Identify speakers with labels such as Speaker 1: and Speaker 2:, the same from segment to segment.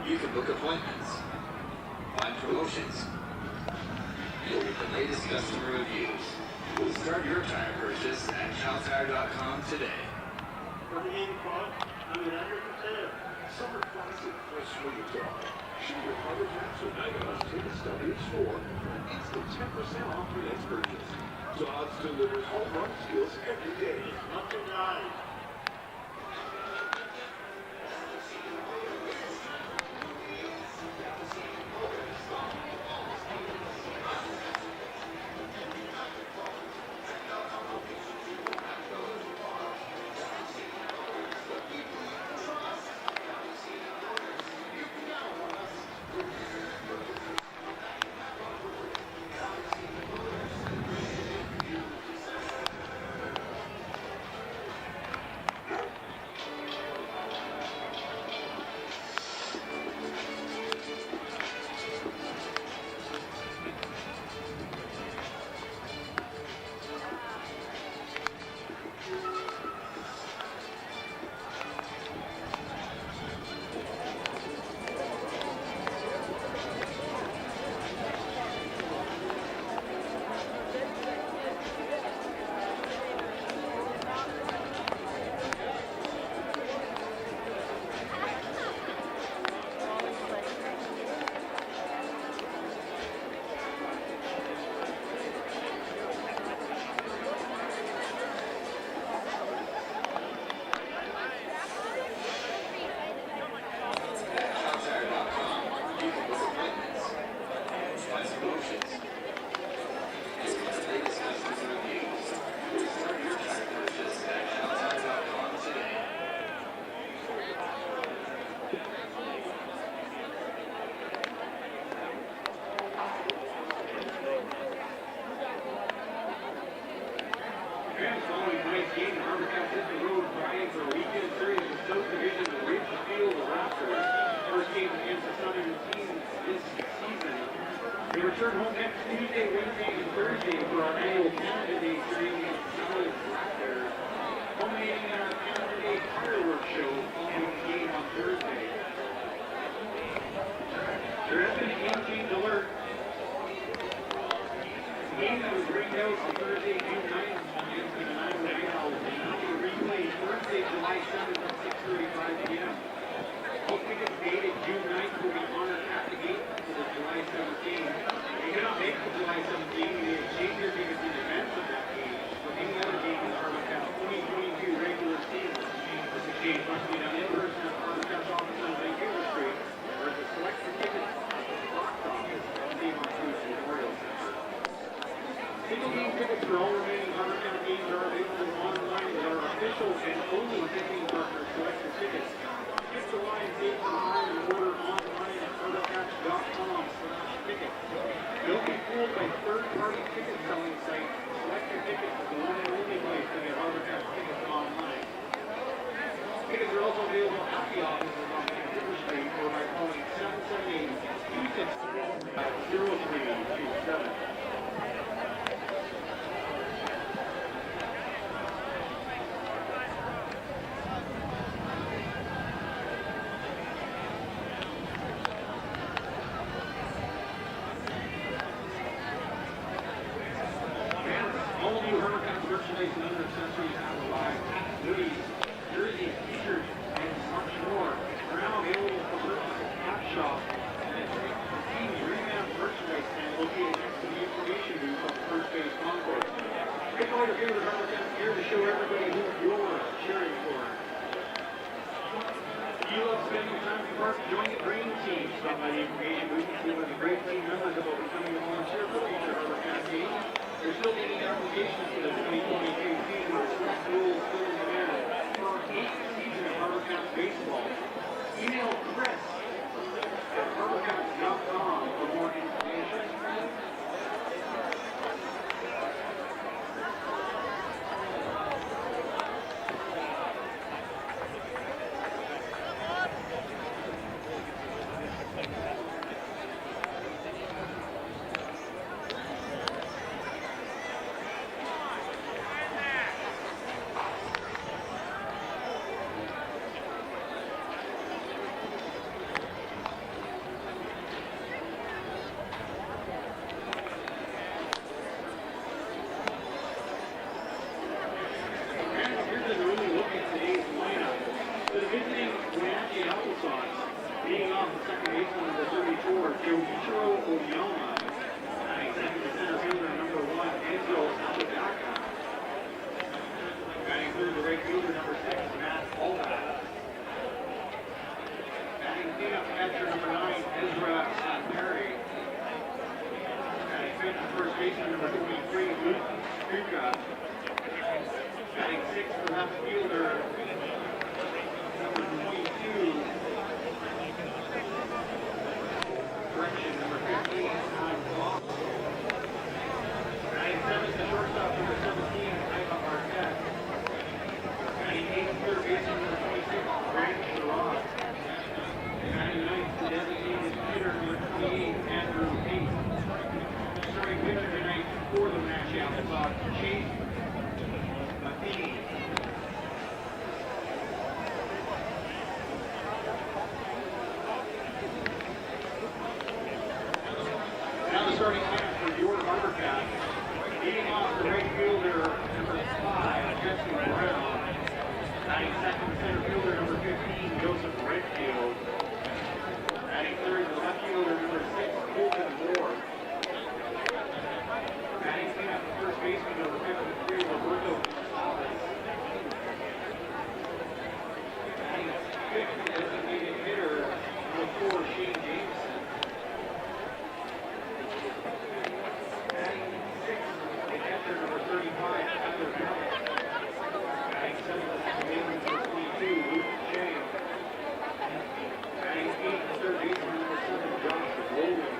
Speaker 1: You can book appointments, find promotions, deal with the latest customer reviews. Start your tire purchase at CalTire.com today.
Speaker 2: For the game club, I'm an undercontender. Summer Classic for swing dog. Show your HarbourCats with $9 ticket stubs for an instant 10% off your next purchase. Dodge delivers home run skills every day. Up to 9. We return home next Tuesday, Wednesday, and Thursday for our annual Canada Day training at Valley Blackbears, culminating in our Canada Day fireworks show following the game on Thursday. There has been a game change alert. The game that was rained out on Thursday, June 9th against the United Real will be replayed Thursday, July 7th at 6:35 p.m. All tickets dated June 9th will be honored at the gate for the July 7th game. If you cannot make the July 7th game, you may exchange your tickets in advance of that game for any other game in the HarbourCats 2022 regular season. This exchange must be done in person at the HarbourCats office on Vancouver Street or at the select your tickets box office at the Save on Foods Memorial Center. Single game tickets for all remaining HarbourCats games are available online with our official and only ticketing partner, Select Your Tickets. Get the line, save some time, and order online at HarbourCats.com/tickets. Don't be fooled by third-party ticket selling sites. Select Your Tickets is the one and only place to get HarbourCats tickets online. Tickets are also available at the offices on Vancouver Street or by calling 778-263-0327. Merchandise and other accessories have arrived. Hoodies, jerseys, t-shirts, and much more are now available for purchase at Cap Shop and at the team's revamped merchandise stand located next to the information booth on the first base concourse. Take all your favorite HarbourCats gear to show everybody who you're cheering for. If you love spending time in the park, join the Dream Team. Stop by the information booth and see what the great team members about becoming a volunteer for future HarbourCats games. They're still getting applications for the 2022 season with schools still in demand for our 8th season of HarbourCats baseball. Email Chris at HarbourCats.com for more information. baseman number 23, Luke Stuka. Batting 6 for left fielder, number 22. Correction, number 15, Todd Fox. Batting 7th, the shortstop, number 17, HarbourCats. Batting 8th, third baseman, number 26, Grant Sherrod. Batting 9th, the designated hitter, number 28, Andrew Pate. Starting pitcher tonight for the Wenatchee AppleSox, Chase Matheny. Now the starting lineup for your HarbourCats. Leading off the right fielder, number 5, Jesse Brown. Batting second, center fielder, number 15, Joseph Redfield. Batting third, the left fielder, number 6, Colton Moore. Batting cleanup, first baseman, number 53, Roberto Gonzalez. Batting fifth, designated hitter, number 4, Shane Jameson. Batting sixth, the catcher, number 35, Heather Bell. Batting seventh, baseman, number 22, Luke Chang. Batting eighth, third baseman, number 7, Josh Rowland.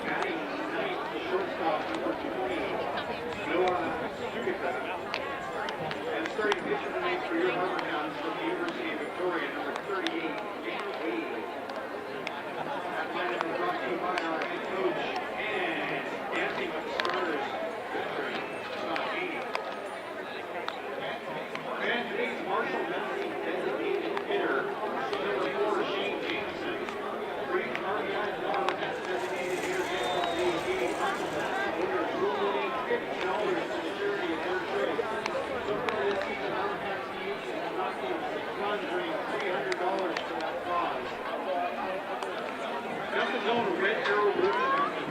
Speaker 2: Batting ninth, the shortstop, number 20, Noah Stuka. And starting pitcher tonight for your HarbourCats from the University of Victoria, number 38, Nick Wade. That lineup is brought to you by our head coach and dancing with the starters, veteran Scott Haney. And today's Marshall Menzie designated hitter, number 4, Shane Jameson. Great HarbourCats designated hitter, Marshall Menzie winners will donate $50 to the charity of their choice. So far this season, HarbourCats teams have knocked in 6 runs, earning $300 for that cause. That's the zone, red arrow, blue mountain.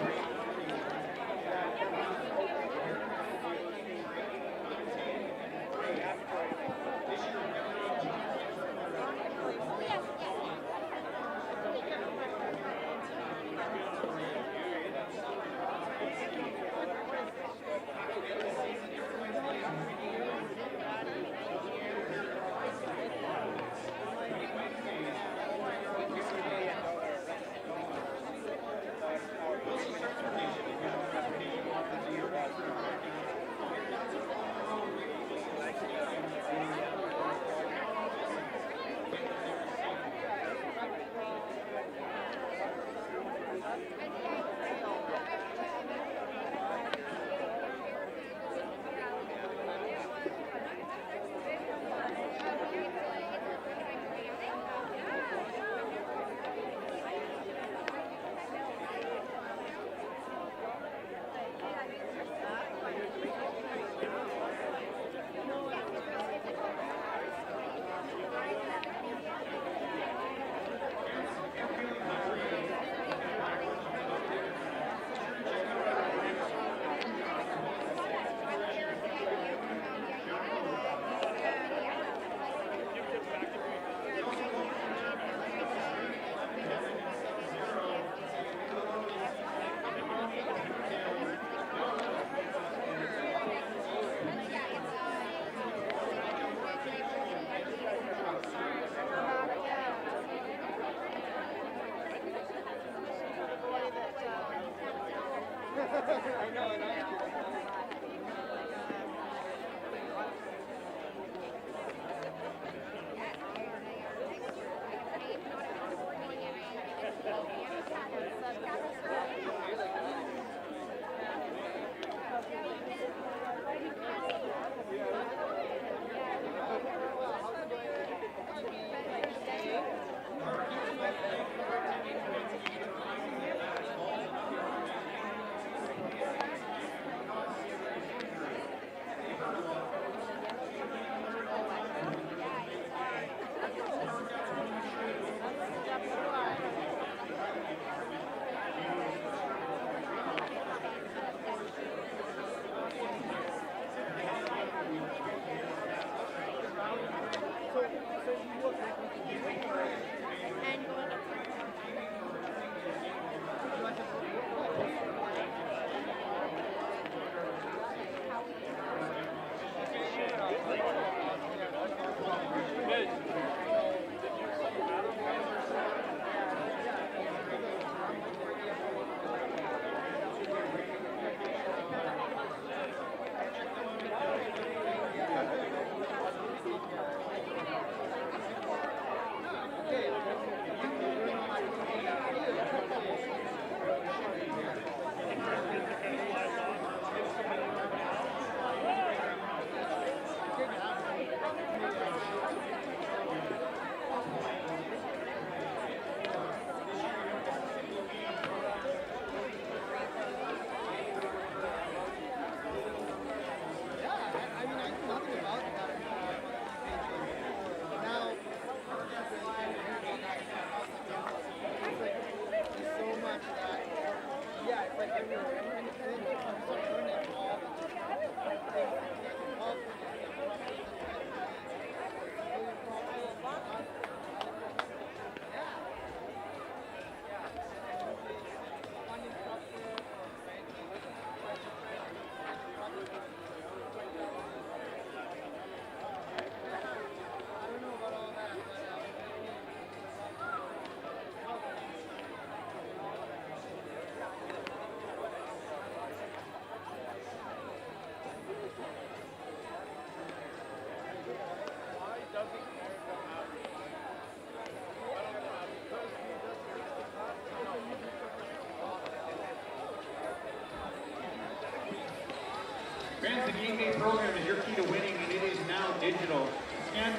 Speaker 2: Fans, the game day program is your key to winning, and it is now digital. Scan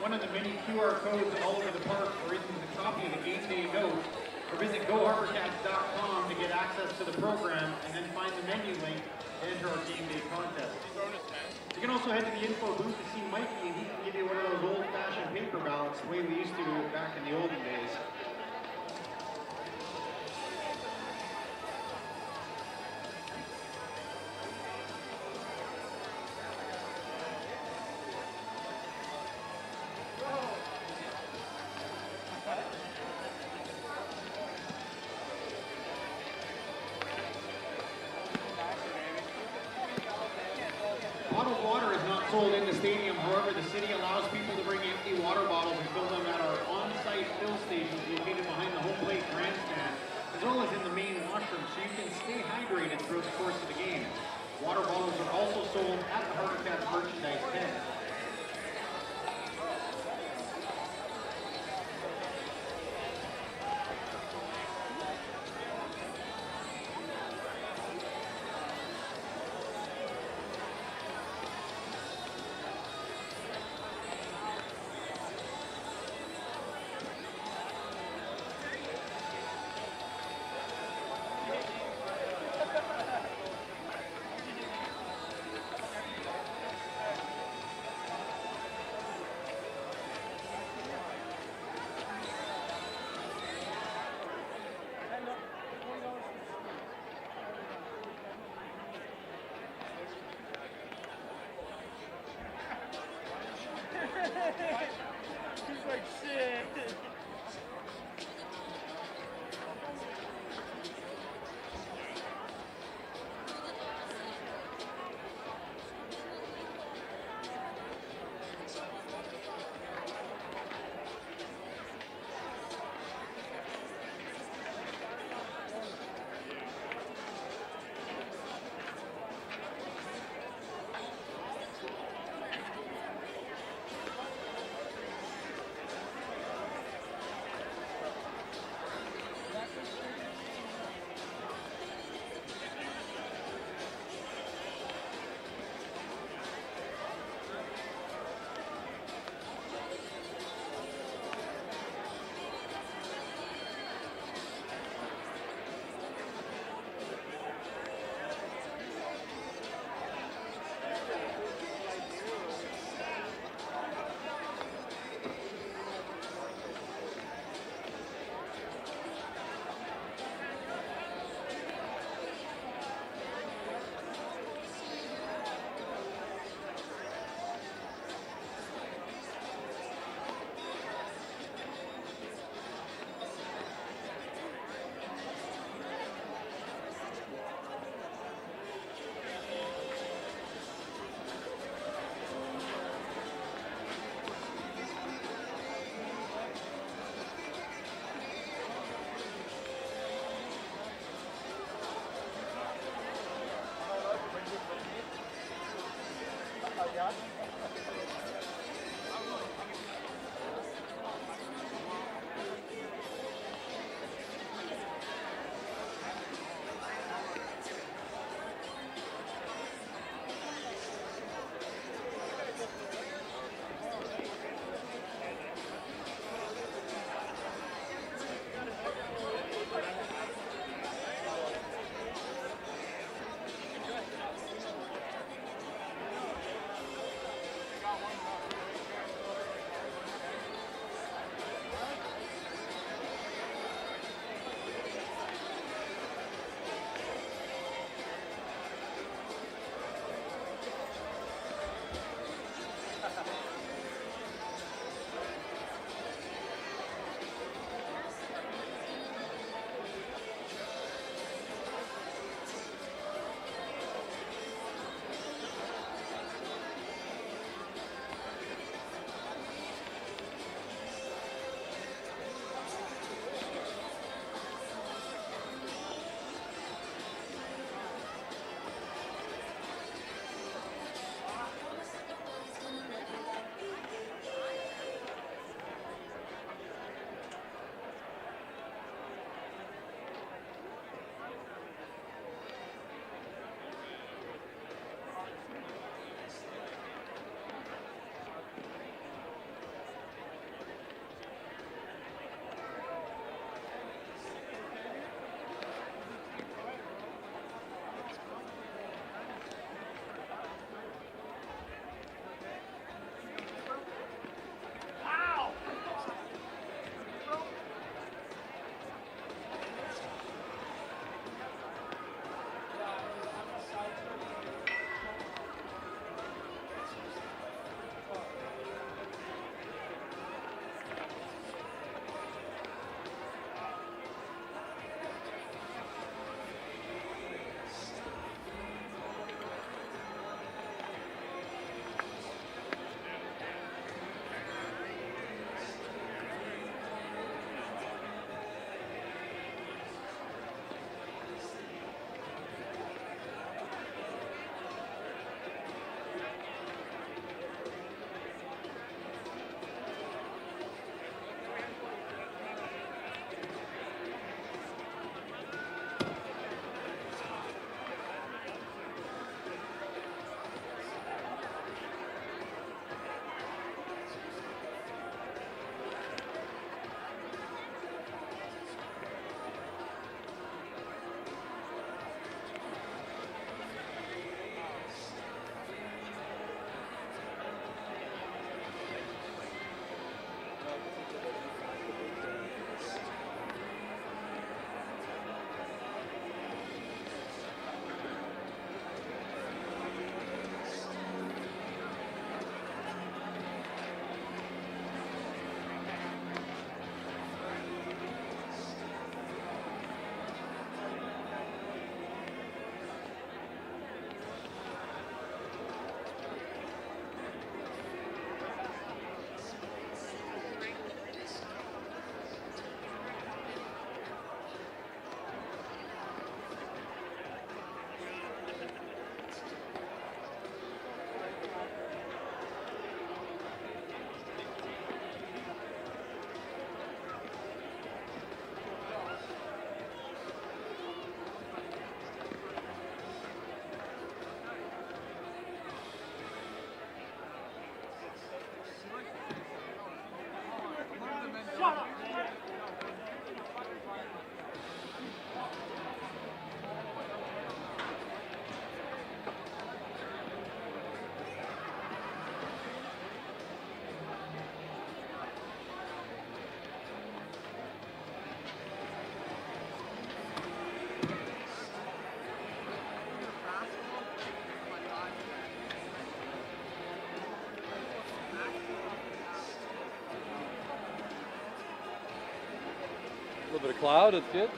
Speaker 2: one of the many QR codes all over the park, or even a copy of the game day note, or visit GoHarbourCats.com to get access to the program, and then find the menu link to enter our game day contest. You can also head to the info booth to see Mikey, and he can give you one of those old-fashioned paper ballots, the way we used to do it back in the olden days. Bottled water is not sold in the stadium. However, the city allows people to bring empty water bottles and fill them at our on-site fill stations located behind the home plate grandstand, as well as in the main washroom, so you can stay hydrated throughout the course of the game. Water bottles are also sold at the HarbourCats merchandise tent.
Speaker 3: A little bit of cloud, it's good.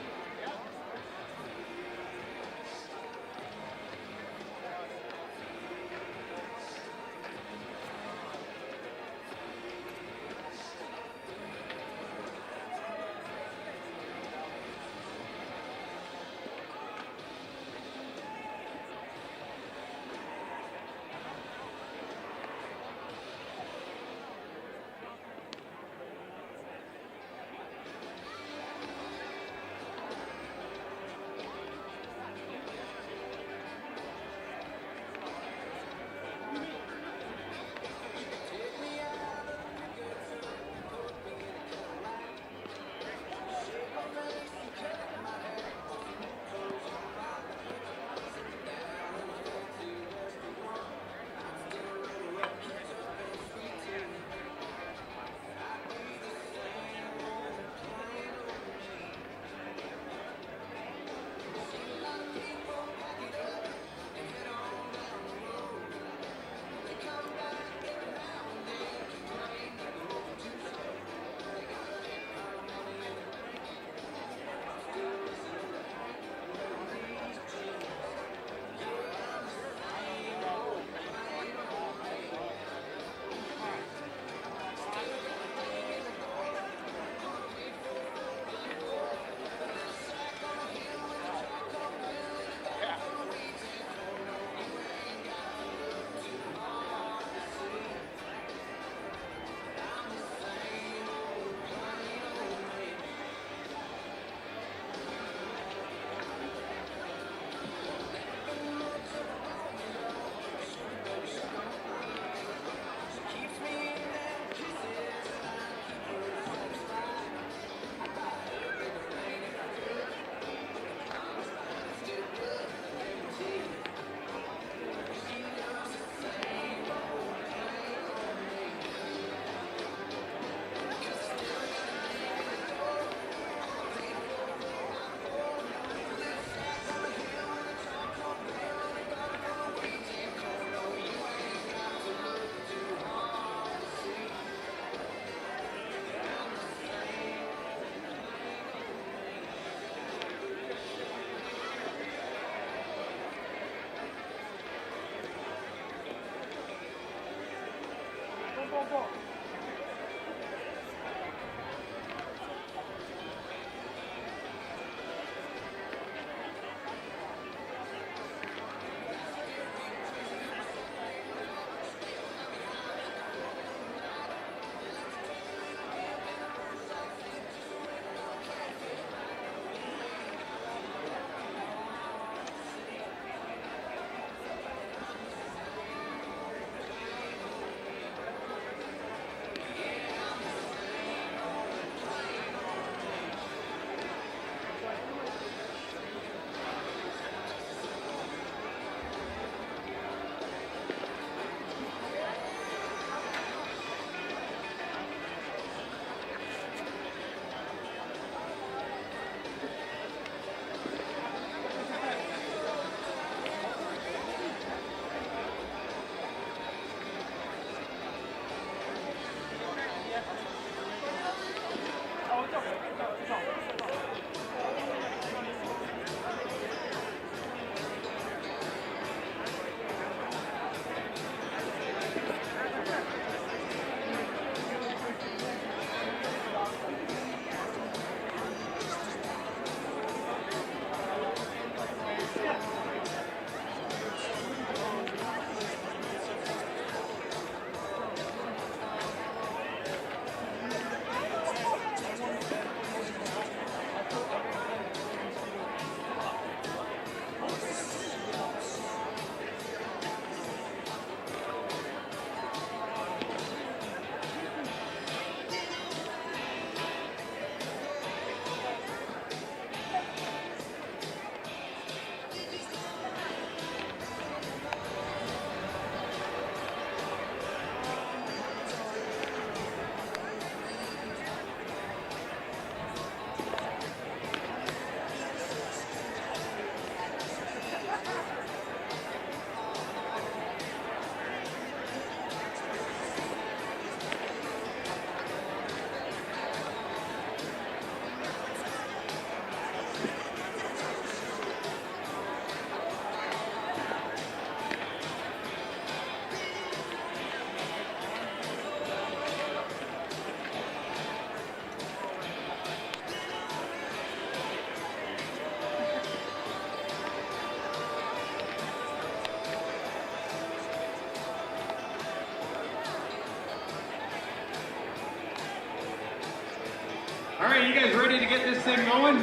Speaker 3: you guys ready to get this thing going?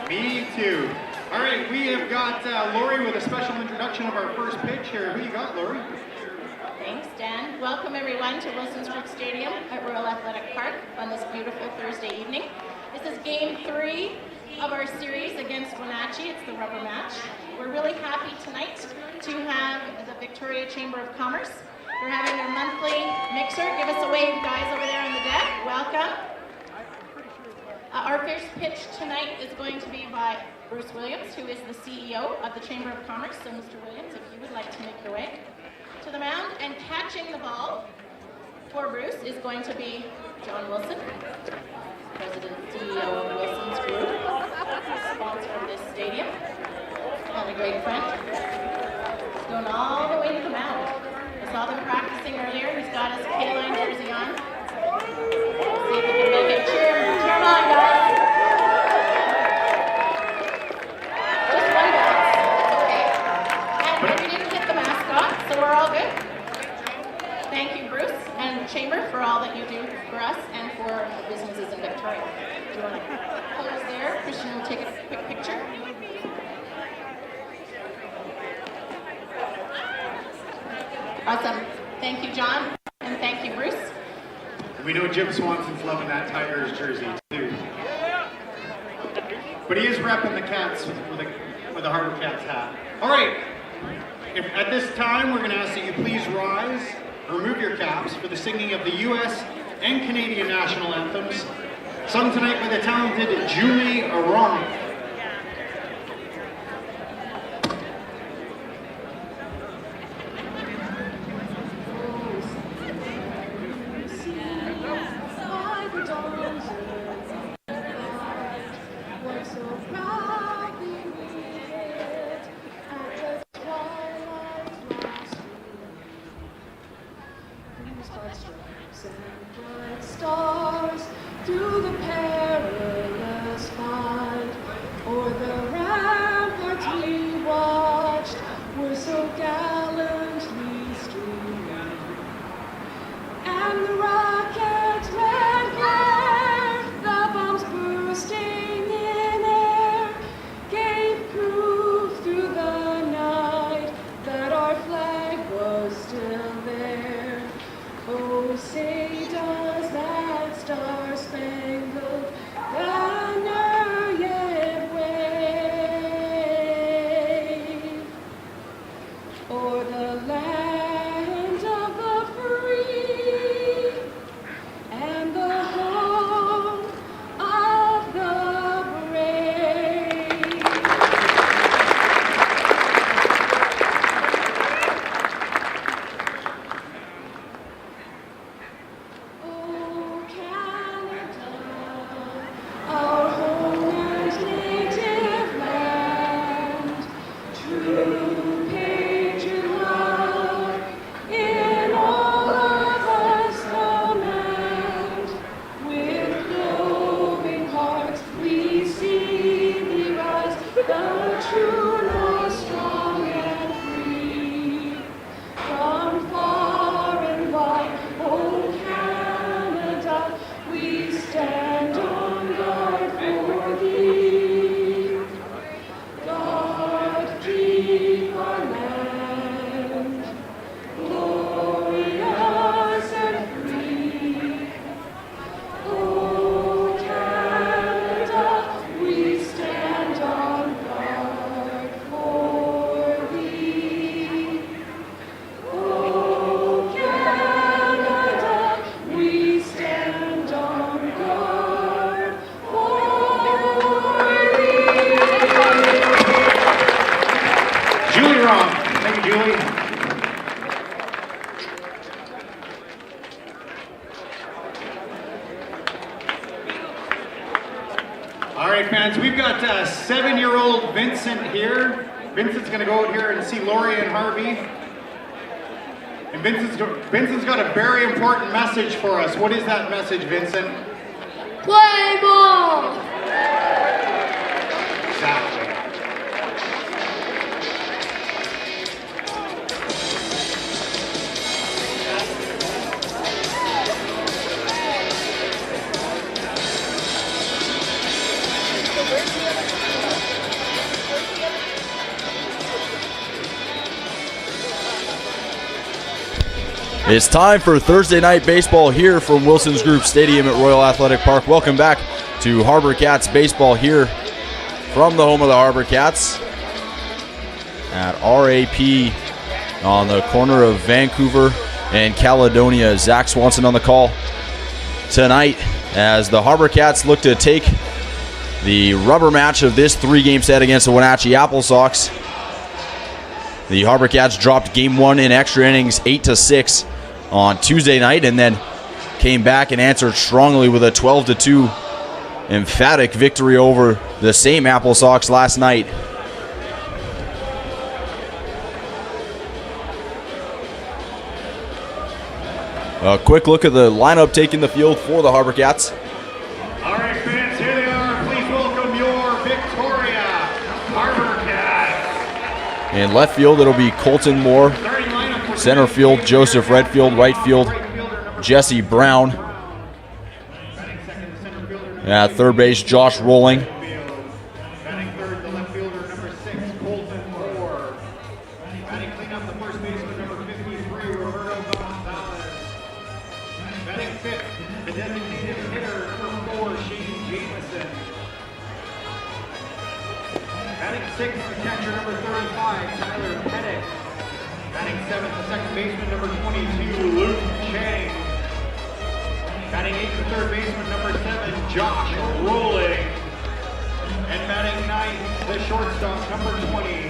Speaker 3: Me too. All right, we have got Lori with a special introduction of our first pitch here. Who you got, Lori?
Speaker 4: Thanks, Dan. Welcome everyone to Wilson Street Stadium at Royal Athletic Park on this beautiful Thursday evening. This is game 3 of our series against Wenatchee. It's the rubber match. We're really happy tonight to have the Victoria Chamber of Commerce. They're having their monthly mixer. Give us a wave, guys, over there on the deck. Welcome. Our first pitch tonight is going to be by Bruce Williams, who is the CEO of the Chamber of Commerce. So, Mr. Williams, if you would like to make your way to the mound, and catching the ball for Bruce is going to be John Wilson, President and CEO of Wilson's Group, sponsor of this stadium, and a great friend. He's going all the way to the mound. I saw them practicing earlier. He's got his K-line jersey on. See if we can make it. Cheer him on, guys. Just one bounce. Okay. And we didn't hit the mascot, so we're all good. Thank you, Bruce and Chamber, for all that you do for us and for the businesses in Victoria. Do you want to pose there? Christian will take a quick picture. Awesome. Thank you, John, and thank you, Bruce.
Speaker 3: We know Jim Swanson's loving that Tigers jersey too. But he is repping the Cats with a HarbourCats hat. All right. At this time, we're going to ask that you please rise, remove your caps for the singing of the U.S. and Canadian national anthems, sung tonight by the talented Julie Aron.
Speaker 5: Stars through the perilous fight, o'er the ramparts we watched were so gallantly streaming, and the rockets red glare, the bombs bursting in air, gave proof through the night that our flag was still there. Oh, say does that star-spangled banner yet wave o'er the land of the free and the home of the brave? Oh, Canada, our home and native land, true patriot love in all of us command. With glowing hearts we see thee rise, the true North, strong and free. From far and wide, oh Canada, we stand on guard for thee. God keep our land glorious and free. Oh Canada, we stand on guard for thee. Oh Canada, we stand on guard for thee.
Speaker 3: Julie Aron. Thank you, Julie. All right, fans, we've got 7-year-old Vincent here. Vincent's going to go out here and see Lori and Harvey. And Vincent's got a very important message for us. What is that message, Vincent?
Speaker 5: Play ball!
Speaker 3: Exactly.
Speaker 6: It's time for Thursday night baseball here from Wilson's Group Stadium at Royal Athletic Park. Welcome back to HarbourCats baseball here from the home of the HarbourCats at RAP on the corner of Vancouver and Caledonia. Zach Swanson on the call tonight as the HarbourCats look to take the rubber match of this 3-game set against the Wenatchee AppleSox. The HarbourCats dropped game 1 in extra innings 8-6 on Tuesday night and then came back and answered strongly with a 12-2 emphatic victory over the same AppleSox last night. A quick look at the lineup taking the field for the HarbourCats.
Speaker 3: All right, fans, here they are. Please welcome your Victoria HarbourCats.
Speaker 6: In left field, it'll be Colton Moore. Center field, Joseph Redfield. Right field, Jesse Brown. At third base, Josh Rolling.
Speaker 3: Batting third, the left fielder, number 6, Colton Moore. Batting cleanup, the first baseman, number 53, Roberto Gonzalez. Batting fifth, the designated hitter, number 4, Shane Jameson. Batting sixth, the catcher, number 35, Tyler Pettit. Batting seventh, the second baseman, number 22, Luke Chang. Batting eighth, the third baseman, number 7, Josh Rolling. And batting ninth, the shortstop, number 20,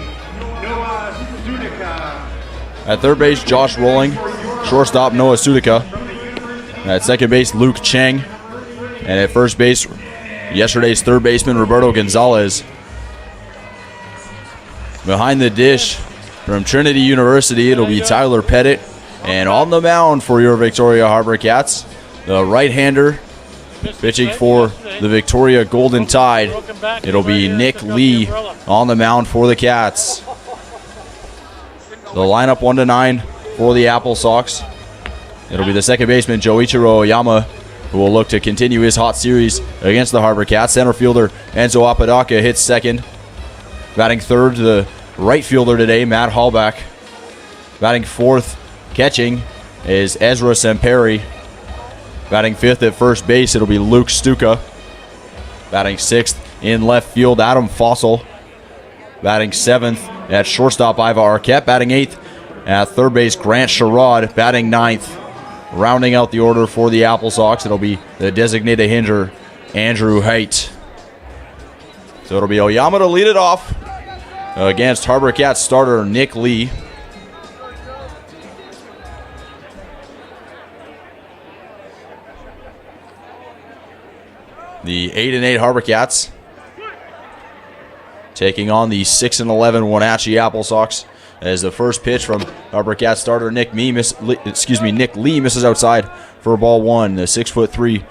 Speaker 3: Noah Sudica.
Speaker 6: At third base, Josh Rolling. Shortstop, Noah Sudica. At second base, Luke Chang. And at first base, yesterday's third baseman, Roberto Gonzalez. Behind the dish from Trinity University, it'll be Tyler Pettit. And on the mound for your Victoria HarbourCats, the right-hander pitching for the Victoria Golden Tide. It'll be Nick Lee on the mound for the Cats. The lineup 1-9 for the AppleSox. It'll be the second baseman, Joichiro Oyama, who will look to continue his hot series against the HarbourCats. Center fielder, Enzo Apodaca, hits second. Batting third, the right fielder today, Matt Hallback. Batting fourth, catching, is Ezra Semperi. Batting fifth at first base, it'll be Luke Stuka. Batting sixth in left field, Adam Fossil. Batting seventh at shortstop, Iva Arquette. Batting eighth at third base, Grant Sherrod. Batting ninth, rounding out the order for the AppleSox, it'll be the designated hitter, Andrew Haight. So it'll be Oyama to lead it off against HarbourCats starter Nick Lee. The 8-8 HarbourCats taking on the 6-11 Wenatchee AppleSox as the first pitch from HarbourCats starter Nick Lee misses outside for ball one. The 6'3"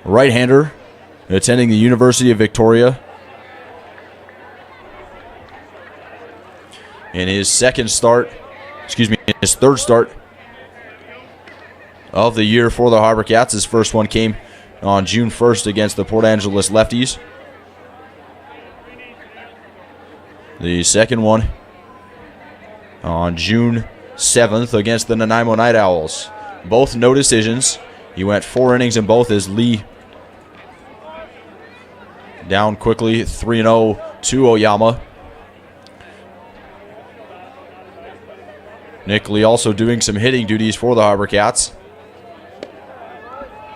Speaker 6: right-hander attending the University of Victoria. In his third start of the year for the HarbourCats. His first one came on June 1st against the Port Angeles Lefties. The second one on June 7th against the Nanaimo Night Owls. Both no decisions. He went 4 innings in both as Lee down quickly 3-0 to Oyama. Nick Lee also doing some hitting duties for the HarbourCats.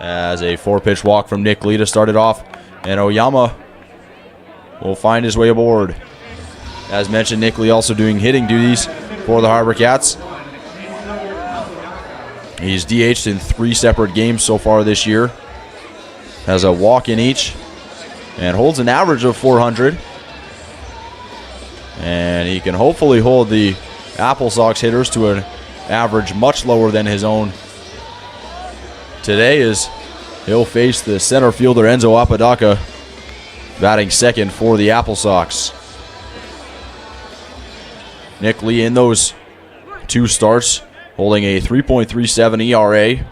Speaker 6: As a 4-pitch walk from Nick Lee to start it off. And Oyama will find his way aboard. As mentioned, Nick Lee also doing hitting duties for the HarbourCats. He's DH'd in 3 separate games so far this year. Has a walk in each. And holds an average of 400. And he can hopefully hold the AppleSox hitters to an average much lower than his own today, as he'll face the center fielder Enzo Apodaca batting second for the AppleSox. Nick Lee in those 2 starts holding a 3.37 ERA.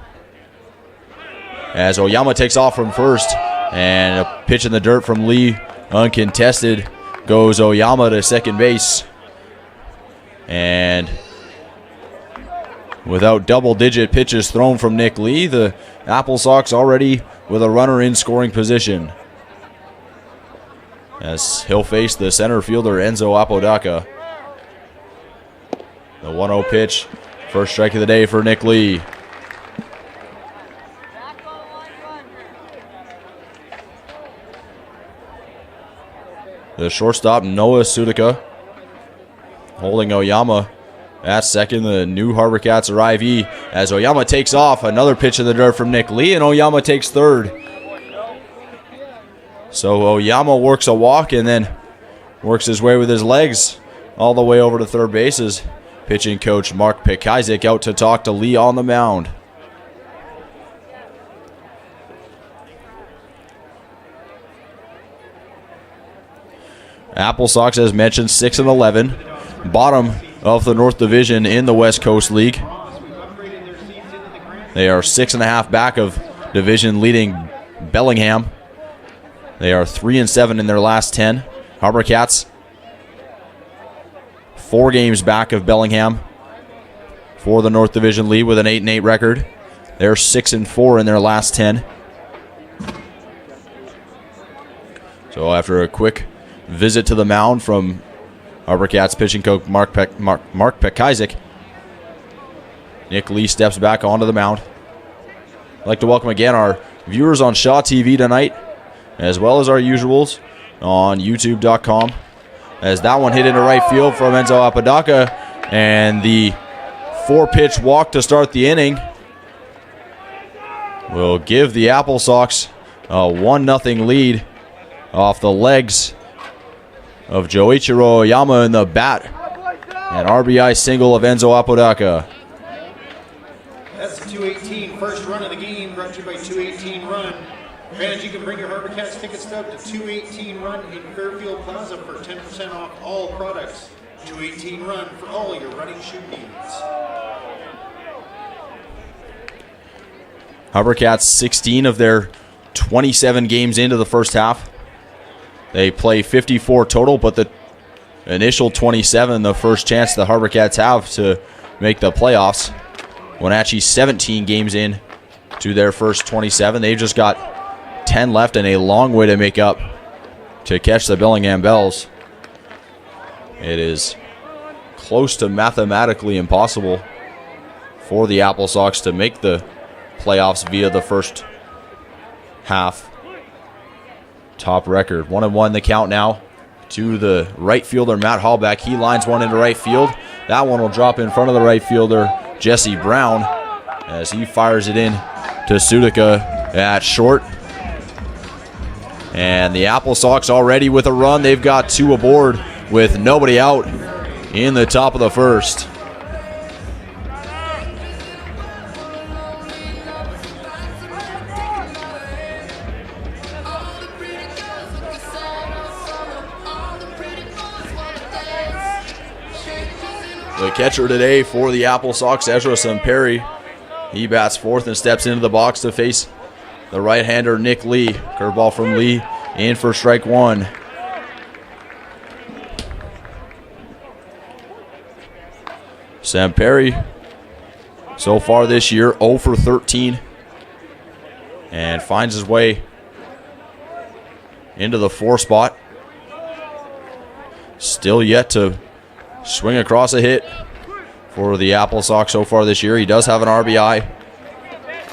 Speaker 6: As Oyama takes off from first, and a pitch in the dirt from Lee uncontested goes Oyama to second base. And without double-digit pitches thrown from Nick Lee. The AppleSox already with a runner in scoring position, as he'll face the center fielder Enzo Apodaca. The 1-0 pitch, first strike of the day for Nick Lee. The shortstop, Noah Sudica, holding Oyama at second. The new HarbourCats arrivee as Oyama takes off. Another pitch in the dirt from Nick Lee, and Oyama takes third. So Oyama works a walk and then works his way with his legs all the way over to third base as pitching coach Mark Pekazik out to talk to Lee on the mound. AppleSox, as mentioned, 6-11, bottom of the North Division in the West Coast League. They are 6.5 back of division leading Bellingham. They are 3-7 in their last 10. HarbourCats, 4 games back of Bellingham for the North Division lead with an 8-8 record. They're 6-4 in their last 10. So after a quick visit to the mound from HarbourCats pitching coach Mark Pekazik, Nick Lee steps back onto the mound. I'd like to welcome again our viewers on Shaw TV tonight, as well as our usuals on YouTube.com. As that one hit into right field from Enzo Apodaca, and the 4-pitch walk to start the inning will give the AppleSox a 1-0 lead off the legs of Joichiro Oyama in the bat. An RBI single of Enzo Apodaca.
Speaker 3: That's the 218 first run of the game, brought to you by 218 Run. Fans, you can bring your HarbourCats tickets up to 218 Run in Fairfield Plaza for 10% off all products. 218 Run for all your running shoe needs.
Speaker 6: HarbourCats 16 of their 27 games into the first half. They play 54 total, but the initial 27, the first chance the HarbourCats have to make the playoffs. Wenatchee 17 games in to their first 27. They've just got 10 left and a long way to make up to catch the Bellingham Bells. It is close to mathematically impossible for the AppleSox to make the playoffs via the first half. Top record. 1-1 the count now to the right fielder, Matt Hallback. He lines one into right field. That one will drop in front of the right fielder, Jesse Brown, as he fires it in to Sudica at short. And the AppleSox already with a run. They've got 2 aboard with nobody out in the top of the first. The catcher today for the AppleSox, Ezra Samperi. He bats fourth and steps into the box to face the right-hander Nick Lee. Curveball from Lee in for strike one. Samperi so far this year 0 for 13 and finds his way into the 4 spot. Still yet to swing across a hit for the AppleSox so far this year. He does have an RBI,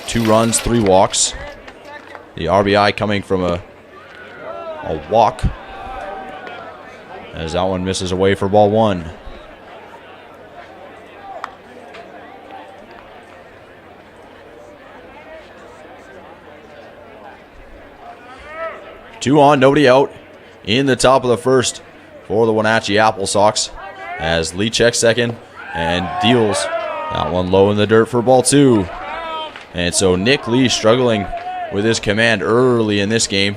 Speaker 6: 2 runs, 3 walks. The RBI coming from a walk, as that one misses away for ball 1. Two on, nobody out in the top of the first for the Wenatchee AppleSox, as Lee checks second and deals that one low in the dirt for ball 2. And so Nick Lee struggling with his command early in this game,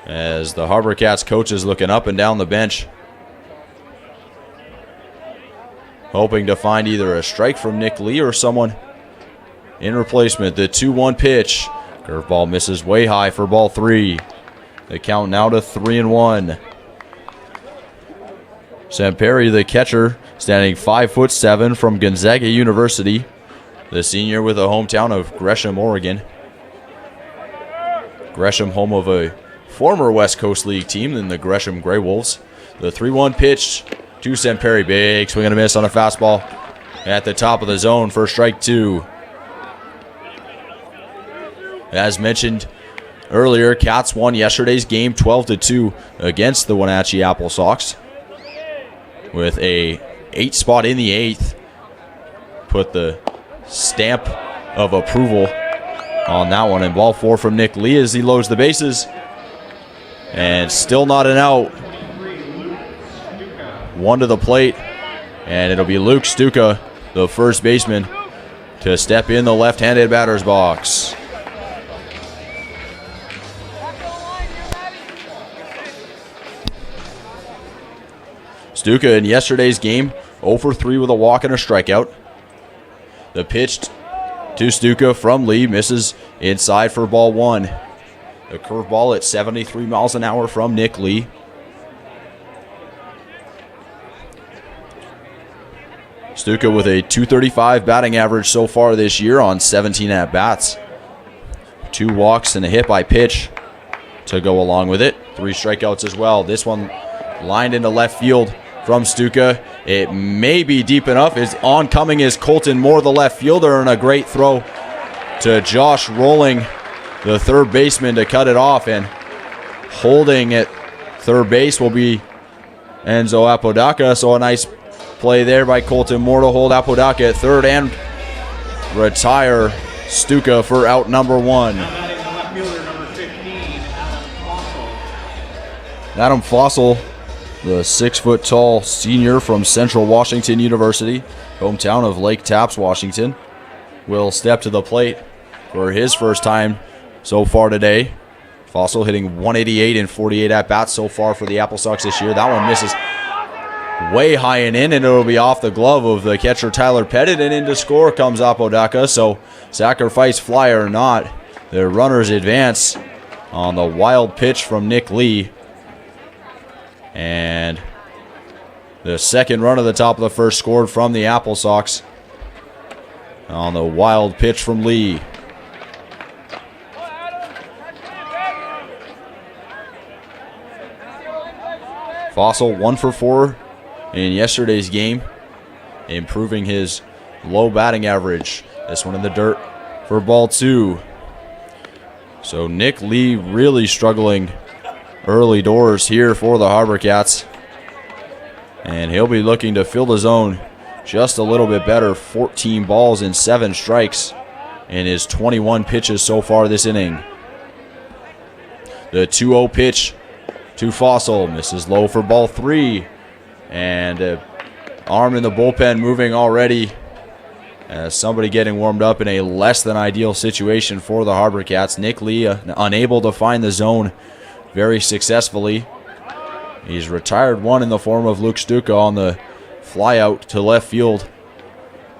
Speaker 6: as the HarbourCats coach is looking up and down the bench, hoping to find either a strike from Nick Lee or someone in replacement. The 2-1 pitch. Curveball misses way high for ball 3. The count now to 3-1. Samperi, the catcher, standing 5'7" from Gonzaga University. The senior with a hometown of Gresham, Oregon. Gresham, home of a former West Coast League team in the Gresham Grey Wolves. The 3-1 pitch to Samperi. Big swing and a miss on a fastball at the top of the zone for strike 2. As mentioned earlier, Cats won yesterday's game 12-2 against the Wenatchee AppleSox with a 8 spot in the 8th. Put the stamp of approval on that one. And ball 4 from Nick Lee as he loads the bases. And still not an out. 1 to the plate. And it'll be Luke Stuka, the first baseman, to step in the left-handed batter's box. Stuka in yesterday's game, 0 for 3 with a walk and a strikeout. The pitch to Stuka from Lee misses inside for ball 1. The curveball at 73 miles an hour from Nick Lee. Stuka with a .235 batting average so far this year on 17 at-bats. 2 walks and a hit by pitch to go along with it. 3 strikeouts as well. This one lined into left field from Stuka. It may be deep enough. It's oncoming is Colton Moore, the left fielder, and a great throw to Josh Rolling, the third baseman, to cut it off. And holding at third base will be Enzo Apodaca. So a nice play there by Colton Moore to hold Apodaca at third and retire Stuka for out number 1. Adam Fossil, the 6-foot-tall senior from Central Washington University, hometown of Lake Tapps, Washington, will step to the plate for his first time so far today. Fossil hitting 188 in 48 at-bats so far for the AppleSox this year. That one misses way high and in, and it'll be off the glove of the catcher Tyler Pettit, and in to score comes Apodaca. So sacrifice fly or not, the runners advance on the wild pitch from Nick Lee. And the second run of the top of the first scored from the AppleSox on the wild pitch from Lee. Fossil 1 for 4 in yesterday's game, improving his low batting average. This one in the dirt for ball 2. So Nick Lee really struggling early doors here for the HarbourCats. And he'll be looking to fill the zone just a little bit better. 14 balls and 7 strikes in his 21 pitches so far this inning. The 2-0 pitch to Fossil misses low for ball 3. And arm in the bullpen moving already. Somebody getting warmed up in a less than ideal situation for the HarbourCats. Nick Lee unable to find the zone very successfully. He's retired 1 in the form of Luke Stuka on the fly out to left field.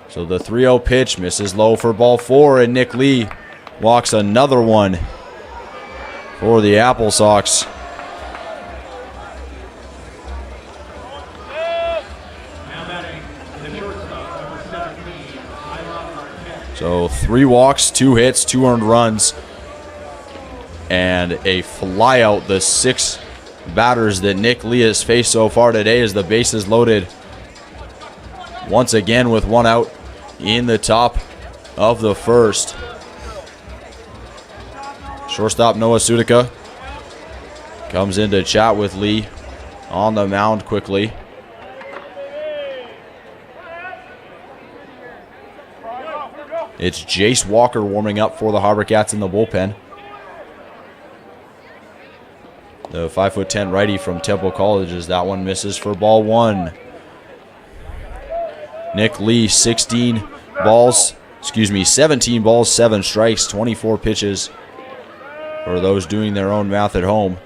Speaker 6: So the 3-0 pitch misses low for ball 4, and Nick Lee walks another one for the AppleSox. So 3 walks, 2 hits, 2 earned runs, and a fly out. The 6 batters that Nick Lee has faced so far today as the bases loaded once again with 1 out in the top of the first. Shortstop Noah Sudica comes in to chat with Lee on the mound quickly. It's Jace Walker warming up for the HarbourCats in the bullpen. The 5'10" righty from Temple College, as that one misses for ball 1. Nick Lee, 17 balls, 7 strikes, 24 pitches for those doing their own math at home.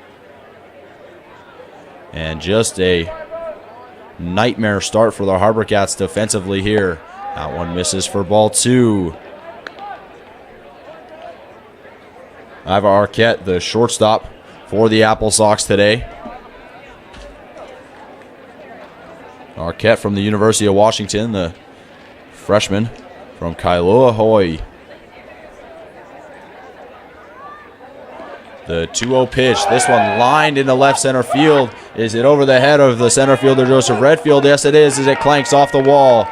Speaker 6: And just a nightmare start for the HarbourCats defensively here. That one misses for ball 2. Ivar Arquette, the shortstop for the AppleSox today. Arquette from the University of Washington, the freshman from Kailua, Hawaii. The 2-0 pitch. This one lined into left center field. Is it over the head of the center fielder, Joseph Redfield? Yes, it is, as it clanks off the wall.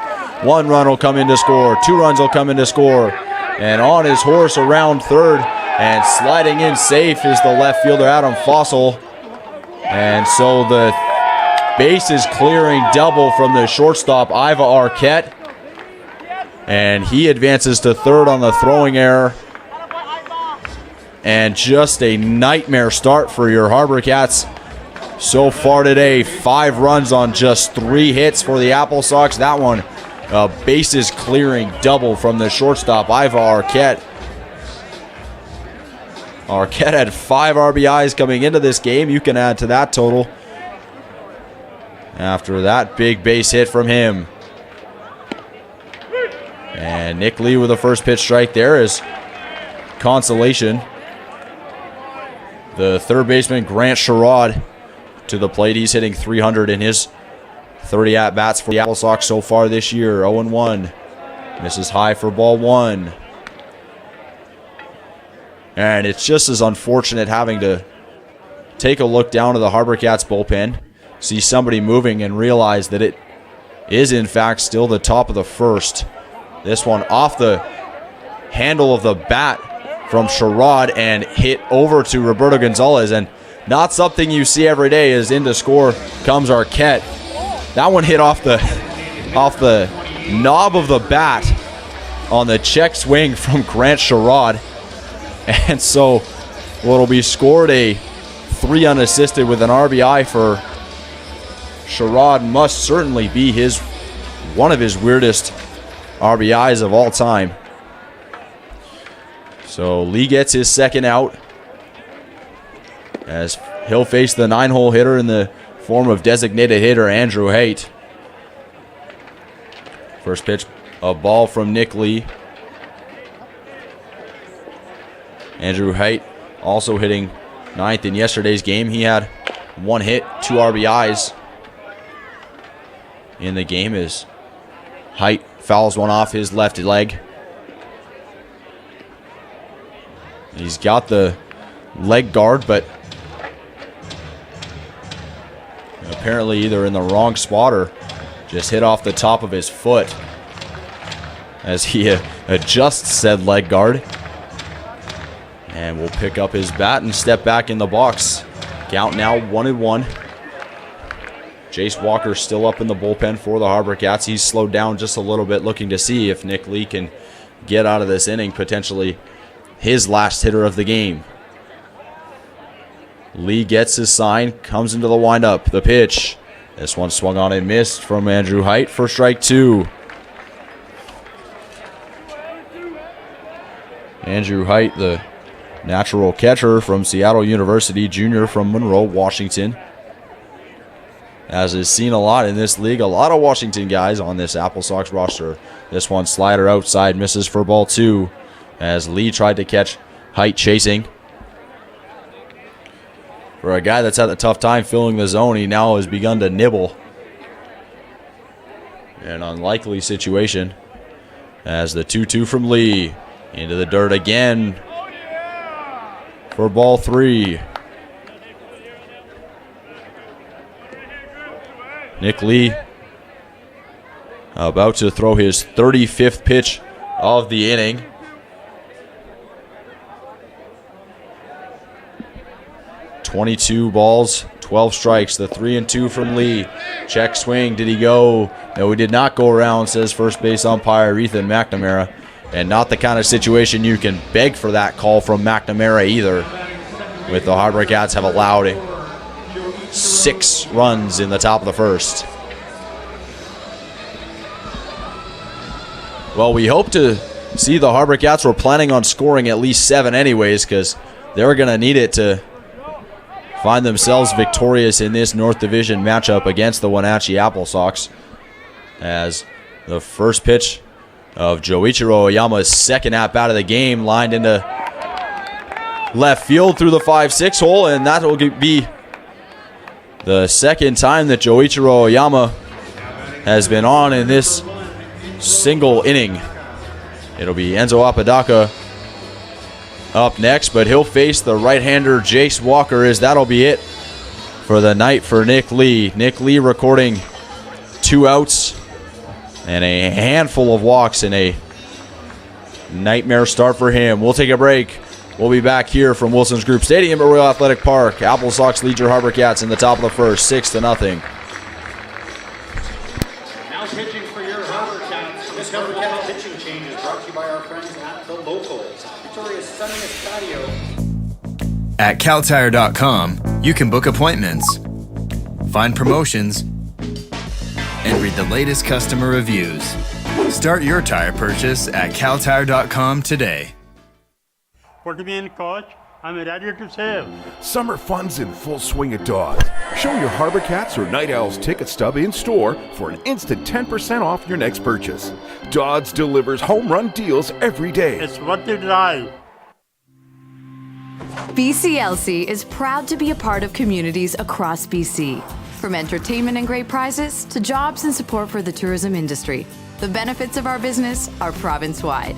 Speaker 6: 1 run will come in to score. 2 runs will come in to score. And on his horse around third and sliding in safe is the left fielder, Adam Fossil. And so the base is clearing double from the shortstop, Iva Arquette. And he advances to third on the throwing error. And just a nightmare start for your HarbourCats so far today. 5 runs on just 3 hits for the AppleSox. That one, bases clearing double from the shortstop, Iva Arquette. Arquette had 5 RBIs coming into this game. You can add to that total after that big base hit from him. And Nick Lee with the first pitch strike there is consolation. The third baseman, Grant Sherrod, to the plate. He's hitting 300 in his 30 at-bats for the AppleSox so far this year. 0-1. Misses high for ball 1. And it's just as unfortunate having to take a look down to the HarbourCats bullpen, see somebody moving, and realize that it is, in fact, still the top of the first. This one off the handle of the bat from Sherrod and hit over to Roberto Gonzalez, and not something you see every day. As in to score comes Arquette. That one hit off the knob of the bat on the check swing from Grant Sherrod, and so what'll be scored a 3 unassisted with an RBI for Sherrod must certainly be one of his weirdest RBIs of all time. So Lee gets his second out as he'll face the 9-hole hitter in the form of designated hitter Andrew Haight. First pitch, a ball from Nick Lee. Andrew Haight also hitting 9th in yesterday's game. He had 1 hit, 2 RBIs in the game as Haight fouls one off his left leg. He's got the leg guard, but apparently either in the wrong spot or just hit off the top of his foot as he adjusts said leg guard. And will pick up his bat and step back in the box. Count now 1-1. Jace Walker still up in the bullpen for the HarbourCats. He's slowed down just a little bit, looking to see if Nick Lee can get out of this inning, potentially his last hitter of the game. Lee gets his sign, comes into the windup. The pitch. This one swung on and missed from Andrew Haight for strike 2. Andrew Haight, the natural catcher from Seattle University, junior from Monroe, Washington. As is seen a lot in this league, a lot of Washington guys on this AppleSox roster. This one slider outside, misses for ball 2 as Lee tried to catch Haight chasing. For a guy that's had a tough time filling the zone, he now has begun to nibble. An unlikely situation as the 2-2 from Lee into the dirt again for ball 3. Nick Lee about to throw his 35th pitch of the inning. .22 balls, 12 strikes. The 3-2 from Lee. Check swing. Did he go? No, he did not go around, says first base umpire Ethan McNamara. And not the kind of situation you can beg for that call from McNamara either. With the HarbourCats have allowed 6 runs in the top of the first. Well, we hope to see the HarbourCats. We're planning on scoring at least 7 anyways, because they're going to need it to find themselves victorious in this North Division matchup against the Wenatchee AppleSox. As the first pitch of Joichiro Oyama's second at-bat of the game lined into left field through the 5-6 hole, and that will be the second time that Joichiro Oyama has been on in this single inning. It'll be Enzo Apodaca up next, but he'll face the right-hander Jace Walker, as that'll be it for the night for Nick Lee. Nick Lee recording 2 outs and a handful of walks in a nightmare start for him. We'll take a break. We'll be back here from Wilson's Group Stadium at Royal Athletic Park. AppleSox leads your HarbourCats in the top of the first, 6-0.
Speaker 3: Now pitching for your HarbourCats. This HarbourCats pitching change is brought to you by our friends at The Locals, Victoria's sunniest patio.
Speaker 7: At caltire.com, you can book appointments, find promotions, and read the latest customer reviews. Start your tire purchase at caltire.com today.
Speaker 8: What do you mean, Coach? I'm ready to save.
Speaker 9: Summer fun's in full swing at Dodds. Show your HarbourCats or Night Owls ticket stub in store for an instant 10% off your next purchase. Dodds delivers home run deals every day.
Speaker 8: It's worth the drive.
Speaker 10: BCLC is proud to be a part of communities across BC. From entertainment and great prizes to jobs and support for the tourism industry, the benefits of our business are province-wide.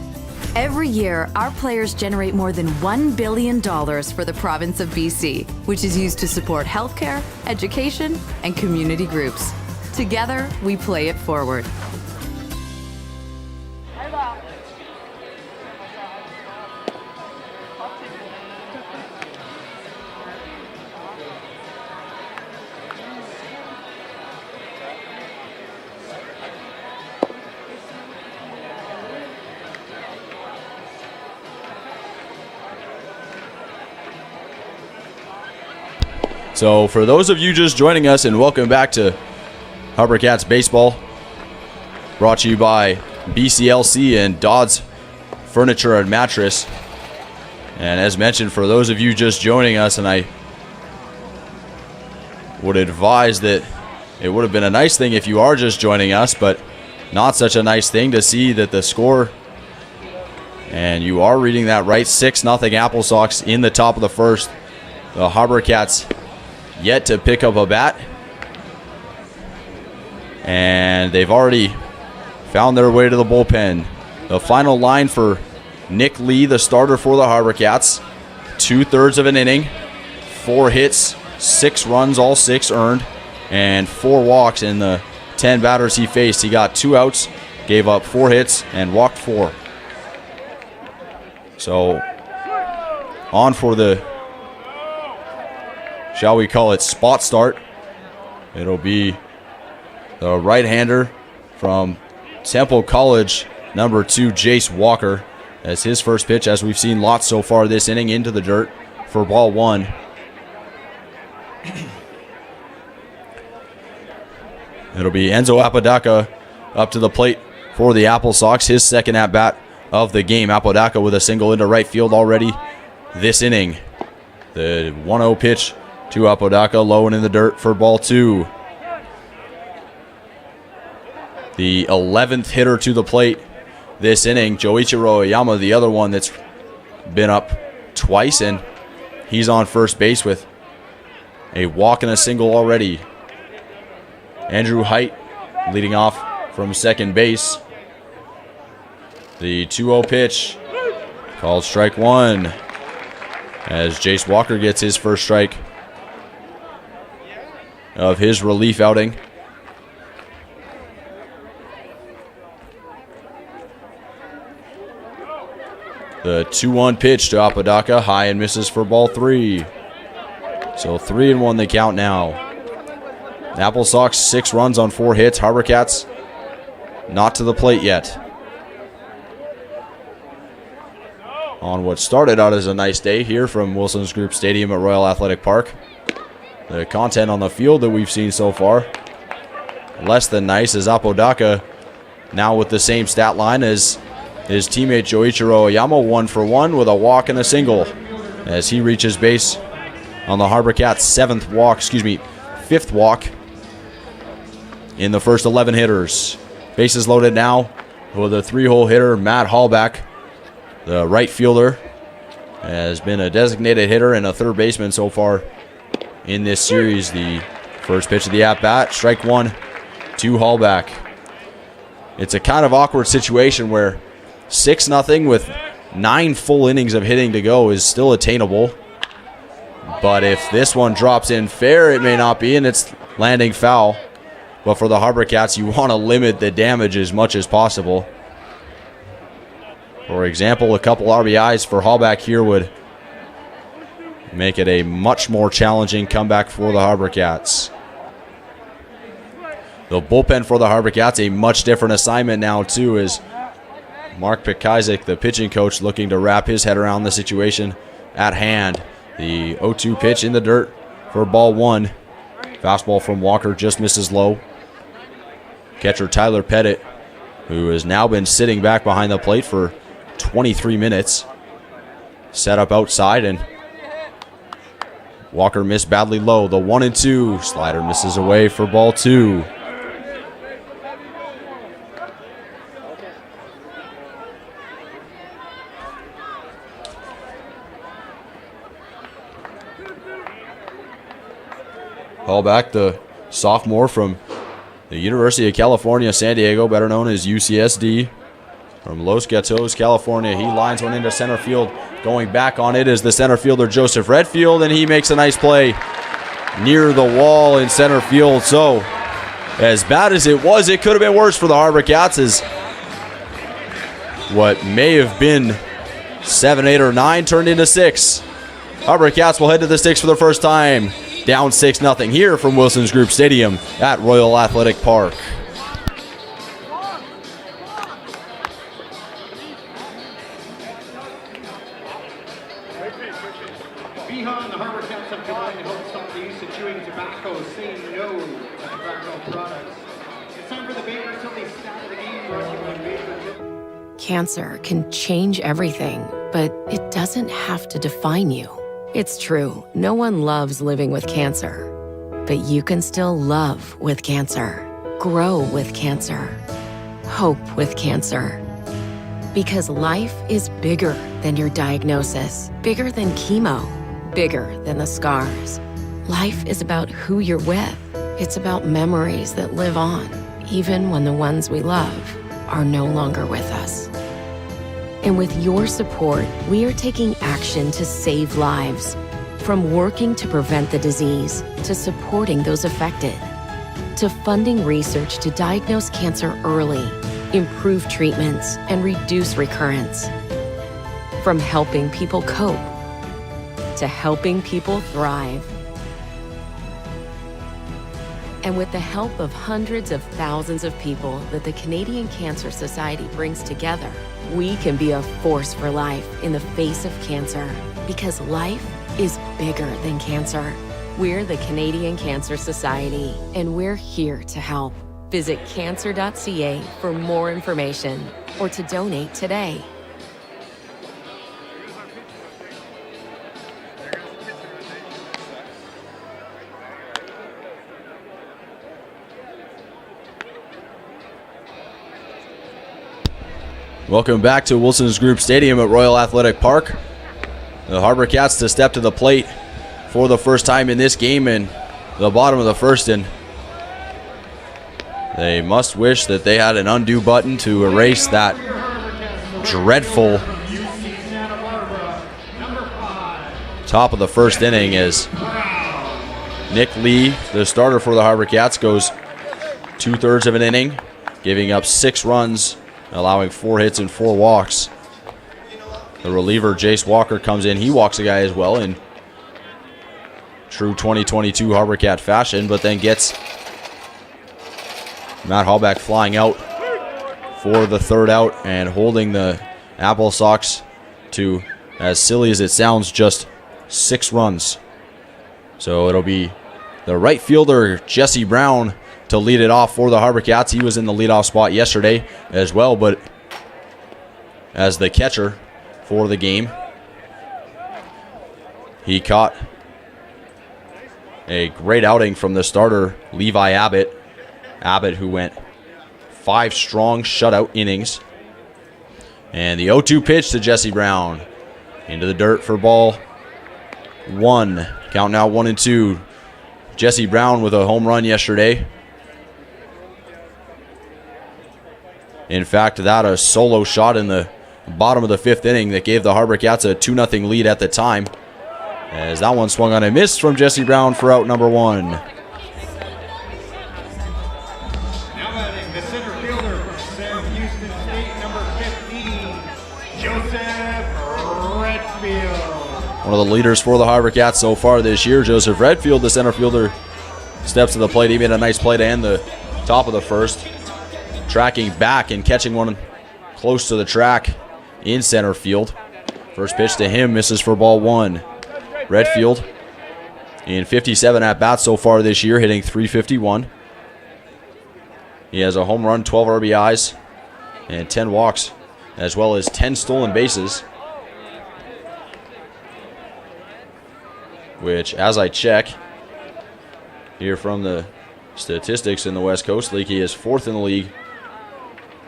Speaker 10: Every year, our players generate more than $1 billion for the province of BC, which is used to support healthcare, education, and community groups. Together, we play it forward.
Speaker 6: So for those of you just joining us, and welcome back to HarbourCats Baseball, brought to you by BCLC and Dodds Furniture and Mattress. And as mentioned, for those of you just joining us, and I would advise that it would have been a nice thing if you are just joining us, but not such a nice thing to see that the score, and you are reading that right, 6-0 AppleSox in the top of the first. The HarbourCats yet to pick up a bat, and they've already found their way to the bullpen. The final line for Nick Lee, the starter for the HarbourCats: 2/3 of an inning, 4 hits, 6 runs, all 6 earned, and 4 walks in the 10 batters he faced. He got 2 outs, gave up 4 hits, and walked 4. So on for the, shall we call it, spot start. It'll be the right-hander from Temple College, number 2, Jace Walker, as his first pitch, as we've seen lots so far this inning, into the dirt for ball 1. It'll be Enzo Apodaca up to the plate for the AppleSox, his second at-bat of the game. Apodaca with a single into right field already this inning. The 1-0 pitch to Apodaca, low and in the dirt for ball 2. The 11th hitter to the plate this inning, Joichiro Oyama, the other one that's been up twice, and he's on first base with a walk and a single already. Andrew Height leading off from second base. The 2-0 pitch, called strike 1, as Jace Walker gets his first strike of his relief outing. The 2-1 pitch to Apodaca, high and misses for ball 3. So 3-1 the count now. AppleSox 6 runs on 4 hits. HarbourCats not to the plate yet. On what started out as a nice day here from Wilson's Group Stadium at Royal Athletic Park. The content on the field that we've seen so far, less than nice, as Apodaca now with the same stat line as his teammate Joichiro Oyama, 1 for 1 with a walk and a single, as he reaches base on the HarbourCats' 5th walk in the first 11 hitters. Bases loaded now with a 3-hole hitter, Matt Hallback, the right fielder, has been a designated hitter and a third baseman so far in this series. The first pitch of the at-bat, strike 1 to Hallback. It's a kind of awkward situation where 6-0 with 9 full innings of hitting to go is still attainable. But if this one drops in fair, it may not be, and it's landing foul. But for the HarbourCats, you want to limit the damage as much as possible. For example, a couple RBIs for Hallback here would make it a much more challenging comeback for the HarbourCats. The bullpen for the HarbourCats, a much different assignment now too, is Mark Pikajczyk, the pitching coach, looking to wrap his head around the situation at hand. The 0-2 pitch in the dirt for ball 1. Fastball from Walker just misses low. Catcher Tyler Pettit, who has now been sitting back behind the plate for 23 minutes. Set up outside, and Walker missed badly low. The 1-2 slider misses away for ball 2. Hallback, the sophomore from the University of California, San Diego, better known as UCSD. From Los Gatos, California, he lines one into center field. Going back on it is the center fielder, Joseph Redfield, and he makes a nice play near the wall in center field. So, as bad as it was, it could have been worse for the HarbourCats, as what may have been 7, 8, or 9 turned into 6. HarbourCats will head to the sticks for the first time. Down 6-0 here from Wilson's Group Stadium at Royal Athletic Park.
Speaker 3: Behind the HarbourCats have combined to help stop the use of chewing tobacco, saying no to tobacco products. It's time for the Baker Tilly stat of the game, brought to you by Baker.
Speaker 11: Cancer can change everything, but it doesn't have to define you. It's true, no one loves living with cancer, but you can still love with cancer, grow with cancer, hope with cancer. Because life is bigger than your diagnosis, bigger than chemo, bigger than the scars. Life is about who you're with. It's about memories that live on, even when the ones we love are no longer with us. And with your support, we are taking action to save lives. From working to prevent the disease, to supporting those affected, to funding research to diagnose cancer early, improve treatments, and reduce recurrence. From helping people cope to helping people thrive. And with the help of hundreds of thousands of people that the Canadian Cancer Society brings together, we can be a force for life in the face of cancer, because life is bigger than cancer. We're the Canadian Cancer Society, and we're here to help. Visit cancer.ca for more information or to donate today.
Speaker 6: Welcome back to Wilson's Group Stadium at Royal Athletic Park. The HarbourCats to step to the plate for the first time in this game in the bottom of the first, and they must wish that they had an undo button to erase that dreadful top of the first inning, as Nick Lee, the starter for the HarbourCats, goes 2/3 of an inning, giving up 6 runs, allowing 4 hits and 4 walks. The reliever, Jace Walker, comes in. He walks a guy as well in true 2022 HarbourCat fashion, but then gets Matt Hallback flying out for the 3rd out and holding the AppleSox to, as silly as it sounds, just 6 runs. So it'll be the right fielder, Jesse Brown, to lead it off for the HarbourCats. He was in the leadoff spot yesterday as well, but as the catcher for the game, he caught a great outing from the starter, Levi Abbott. Abbott, who went 5 strong shutout innings. And the 0-2 pitch to Jesse Brown. Into the dirt for ball 1. Count now 1-2. Jesse Brown with a home run yesterday. In fact, that a solo shot in the bottom of the 5th inning that gave the HarbourCats a 2-0 lead at the time. As that one swung on and missed from Jesse Brown for out number 1.
Speaker 3: Now batting the center fielder from Sam Houston State, number 15, Joseph Redfield.
Speaker 6: One of the leaders for the HarbourCats so far this year, Joseph Redfield, the center fielder, steps to the plate. He made a nice play to end the top of the 1st. Tracking back and catching one close to the track in center field. First pitch to him misses for ball 1. Redfield in 57 at-bats so far this year, hitting .351. He has a home run, 12 RBIs, and 10 walks, as well as 10 stolen bases. Which, as I check here from the statistics in the West Coast League, he is 4th in the league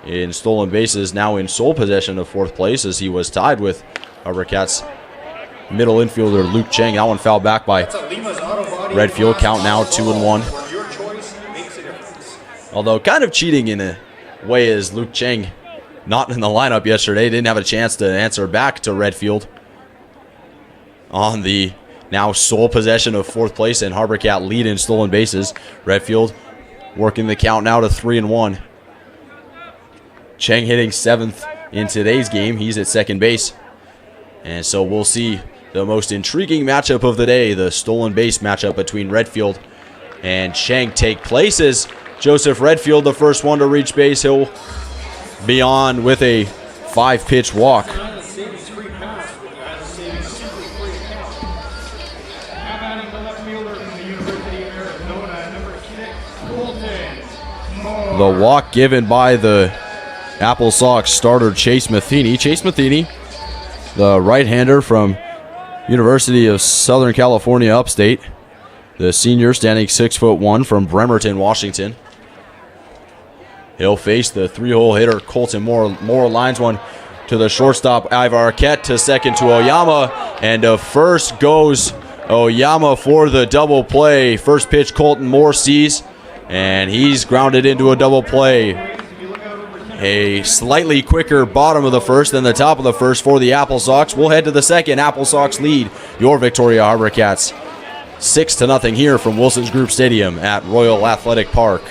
Speaker 6: in stolen bases, now in sole possession of 4th place, as he was tied with HarbourCats middle infielder Luke Cheng. That one fouled back by Redfield. Count now 2-1. Although kind of cheating in a way, as Luke Cheng, not in the lineup yesterday, didn't have a chance to answer back to Redfield on the now sole possession of 4th place and HarbourCat lead in stolen bases. Redfield working the count now to 3-1. Cheng hitting 7th in today's game. He's at second base. And so we'll see the most intriguing matchup of the day, the stolen base matchup between Redfield and Cheng, take place as Joseph Redfield, the first one to reach base. He'll be on with a 5-pitch walk. The walk given by the AppleSox starter Chase Matheny. Chase Matheny, the right-hander from University of Southern California upstate. The senior, standing 6'1" from Bremerton, Washington. He'll face the 3-hole hitter Colton Moore. Moore lines one to the shortstop Ivar Arquette, to second to Oyama, and to first goes Oyama for the double play. First pitch Colton Moore sees, and he's grounded into a double play. A slightly quicker bottom of the 1st than the top of the 1st for the AppleSox. We'll head to the 2nd. AppleSox lead your Victoria HarbourCats 6-0 here from Wilson's Group Stadium at Royal Athletic Park.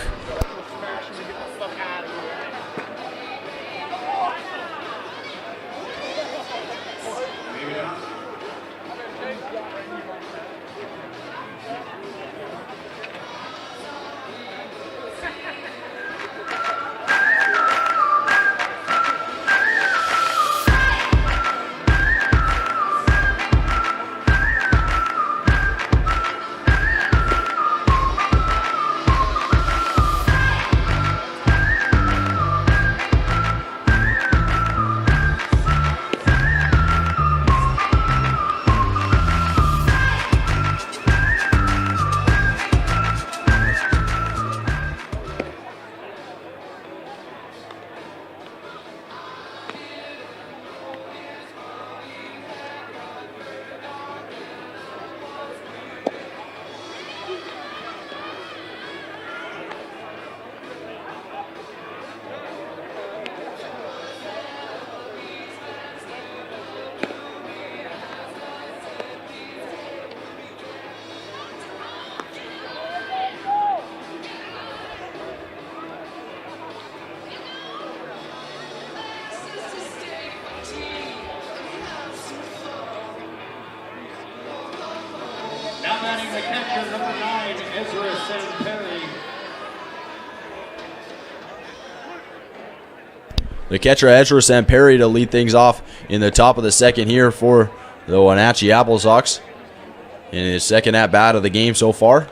Speaker 6: The catcher, Ezra Samperi, to lead things off in the top of the 2nd here for the Wenatchee AppleSox in his 2nd at-bat of the game so far.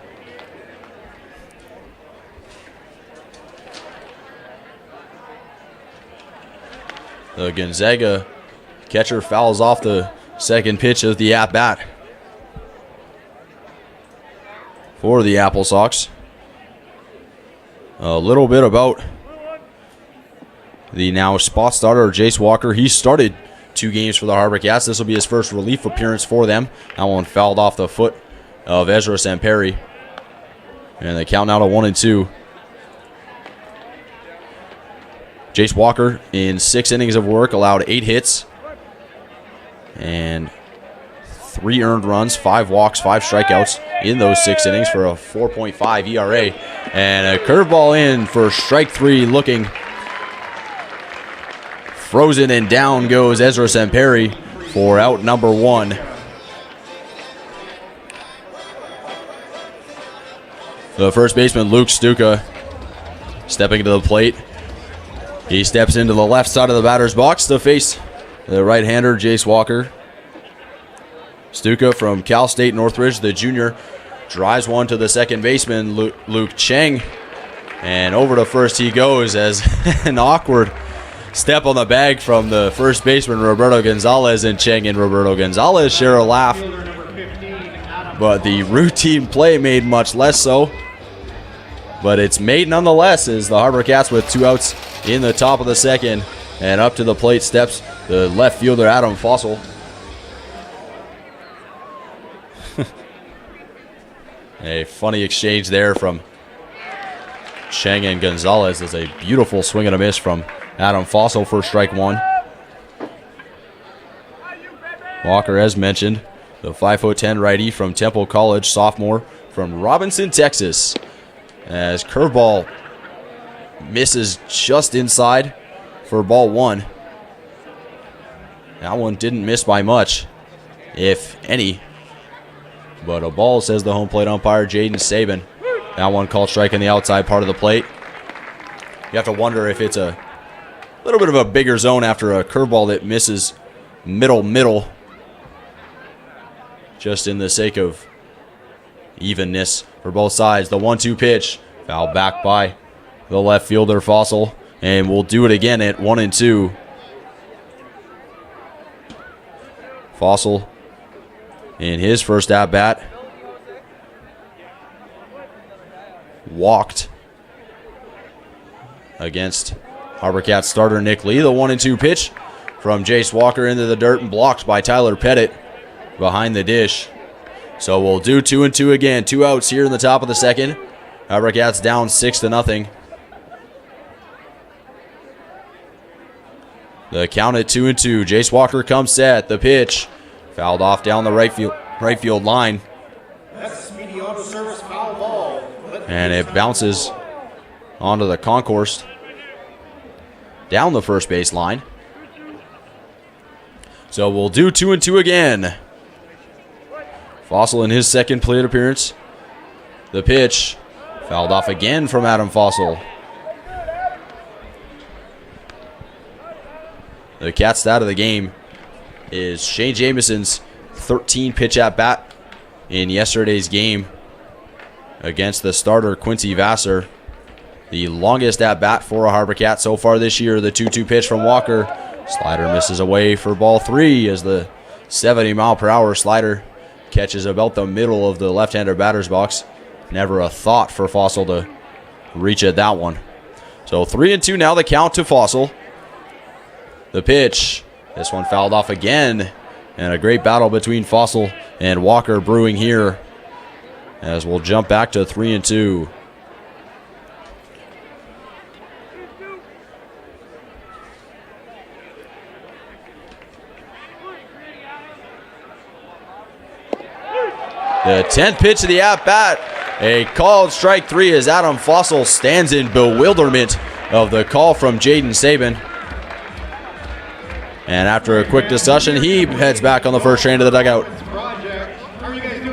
Speaker 6: The Gonzaga catcher fouls off the 2nd pitch of the at-bat for the AppleSox. A little bit about the now spot starter, Jace Walker. He started 2 games for the HarbourCats. This will be his first relief appearance for them. That one fouled off the foot of Ezra Samperi. And they count now to 1-2. Jace Walker, in 6 innings of work, allowed 8 hits and 3 earned runs, 5 walks, 5 strikeouts in those 6 innings for a 4.5 ERA. And a curveball in for strike 3, looking frozen, and down goes Ezra Semperi for out number 1. The first baseman, Luke Stuka, stepping to the plate. He steps into the left side of the batter's box to face the right-hander, Jace Walker. Stuka from Cal State Northridge, the junior, drives one to the second baseman, Luke Cheng. And over to first he goes as an awkward step on the bag from the first baseman, Roberto Gonzalez, and Cheng and Roberto Gonzalez share a laugh. But the routine play made much less so. But it's made nonetheless as the HarbourCats with 2 outs in the top of the second. And up to the plate steps the left fielder, Adam Fossil. A funny exchange there from Cheng and Gonzalez. Is a beautiful swing and a miss from Adam Fossil for strike 1. Walker, as mentioned, the 5'10" righty from Temple College, sophomore from Robinson, Texas. As curveball misses just inside for ball 1. That one didn't miss by much, if any. But a ball, says the home plate umpire, Jaden Saban. That one called strike in the outside part of the plate. You have to wonder if it's a little bit of a bigger zone after a curveball that misses middle. Just in the sake of evenness for both sides. The 1-2 pitch, fouled back by the left fielder, Fossil. And we'll do it again at 1-2. Fossil in his first at-bat walked against HarbourCats starter Nick Lee. The 1-2 pitch from Jace Walker into the dirt and blocked by Tyler Pettit behind the dish. So we'll do 2-2 again. 2 outs here in the top of the second. HarbourCats down 6-0. The count at 2-2. Jace Walker comes set. The pitch fouled off down the right field line.
Speaker 3: That's Speedy Auto Service foul ball.
Speaker 6: And it bounces onto the concourse down the first base line. So we'll do 2-2 again. Fossil in his second plate appearance. The pitch fouled off again from Adam Fossil. The cat stat of the game is Shane Jamison's 13 pitch at bat in yesterday's game against the starter Quincy Vassar. The longest at bat for a HarbourCat so far this year. The 2-2 pitch from Walker. Slider misses away for ball 3 as the 70-mile-per-hour slider catches about the middle of the left-hander batter's box. Never a thought for Fossil to reach at that one. So 3-2 now, the count to Fossil. The pitch. This one fouled off again. And a great battle between Fossil and Walker brewing here as we'll jump back to 3-2. The 10th pitch of the at-bat. A called strike 3 as Adam Fossil stands in bewilderment of the call from Jaden Saban. And after a quick discussion, he heads back on the first train to the dugout.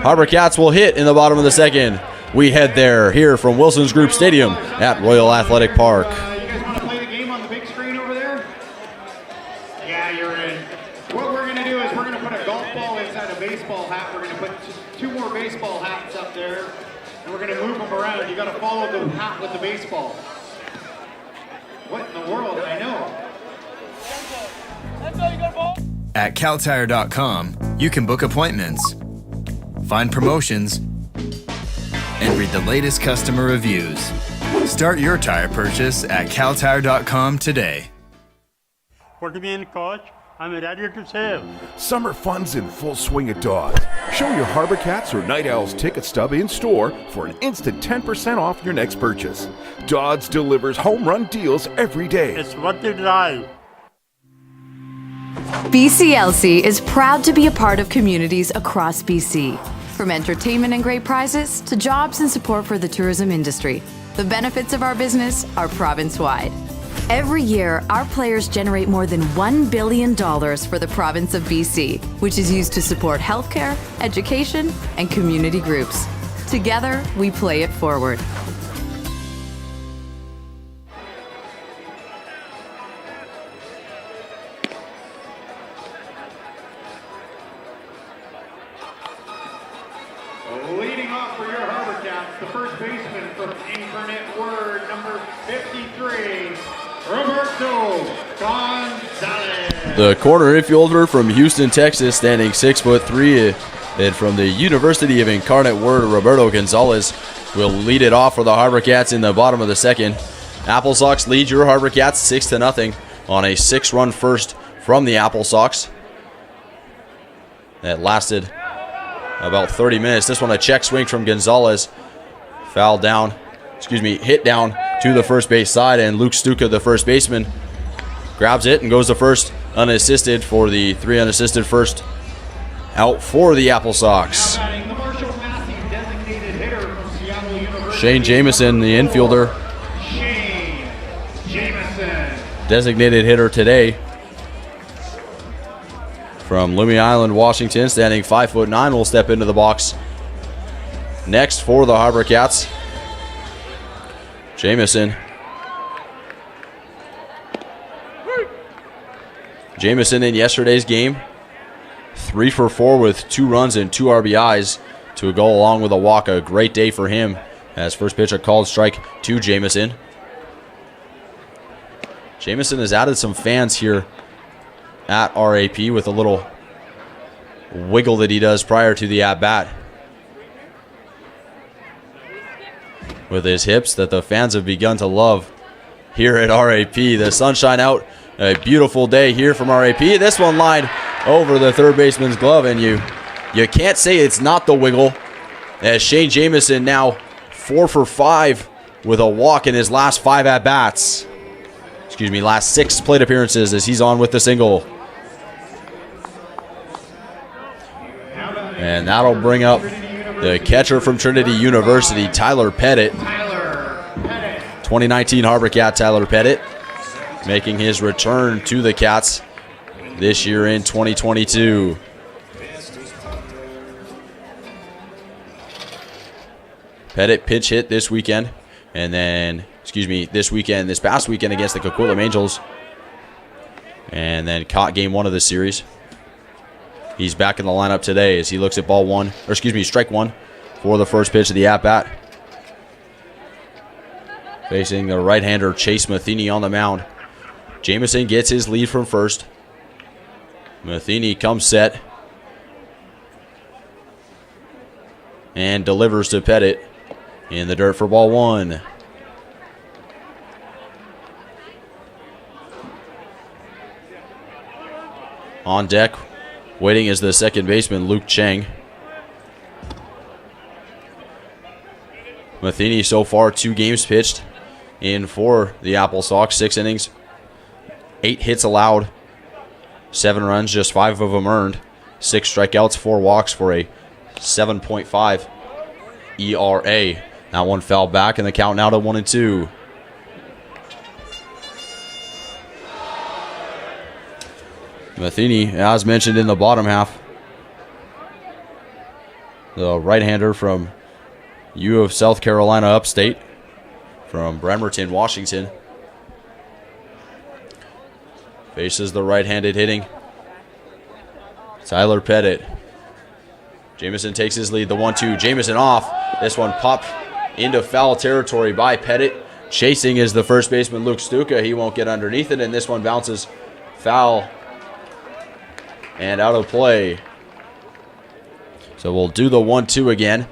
Speaker 6: HarbourCats will hit in the bottom of the second. We head there, here from Wilson's Group Stadium at Royal Athletic Park.
Speaker 3: You guys want to play the game on the big screen over there? Yeah, you're in. What we're going to do is we're going to put a golf ball inside a baseball hat. We're going to put 2 more baseball hats up there, and we're going to move them around. You got to follow the hat with the baseball. What in the world? I know.
Speaker 7: At CalTire.com, you can book appointments, find promotions, and read the latest customer reviews. Start your tire purchase at CalTire.com today.
Speaker 8: For to be in coach, I'm ready to save.
Speaker 9: Summer fun's in full swing at Dodds. Show your HarbourCats or Night Owls ticket stub in store for an instant 10% off your next purchase. Dodds delivers home run deals every day.
Speaker 8: It's worth the drive.
Speaker 10: BCLC is proud to be a part of communities across BC. From entertainment and great prizes to jobs and support for the tourism industry, the benefits of our business are province-wide. Every year, our players generate more than $1 billion for the province of BC, which is used to support healthcare, education, and community groups. Together, we play it forward.
Speaker 3: Leading off for your HarbourCats, the first baseman from Incarnate Word, number 53, Roberto Gonzalez.
Speaker 6: The corner infielder from Houston, Texas, standing 6'3", and from the University of Incarnate Word, Roberto Gonzalez will lead it off for the HarbourCats in the bottom of the second. AppleSox lead your HarbourCats 6-0 on a 6-run first from the AppleSox. That lasted about 30 minutes. This one a check swing from Gonzalez. Hit down to the first base side, and Luke Stuka, the first baseman, grabs it and goes to first unassisted for the 3 unassisted first out for the AppleSox. Shane Jameson, the infielder.
Speaker 3: Shane Jameson.
Speaker 6: Designated hitter today. From Loomy Island, Washington, standing 5'9", will step into the box next for the HarbourCats. Jameson in yesterday's game, 3 for 4 with 2 runs and 2 RBIs to go along with a walk. A great day for him as first pitch a called strike to Jameson. Jameson has added some fans here at RAP with a little wiggle that he does prior to the at-bat with his hips that the fans have begun to love here at RAP. The sunshine out, a beautiful day here from RAP. This one lined over the third baseman's glove, and you can't say it's not the wiggle, as Shane Jameson now 4 for 5 with a walk in his last 5 at-bats. Last 6 plate appearances as he's on with the single. And that'll bring up the catcher from Trinity University, Tyler Pettit. 2019 HarbourCat Tyler Pettit, making his return to the Cats this year in 2022. Pettit pitch hit this weekend, and then, this past weekend against the Coquitlam Angels, and then caught game 1 of the series. He's back in the lineup today as he looks at strike 1 for the first pitch of the at-bat. Facing the right-hander Chase Matheny on the mound. Jameson gets his lead from first. Matheny comes set and delivers to Pettit in the dirt for ball 1. On deck, waiting is the second baseman, Luke Cheng. Matheny so far 2 games pitched in for the AppleSox, 6 innings, 8 hits allowed, 7 runs, just 5 of them earned, 6 strikeouts, 4 walks for a 7.5 ERA. That one fell back, and the count now to 1-2. Matheny, as mentioned in the bottom half, the right-hander from U of South Carolina upstate, from Bremerton, Washington, faces the right-handed hitting Tyler Pettit. Jameson takes his lead, the 1-2. Jameson off. This one popped into foul territory by Pettit. Chasing is the first baseman, Luke Stuka. He won't get underneath it, and this one bounces foul and out of play. So we'll do the 1-2 again.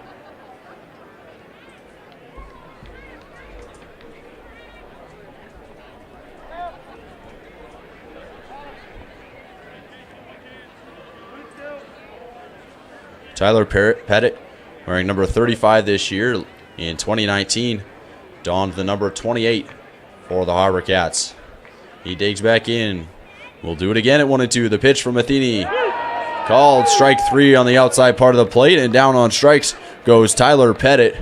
Speaker 6: Tyler Pettit, wearing number 35 this year. In 2019, donned the number 28 for the HarbourCats. He digs back in. We'll do it again at 1-2. The pitch from Matheny. Called strike 3 on the outside part of the plate, and down on strikes goes Tyler Pettit,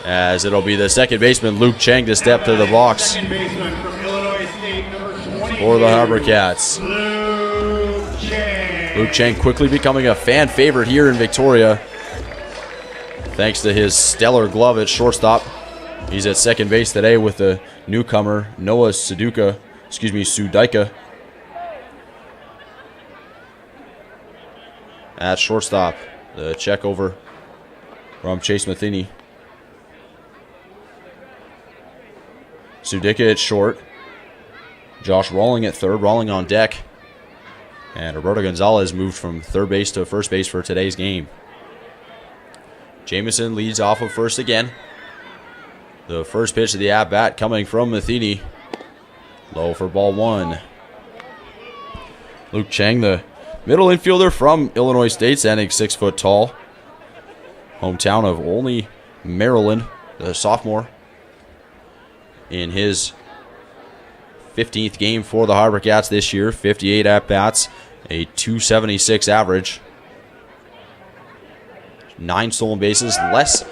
Speaker 6: as it'll be the second baseman, Luke Cheng, to step to the box
Speaker 3: Second baseman from Illinois State, number 20.
Speaker 6: for the HarbourCats.
Speaker 3: Luke Cheng.
Speaker 6: Luke Cheng quickly becoming a fan favorite here in Victoria, thanks to his stellar glove at shortstop. He's at second base today with the newcomer, Noah Sudaika. At shortstop, the check over from Chase Matheny. Sudaika at short. Josh Rawling at third, Rawling on deck. And Roberto Gonzalez moved from third base to first base for today's game. Jamison leads off of first again. The first pitch of the at-bat coming from Matheny. Low for ball 1. Luke Cheng, the middle infielder from Illinois State, standing 6 foot tall. Hometown of Olney, Maryland, the sophomore. In his 15th game for the HarbourCats this year, 58 at-bats, a .276 average. 9 stolen bases, less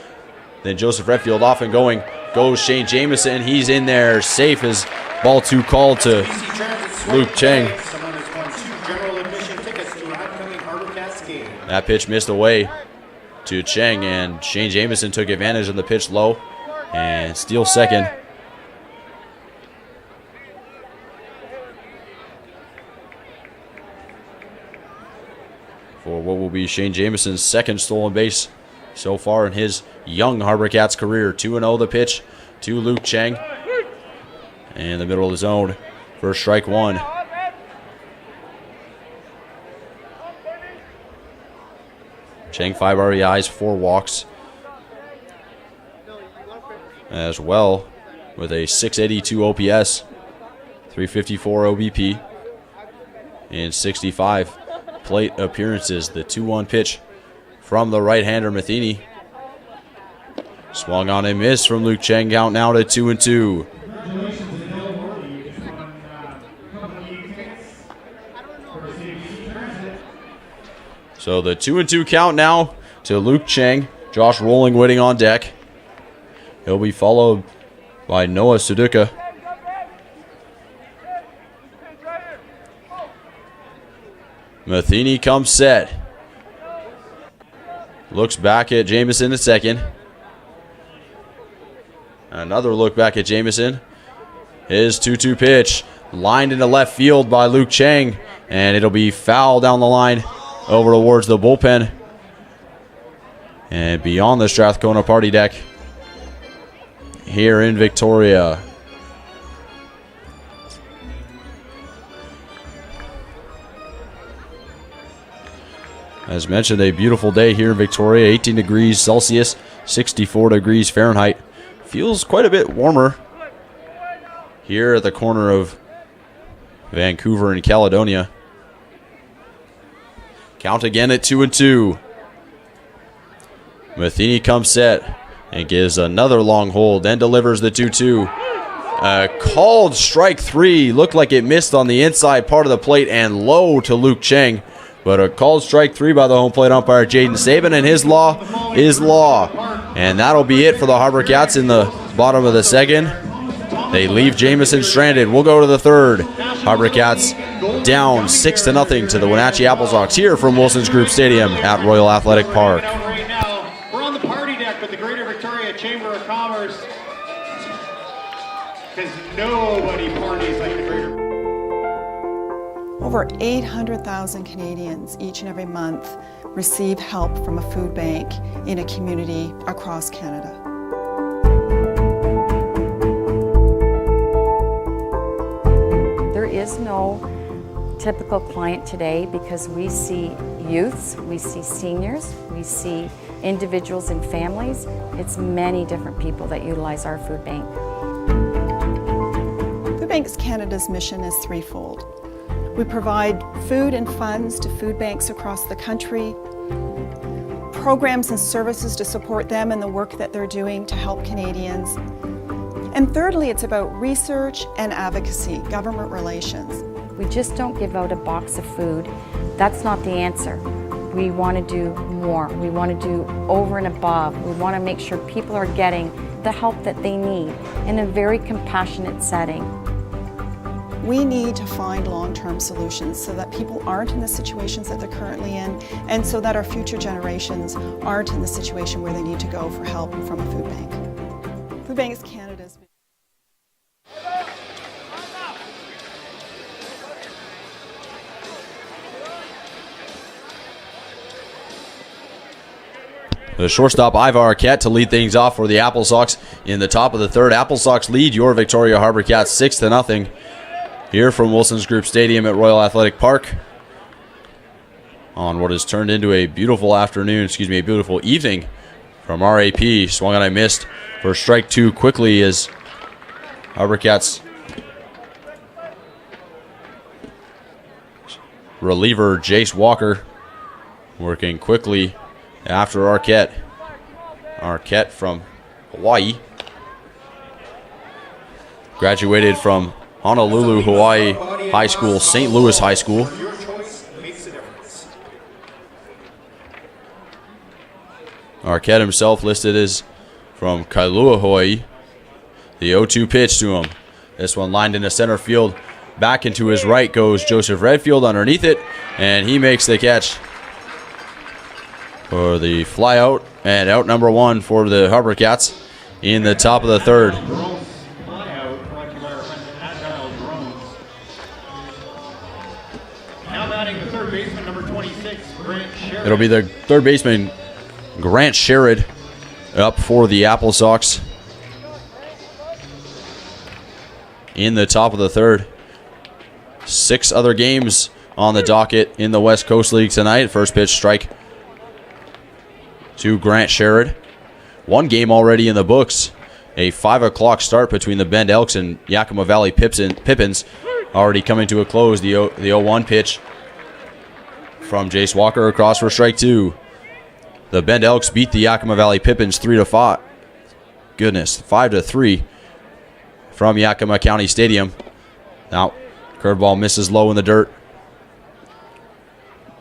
Speaker 6: than Joseph Redfield. Off and going goes Shane Jamison. He's in there, safe as ball 2 called to Luke Cheng.
Speaker 3: Someone has won 2 general admission tickets to an upcoming HarbourCats game.
Speaker 6: That pitch missed away to Cheng, and Shane Jamison took advantage of the pitch low and steals second. For what will be Shane Jamison's second stolen base so far in his young HarbourCats career. 2-0 the pitch to Luke Cheng. In the middle of the zone for strike 1. Cheng 5 RBIs, 4 walks. As well with a .682 OPS, 354 OBP, and 65 plate appearances. The 2-1 pitch from the right-hander Matheny. Swung on and missed from Luke Cheng. Count now to 2-2. So the 2-2 count now to Luke Cheng. Josh Rawling waiting on deck. He'll be followed by Noah Sudaika. Matheny comes set. Looks back at Jamison at second. Another look back at Jamison. His 2-2 pitch lined into left field by Luke Cheng, and it'll be foul down the line over towards the bullpen and beyond the Strathcona party deck here in Victoria. As mentioned, a beautiful day here in Victoria, 18 degrees Celsius, 64 degrees Fahrenheit. Feels quite a bit warmer here at the corner of Vancouver and Caledonia. Count again at 2-2. Matheny comes set and gives another long hold, then delivers the 2-2. A called strike 3. Looked like it missed on the inside part of the plate and low to Luke Cheng. But a called strike 3 by the home plate umpire, Jaden Saban, and his law is law. And that'll be it for the HarbourCats in the bottom of the second. They leave Jamison stranded. We'll go to the third. HarbourCats down 6-0 to the Wenatchee AppleSox here from Wilson's Group Stadium at Royal Athletic Park.
Speaker 3: Right now, we're on the party deck with the Greater Victoria Chamber of Commerce, because nobody parties like the Greater.
Speaker 12: Over 800,000 Canadians each and every month receive help from a food bank in a community across Canada.
Speaker 13: There is no typical client today because we see youths, we see seniors, we see individuals and families. It's many different people that utilize our food bank.
Speaker 12: Food Banks Canada's mission is threefold. We provide food and funds to food banks across the country. programs and services to support them and the work that they're doing to help Canadians. And thirdly, it's about research and advocacy, government relations.
Speaker 13: We just don't give out a box of food. That's not the answer. We want to do more. We want to do over and above. We want to make sure people are getting the help that they need in a very compassionate setting.
Speaker 12: We need to find long-term solutions so that people aren't in the situations that they're currently in, and so that our future generations aren't in the situation where they need to go for help from a food bank. Food Bank is Canada's.
Speaker 6: The shortstop, Ivar Arquette, to lead things off for the AppleSox in the top of the third. AppleSox lead your Victoria HarbourCats 6-0 here from Wilson's Group Stadium at Royal Athletic Park on what has turned into a beautiful afternoon, a beautiful evening from RAP. Swung and I missed for strike two quickly as HarbourCats reliever Jace Walker working quickly after Arquette. Arquette from Hawaii. Graduated from Honolulu, Hawaii High School, St. Louis High School.
Speaker 3: Your choice makes a difference.
Speaker 6: Arquette himself listed as from Kailua, Hawaii. The 0-2 pitch to him. This one lined into center field. Back into his right goes Joseph Redfield underneath it, and he makes the catch for the fly out, and out number one for the HarbourCats in the top of the third.
Speaker 3: Now batting the third baseman, number 26, Grant Sherrod.
Speaker 6: It'll be the third baseman, Grant Sherrod, up for the AppleSox in the top of the third. 6 other games on the docket in the West Coast League tonight. First pitch strike to Grant Sherrod. One game already in the books. A 5 o'clock start between the Bend Elks and Yakima Valley Pippins already coming to a close. The 0-1 pitch from Jace Walker across for strike two. The Bend Elks beat the Yakima Valley Pippins 3-5. Goodness, 5-3 from Yakima County Stadium. Now, curveball misses low in the dirt.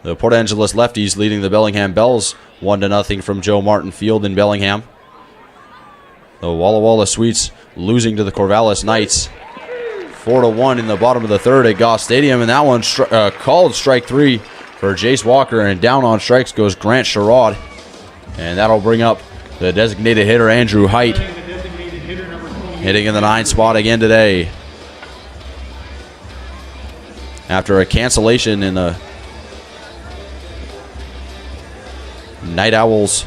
Speaker 6: The Port Angeles lefties leading the Bellingham Bells 1-0 from Joe Martin Field in Bellingham. The Walla Walla Sweets losing to the Corvallis Knights 4-1 in the bottom of the third at Goss Stadium, and that one called strike three for Jace Walker, and down on strikes goes Grant Sherrod, and that'll bring up the designated hitter Andrew Height, hitting in the 9 spot again today after a cancellation in the Night Owls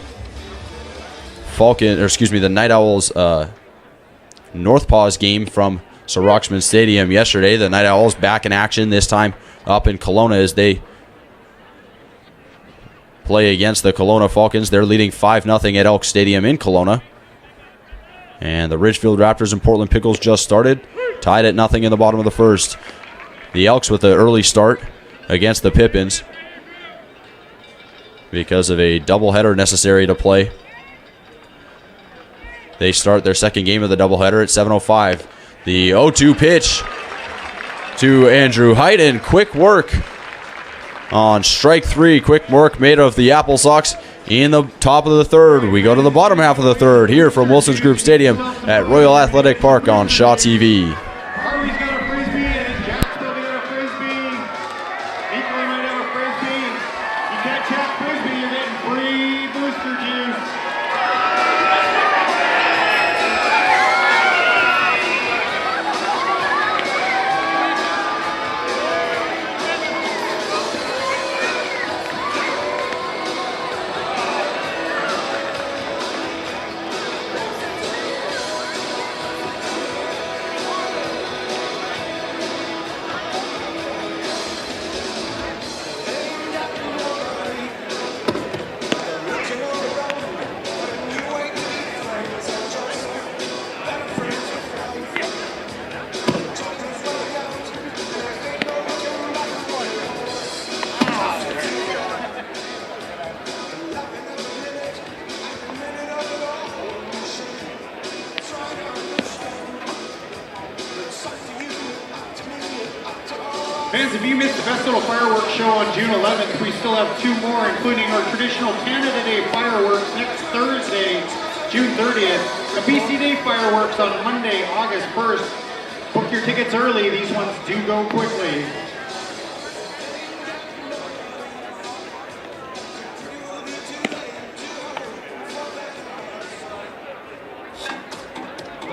Speaker 6: the Night Owls North Paws game from Sir Roxman Stadium yesterday. The Night Owls back in action, this time up in Kelowna as they play against the Kelowna Falcons. They're leading 5-0 at Elk Stadium in Kelowna. And the Ridgefield Raptors and Portland Pickles just started, tied at 0 in the bottom of the first. The Elks with the early start against the Pippins because of a doubleheader necessary to play. They start their second game of the doubleheader at 7:05. The 0-2 pitch to Andrew Height, and quick work on strike three. Quick work made of the AppleSox in the top of the third. We go to the bottom half of the third here from Wilson's Group Stadium at Royal Athletic Park on Shaw TV.
Speaker 3: Harvey's got a frisbee, and Jack's still got a frisbee. Equally might have a frisbee. You catch that frisbee, you're getting free booster juice. Fans, if you missed the Best Little Fireworks Show on June 11th, we still have 2 more, including our traditional Canada Day fireworks next Thursday, June 30th. The BC Day fireworks on Monday, August 1st. Book your tickets early. These ones do go quickly.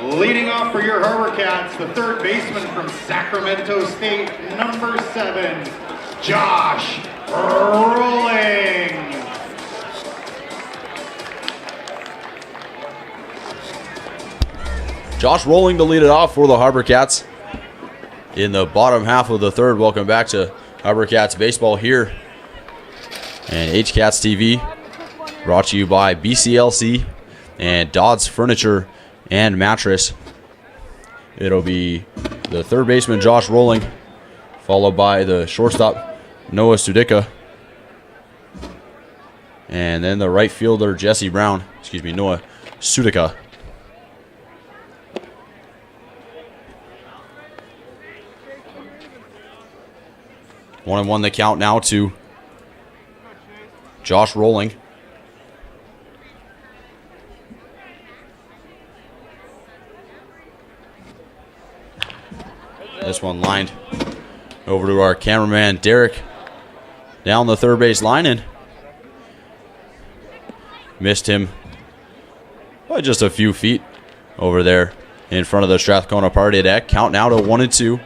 Speaker 3: Leading off for your HarbourCats, the third baseman from Sacramento State, number 7, Josh Rolling.
Speaker 6: Josh Rolling to lead it off for the HarbourCats in the bottom half of the third. Welcome back to HarbourCats baseball here and HCats TV, brought to you by BCLC and Dodds Furniture and Mattress. It'll be the third baseman, Josh Rolling, followed by the shortstop, Noah Sudica, and then the right fielder, Noah Sudica. One and one the count now to Josh Rolling. This one lined over to our cameraman, Derek, down the third base line, and missed him by just a few feet over there in front of the Strathcona party deck. Count now to 1-2.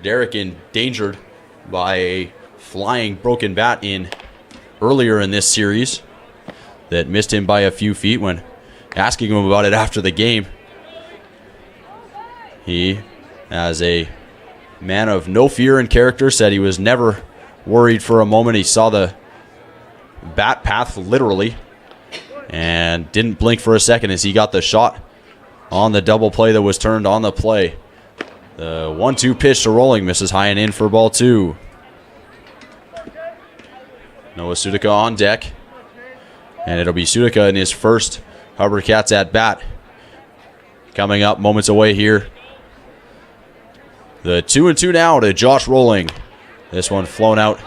Speaker 6: Derek endangered by a flying broken bat earlier in this series that missed him by a few feet. When asking him about it after the game, he, as a man of no fear and character, said he was never worried for a moment. He saw the bat path literally and didn't blink for a second as he got the shot on the double play that was turned on the play. The 1-2 pitch to Rolling misses high and in for ball 2. Noah Sudica on deck, and it'll be Sudica in his first HarbourCats at bat. Coming up moments away here. The 2-2 now to Josh Rolling. This one flown out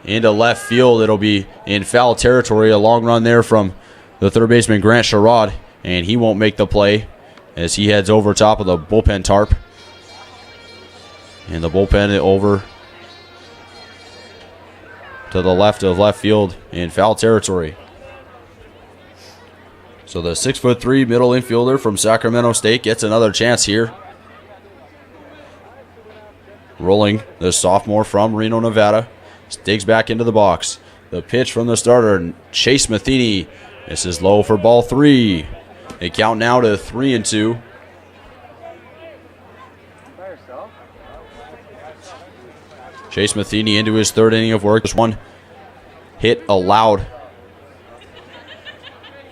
Speaker 6: into left field. It'll be in foul territory. A long run there from the third baseman, Grant Sherrod, and he won't make the play as he heads over top of the bullpen tarp. And the bullpen over to the left of left field in foul territory. So the 6'3" middle infielder from Sacramento State gets another chance here. Rolling, the sophomore from Reno, Nevada, digs back into the box. The pitch from the starter, Chase Matheny. This is low for ball 3. They count now to 3-2. Chase Matheny into his third inning of work. Just one hit allowed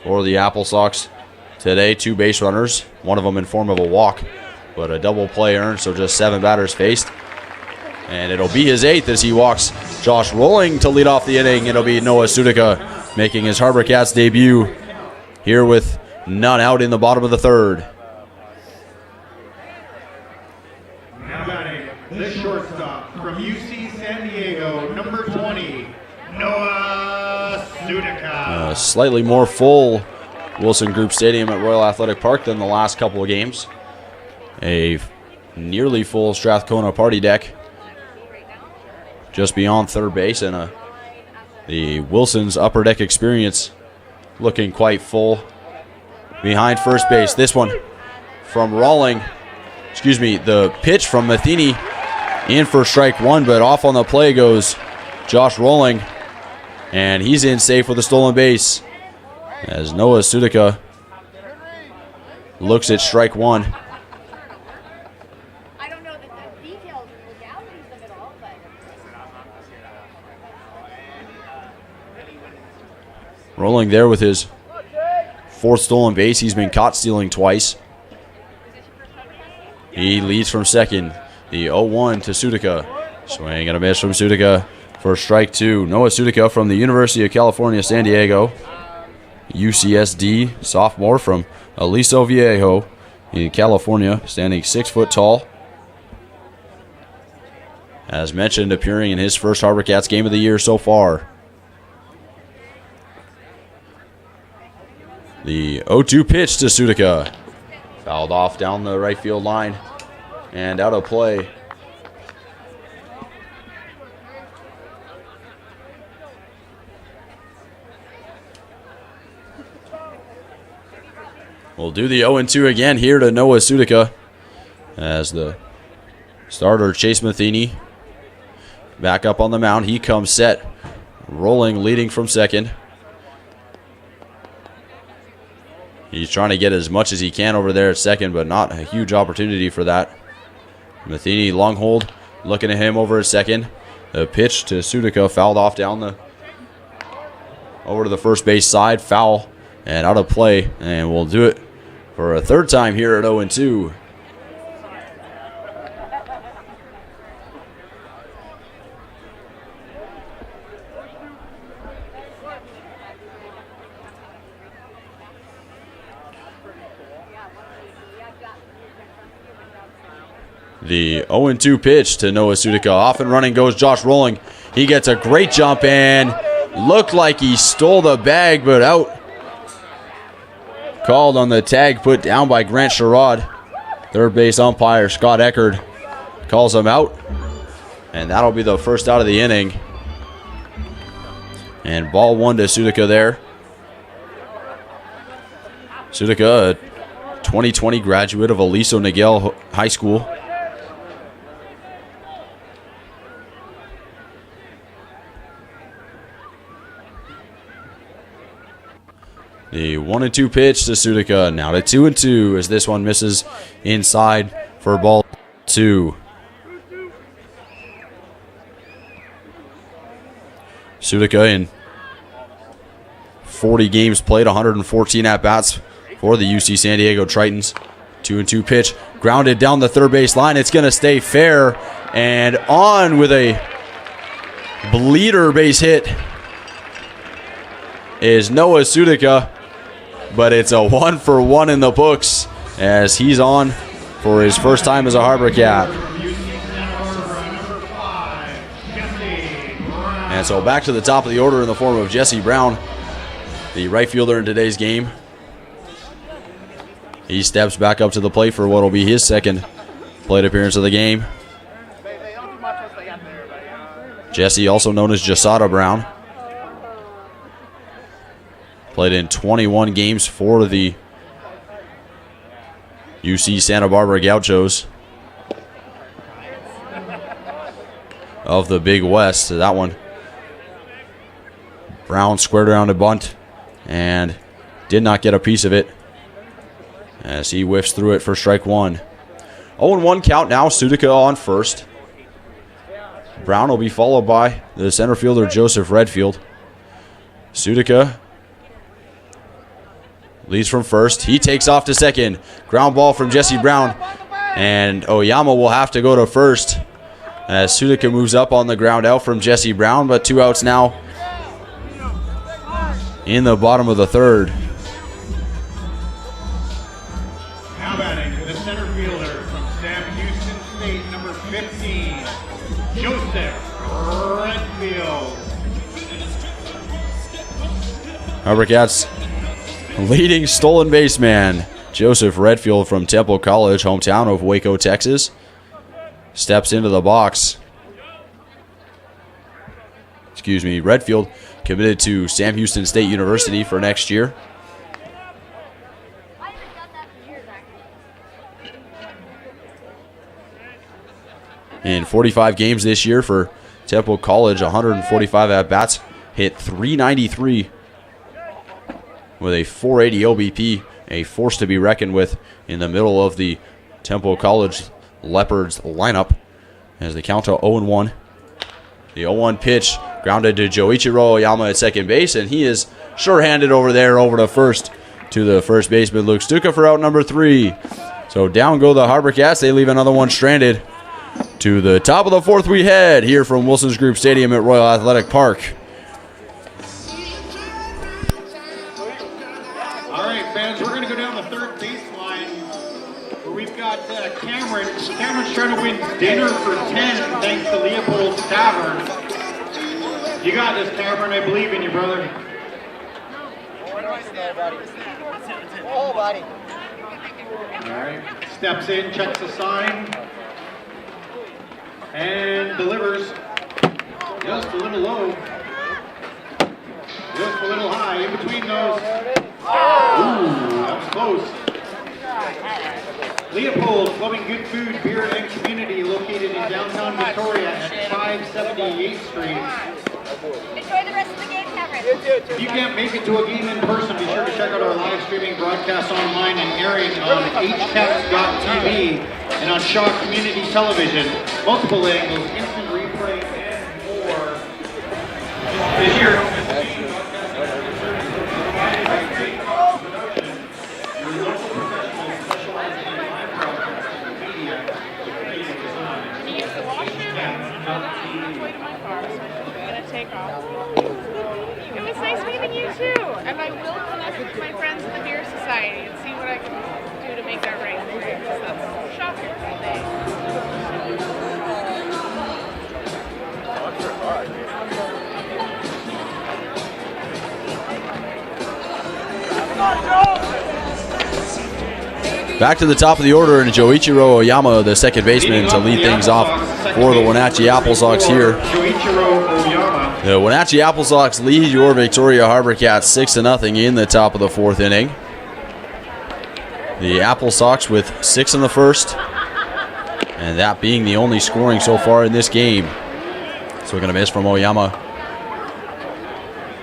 Speaker 6: for the AppleSox today. 2 base runners, one of them in form of a walk, but a double play earned, so just 7 batters faced. And it'll be his 8th as he walks Josh Rolling to lead off the inning. It'll be Noah Sudica making his HarbourCats debut here with none out in the bottom of the third.
Speaker 3: Now batting, the shortstop from UC San Diego, number 20, Noah Sudica.
Speaker 6: Slightly more full Wilson Group Stadium at Royal Athletic Park than the last couple of games. A nearly full Strathcona party deck just beyond third base, and the Wilson's upper deck experience looking quite full behind first base. This one from Rolling, the pitch from Matheny in for strike 1, but off on the play goes Josh Rolling, and he's in safe with a stolen base as Noah Sudica looks at strike 1. Rolling there with his 4th stolen base. He's been caught stealing twice. He leads from second. The 0-1 to Sudica. Swing and a miss from Sudica for strike 2. Noah Sudica from the University of California, San Diego. UCSD sophomore from Aliso Viejo in California, standing 6 foot tall. As mentioned, appearing in his first HarbourCats game of the year so far. The 0-2 pitch to Sudica. Fouled off down the right field line and out of play. We'll do the 0-2 again here to Noah Sudica as the starter Chase Matheny back up on the mound. He comes set, rolling, leading from second. He's trying to get as much as he can over there at second, but not a huge opportunity for that. Matheny long hold, looking at him over at second. The pitch to Sudica fouled off down over to the first base side, foul and out of play, and we'll do it for a third time here at 0-2. The 0-2 pitch to Noah Sudica. Off and running goes Josh Rolling. He gets a great jump and looked like he stole the bag, but out. Called on the tag, put down by Grant Sherrod. Third base umpire Scott Eckerd calls him out. And that'll be the first out of the inning. And ball one to Sudica there. Sudica, a 2020 graduate of Aliso Niguel High School. The 1-2 pitch to Sudica. Now to 2-2 as this one misses inside for ball two. Sudica in 40 games played, 114 at-bats for the UC San Diego Tritons. 2-2 pitch, grounded down the third base line. It's going to stay fair and on with a bleeder base hit is Noah Sudica. But it's a 1-for-1 in the books as he's on for his first time as a HarbourCat. And so back to the top of the order in the form of Jesse Brown, the right fielder in today's game. He steps back up to the plate for what will be his second plate appearance of the game. Jesse, also known as Jasada Brown, played in 21 games for the UC Santa Barbara Gauchos of the Big West. So that one, Brown squared around a bunt and did not get a piece of it as he whiffs through it for strike one. 0-1 count now, Sudica on first. Brown will be followed by the center fielder Joseph Redfield. Sudica leads from first. He takes off to second. Ground ball from Jesse Brown. And Oyama will have to go to first as Sudica moves up on the ground out from Jesse Brown. But 2 outs now in the bottom of the third.
Speaker 3: Now batting for the center fielder from Sam Houston State, number 15, Joseph Redfield.
Speaker 6: HarbourCats leading stolen baseman Joseph Redfield from Temple College, hometown of Waco, Texas, steps into the box. Redfield committed to Sam Houston State University for next year. In 45 games this year for Temple College, 145 at-bats, hit .393 with a .480 OBP, a force to be reckoned with in the middle of the Temple College Leopards lineup as they count to 0-1. The 0-1 pitch grounded to Joichiro Oyama at second base, and he is sure-handed over there over to first to the first baseman Luke Stuka for out number 3. So down go the HarbourCats. They leave another one stranded. To the top of the fourth we head here from Wilson's Group Stadium at Royal Athletic Park.
Speaker 3: All right, fans, we're going to go down the third baseline we've got Cameron. Cameron's trying to win dinner for 10 thanks to Leopold's Tavern. You got this, Cameron. I believe in you, brother.
Speaker 14: Oh, buddy.
Speaker 3: All right. Steps in, checks the sign, and delivers. Just a little low. Just a little high. In between those. Ooh, that was close. Leopold, loving good food, beer, and community, located in downtown Victoria at 578th Street.
Speaker 14: Enjoy the rest of the game, Cameron.
Speaker 3: If you can't make it to a game in person, be sure to check out our live streaming broadcast online and airing on HCats.tv and on Shaw Community Television. Multiple angles, instant replay, and more. This year.
Speaker 15: It was nice meeting you too, and I will connect with my friends in the Beer Society and see what I can do to make that right for you, because that's shocking today.
Speaker 6: Back to the top of the order, and Joichiro Oyama, the second baseman, to lead things off for the Wenatchee AppleSox here. The Wenatchee AppleSox lead your Victoria HarbourCats 6-0 in the top of the fourth inning. The AppleSox with 6 in the first, and that being the only scoring so far in this game. So we're going to miss from Oyama.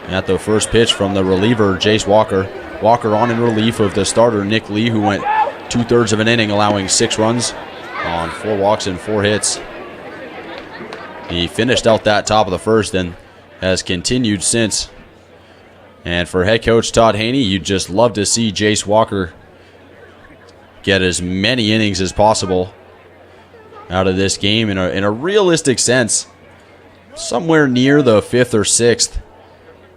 Speaker 6: At the first pitch from the reliever, Jace Walker. Walker on in relief of the starter, Nick Lee, who went 2/3 of an inning, allowing 6 runs on 4 walks and 4 hits. He finished out that top of the first and has continued since. And for head coach Todd Haney, you'd just love to see Jace Walker get as many innings as possible out of this game in a realistic sense. Somewhere near the 5th or 6th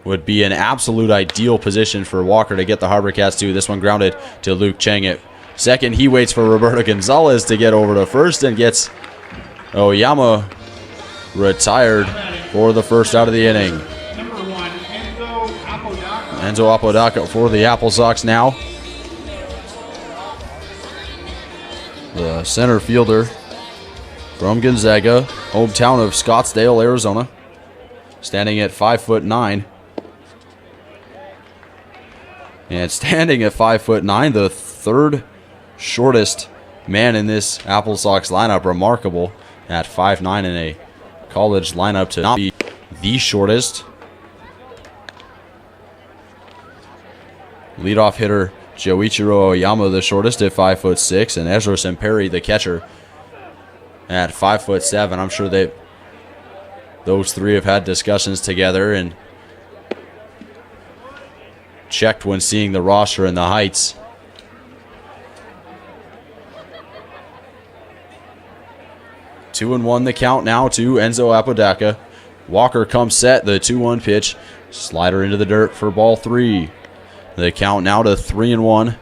Speaker 6: would be an absolute ideal position for Walker to get the HarbourCats to. This one grounded to Luke Cheng at second. He waits for Roberto Gonzalez to get over to first and gets Oyama retired for the first out of the inning. Enzo Apodaca for the AppleSox now. The center fielder from Gonzaga, hometown of Scottsdale, Arizona, standing at 5'9". And standing at 5'9", the third shortest man in this AppleSox lineup. Remarkable at 5'9" in a college lineup to not be the shortest. Leadoff hitter Joichiro Oyama, the shortest, at 5'6", and Ezra Semperi, the catcher, at 5'7". I'm sure that those three have had discussions together and checked when seeing the roster and the heights. Two and 1 the count now to Enzo Apodaca. Walker comes set, the 2-1 pitch. Slider into the dirt for ball 3. The count now to 3-1.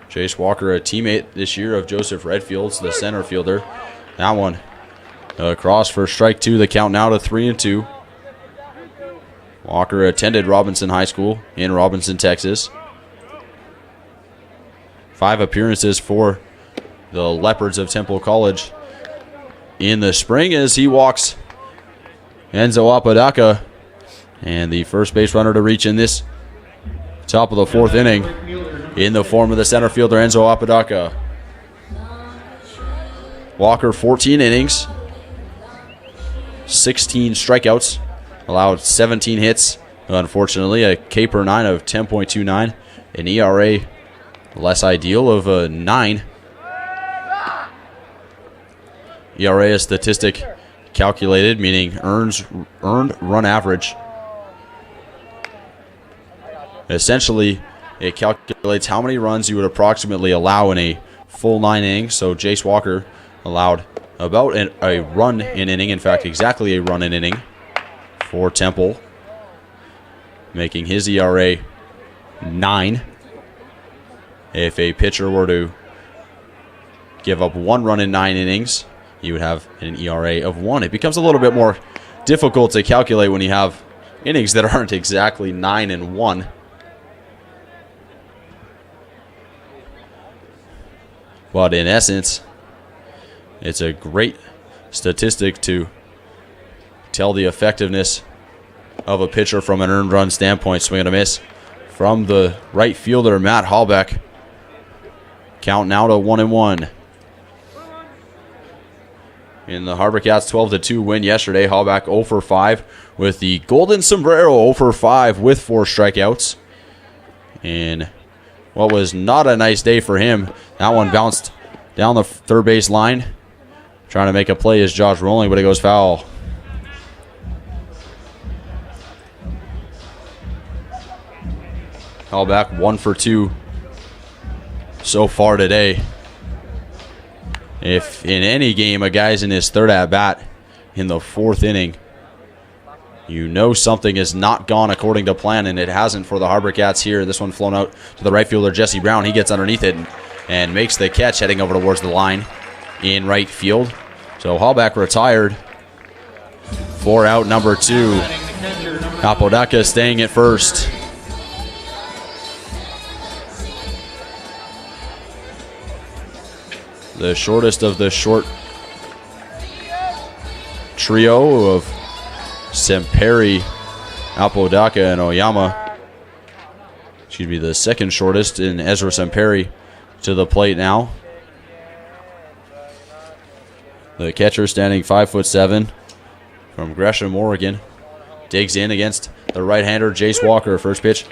Speaker 6: Chase Walker, a teammate this year of Joseph Redfield's, the center fielder. That one across for strike 2. The count now to 3-2. Walker attended Robinson High School in Robinson, Texas. 5 appearances for the Leopards of Temple College in the spring as he walks Enzo Apodaca. And the first base runner to reach in this top of the fourth inning in the form of the center fielder Enzo Apodaca. Walker, 14 innings, 16 strikeouts, allowed 17 hits. Unfortunately, a K/9 of 10.29, an ERA less ideal of a 9. ERA, a statistic calculated, meaning earned run average. Essentially, it calculates how many runs you would approximately allow in a full 9 innings. So Jace Walker allowed about a run in inning. In fact, exactly a run in inning. for Temple, making his ERA 9. If a pitcher were to give up 1 run in 9 innings, you would have an ERA of 1. It becomes a little bit more difficult to calculate when you have innings that aren't exactly 9 and 1. But in essence, it's a great statistic to tell the effectiveness of a pitcher from an earned run standpoint. Swing and a miss from the right fielder, Matt Hallbeck. Count now to 1-1. In the HarbourCats 12-2 win yesterday, Hallbeck 0 for 5 with the golden sombrero, 0 for 5 with 4 strikeouts. And what was not a nice day for him, that one bounced down the third base line. Trying to make a play is Josh Rowling, but it goes foul. Hallbeck 1 for 2 so far today. If in any game a guy's in his third at-bat in the 4th inning, you know something has not gone according to plan, and it hasn't for the HarbourCats here. This one flown out to the right fielder, Jesse Brown. He gets underneath it and makes the catch, heading over towards the line in right field. So Hallbeck retired for out number 2. Apodaca staying at first. The shortest of the short trio of Semperi, Apodaca, and Oyama. Excuse me, the second shortest in Ezra Semperi to the plate now. The catcher standing 5'7" from Gresham, Oregon. Digs in against the right-hander, Jace Walker. First pitch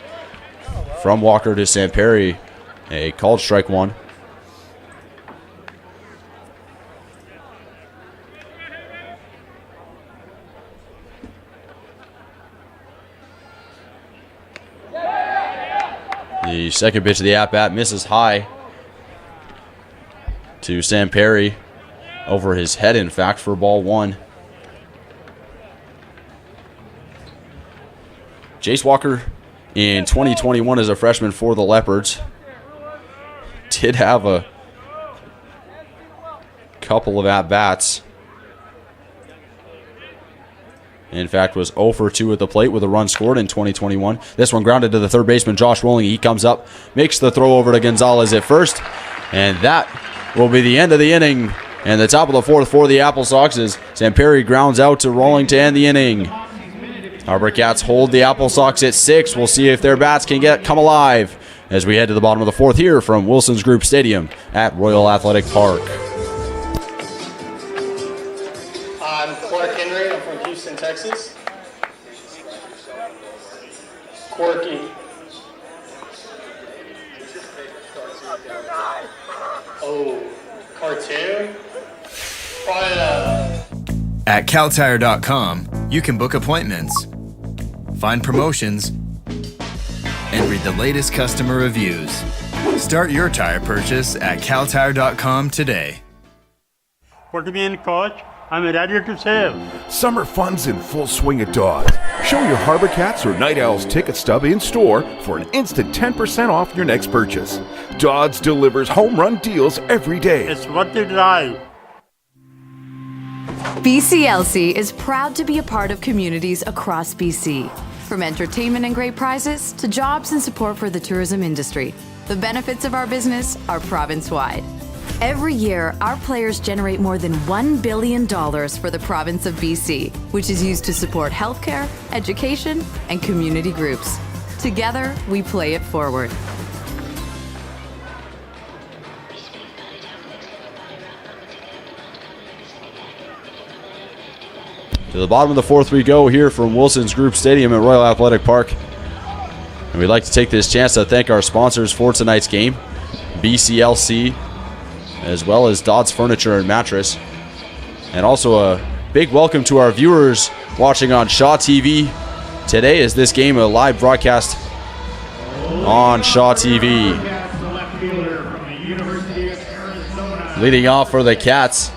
Speaker 6: from Walker to Semperi. A called strike 1. The second pitch of the at-bat misses high to Semperi. Over his head, in fact, for ball 1. Jace Walker in 2021 as a freshman for the Leopards. Did have a couple of at-bats. In fact, was 0 for 2 at the plate with a run scored in 2021. This one grounded to the third baseman, Josh Rowling. He comes up, makes the throw over to Gonzalez at first. And that will be the end of the inning. And the top of the 4th for the AppleSox as Semperi grounds out to Rowling to end the inning. HarbourCats hold the AppleSox at 6. We'll see if their bats can come alive as we head to the bottom of the 4th here from Wilson's Group Stadium at Royal Athletic Park.
Speaker 3: I'm Clark Henry. I'm from Houston, Texas. Quirky. Oh, cartoon?
Speaker 7: At CalTire.com, you can book appointments, find promotions, and read the latest customer reviews. Start your tire purchase at CalTire.com today.
Speaker 8: What do you mean, Coach? I'm ready to save.
Speaker 9: Summer fun's in full swing at Dodge. Show your HarbourCats or Night Owls ticket stub in store for an instant 10% off your next purchase. Dodge delivers home run deals every day.
Speaker 8: It's worth the drive.
Speaker 10: BCLC is proud to be a part of communities across BC. From entertainment and great prizes to jobs and support for the tourism industry, the benefits of our business are province-wide. Every year, our players generate more than $1 billion for the province of BC, which is used to support healthcare, education, and community groups. Together, we play it forward.
Speaker 6: To the bottom of the 4th we go here from Wilson's Group Stadium at Royal Athletic Park. And we'd like to take this chance to thank our sponsors for tonight's game, BCLC, as well as Dodds Furniture and Mattress. And also a big welcome to our viewers watching on Shaw TV today, as this game a live broadcast on Shaw TV. Leading off for the Cats,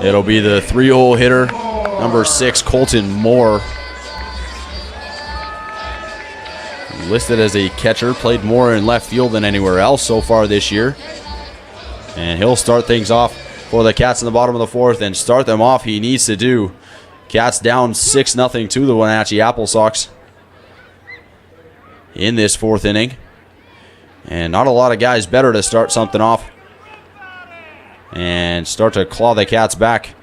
Speaker 6: it'll be the 3-hole hitter, number 6, Colton Moore. listed as a catcher, played more in left field than anywhere else so far this year. And he'll start things off for the Cats in the bottom of the fourth, and start them off he needs to do. Cats down 6-0 to the Wenatchee AppleSox in this fourth inning. And not a lot of guys better to start something off and start to claw the Cats back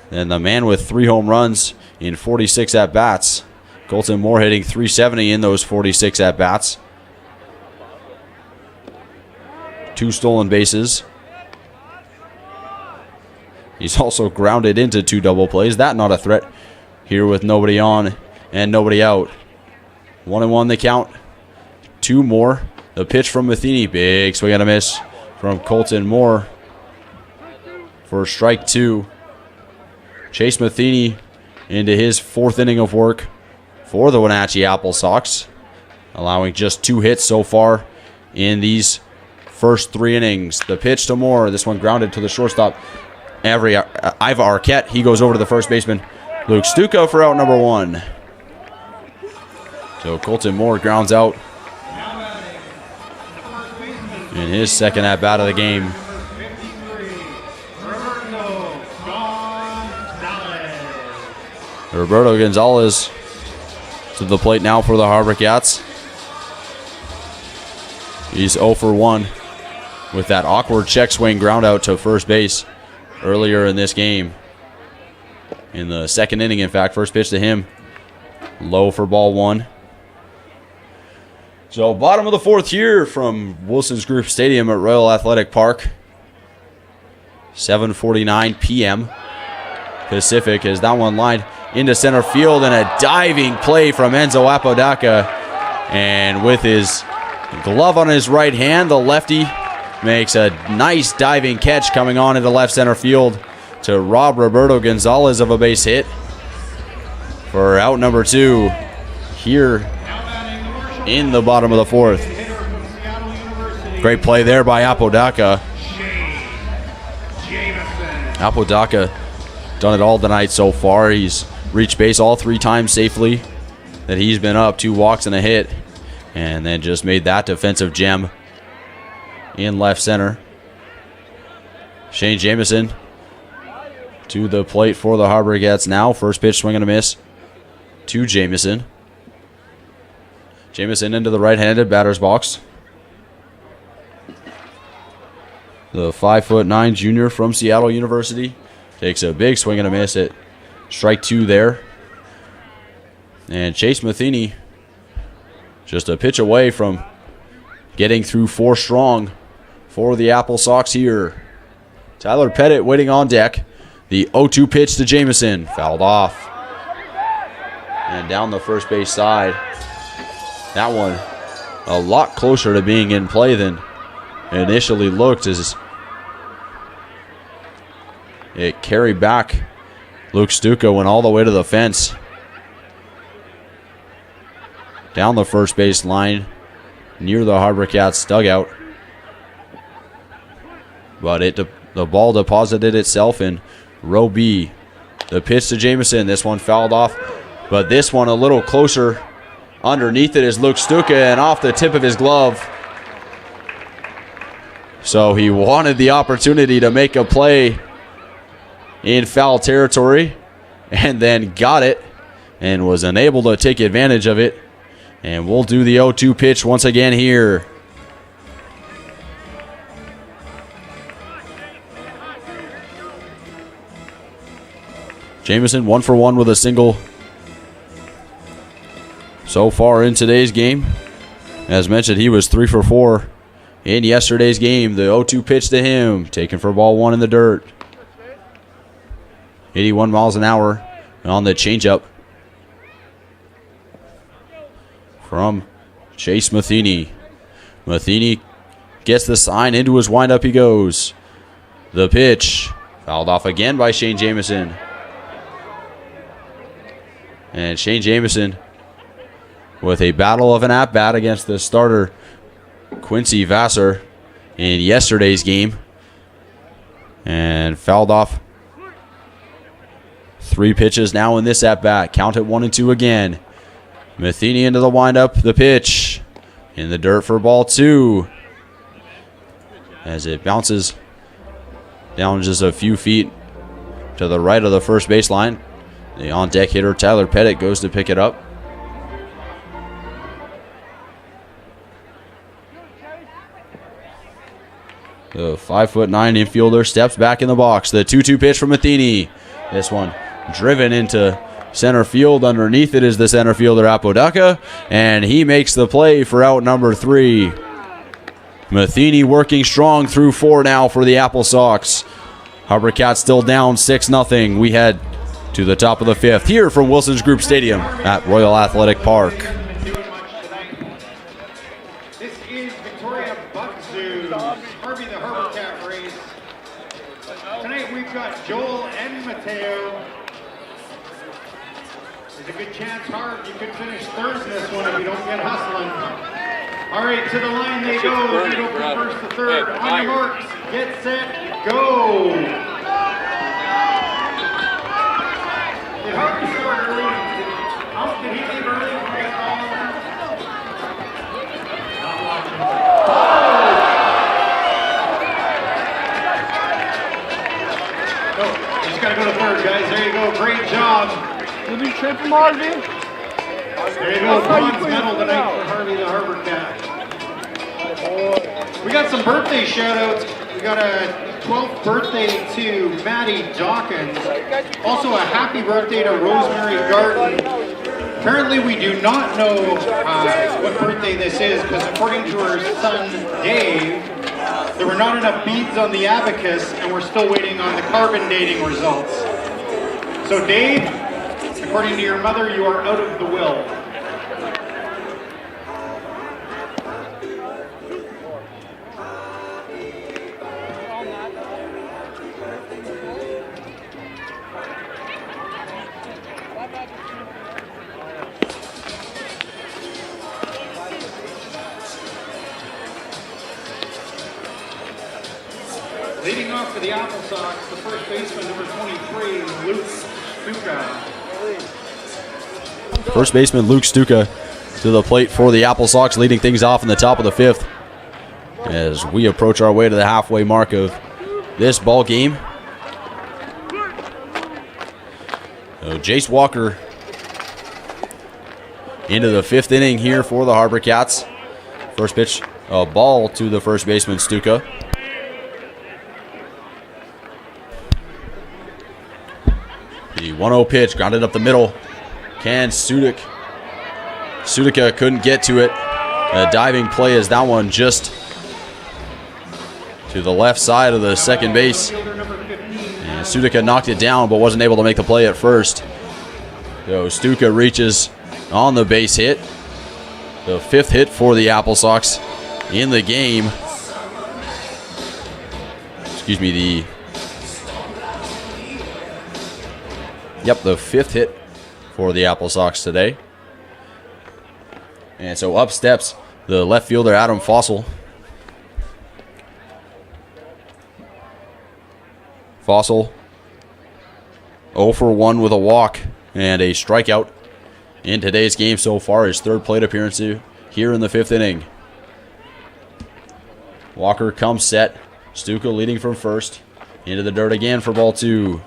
Speaker 6: than the man with 3 home runs in 46 at-bats. Colton Moore hitting .370 in those 46 at-bats. 2 stolen bases. He's also grounded into 2 double plays. That not a threat here with nobody on and nobody out. 1-1 the count. 2 more. The pitch from Matheny. Big swing and a miss from Colton Moore for strike 2. Chase Matheny into his 4th inning of work for the Wenatchee AppleSox, allowing just 2 hits so far in these first 3 innings. The pitch to Moore. This one grounded to the shortstop. Iva Arquette. He goes over to the first baseman, Luke Stucco, for out number 1. So Colton Moore grounds out in his 2nd at-bat of the game. Roberto Gonzalez to the plate now for the HarbourCats. He's 0 for 1 with that awkward check swing ground out to first base earlier in this game. In the 2nd inning, in fact. First pitch to him, low for ball 1. So bottom of the 4th here from Wilson's Group Stadium at Royal Athletic Park. 7:49 p.m. Pacific, as that one lined into center field, and a diving play from Enzo Apodaca. And with his glove on his right hand, the lefty makes a nice diving catch coming on into left center field to rob Roberto Gonzalez of a base hit for out number 2 here in the bottom of the 4th. Great play there by Apodaca. Apodaca done it all tonight so far. He's reached base all 3 times safely that he's been up, 2 walks and a hit, and then just made that defensive gem in left center. Shane Jamison to the plate for the HarbourCats now. First pitch, swing and a miss to Jamison. Jamison into the right-handed batter's box. The 5'9" junior from Seattle University takes a big swing and a miss at strike 2 there. And Chase Matheny just a pitch away from getting through 4 strong for the AppleSox here. Tyler Pettit waiting on deck. The 0-2 pitch to Jamison. Fouled off. And down the first base side. That one a lot closer to being in play than initially looked, as it carried back. Luke Stucco went all the way to the fence. Down the first base line near the HarbourCats dugout. But the ball deposited itself in row B. The pitch to Jamison. This one fouled off. But this one a little closer. Underneath it is Luke Stucco, and off the tip of his glove. So he wanted the opportunity to make a play in foul territory, and then got it and was unable to take advantage of it. And we'll do the 0-2 pitch once again here. Jamison 1 for 1 with a single so far in today's game. As mentioned, he was 3 for 4 in yesterday's game. The 0-2 pitch to him, taken for ball 1 in the dirt. 81 miles an hour on the changeup from Chase Matheny. Matheny gets the sign, into his windup he goes. The pitch fouled off again by Shane Jamison. And Shane Jamison with a battle of an at-bat against the starter Quincy Vassar in yesterday's game. And fouled off 3 pitches now in this at-bat. Count it 1-2 again. Matheny into the windup, the pitch. In the dirt for ball 2. As it bounces down just a few feet to the right of the first baseline. The on-deck hitter, Tyler Pettit, goes to pick it up. The 5'9" infielder steps back in the box. The 2-2 pitch from Matheny. This one driven into center field. Underneath it is the center fielder, Apodaca, and he makes the play for out number 3. Matheny working strong through 4 now for the AppleSox. HarbourCats still down 6-0. We head to the top of the 5th here from Wilson's Group Stadium at Royal Athletic Park.
Speaker 3: This is Victoria Buckzoo, Harvey the HarbourCat race. Tonight we've got Joel and Mateo. There's a good chance, Harv, you could finish third in this one if you don't get hustling. All right, to the line they go. We go from first to third. On your marks, get set, go. Did Harvey start early? Did he leave early? You just got to go to third, guys. There you go. Great job.
Speaker 16: Did you trip from Harvey?
Speaker 3: There you go. Bronze medal tonight for Harvey the HarbourCat. We got some birthday shout-outs. We got a 12th birthday to Maddie Dawkins. Also a happy birthday to Rosemary Garden. Apparently we do not know what birthday this is because according to her son Dave, there were not enough beads on the abacus and we're still waiting on the carbon dating results. So Dave, according to your mother, you are out of the will. Leading off for the AppleSox, the first baseman, number 23, Luke Stuka.
Speaker 6: First baseman Luke Stuka to the plate for the AppleSox, leading things off in the top of the 5th as we approach our way to the halfway mark of this ball game. So Jace Walker into the 5th inning here for the HarbourCats. First pitch, a ball to the first baseman Stuka. The 1-0 pitch, grounded up the middle. Can Sudik. Sudica couldn't get to it. A diving play as that one just to the left side of the second base. And Sudica knocked it down but wasn't able to make the play at first. So Stuka reaches on the base hit. The 5th hit for the AppleSox in the game. Excuse me, the 5th hit for the AppleSox today. And so up steps the left fielder, Adam Fossil. Fossil 0 for 1 with a walk and a strikeout in today's game so far. His 3rd plate appearance here in the 5th inning. Walker comes set. Stuka leading from first. Into the dirt again for ball 2.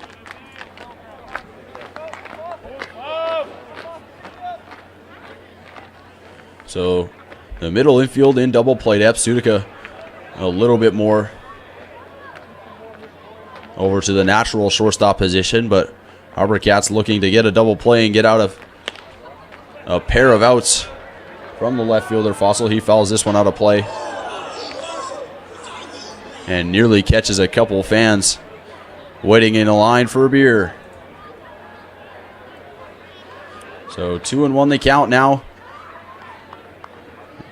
Speaker 6: So the middle infield in double play depth. Sudica a little bit more over to the natural shortstop position, but HarbourCats looking to get a double play and get out of a pair of outs from the left fielder Fossil. He fouls this one out of play and nearly catches a couple fans waiting in a line for a beer. So 2-1 the count now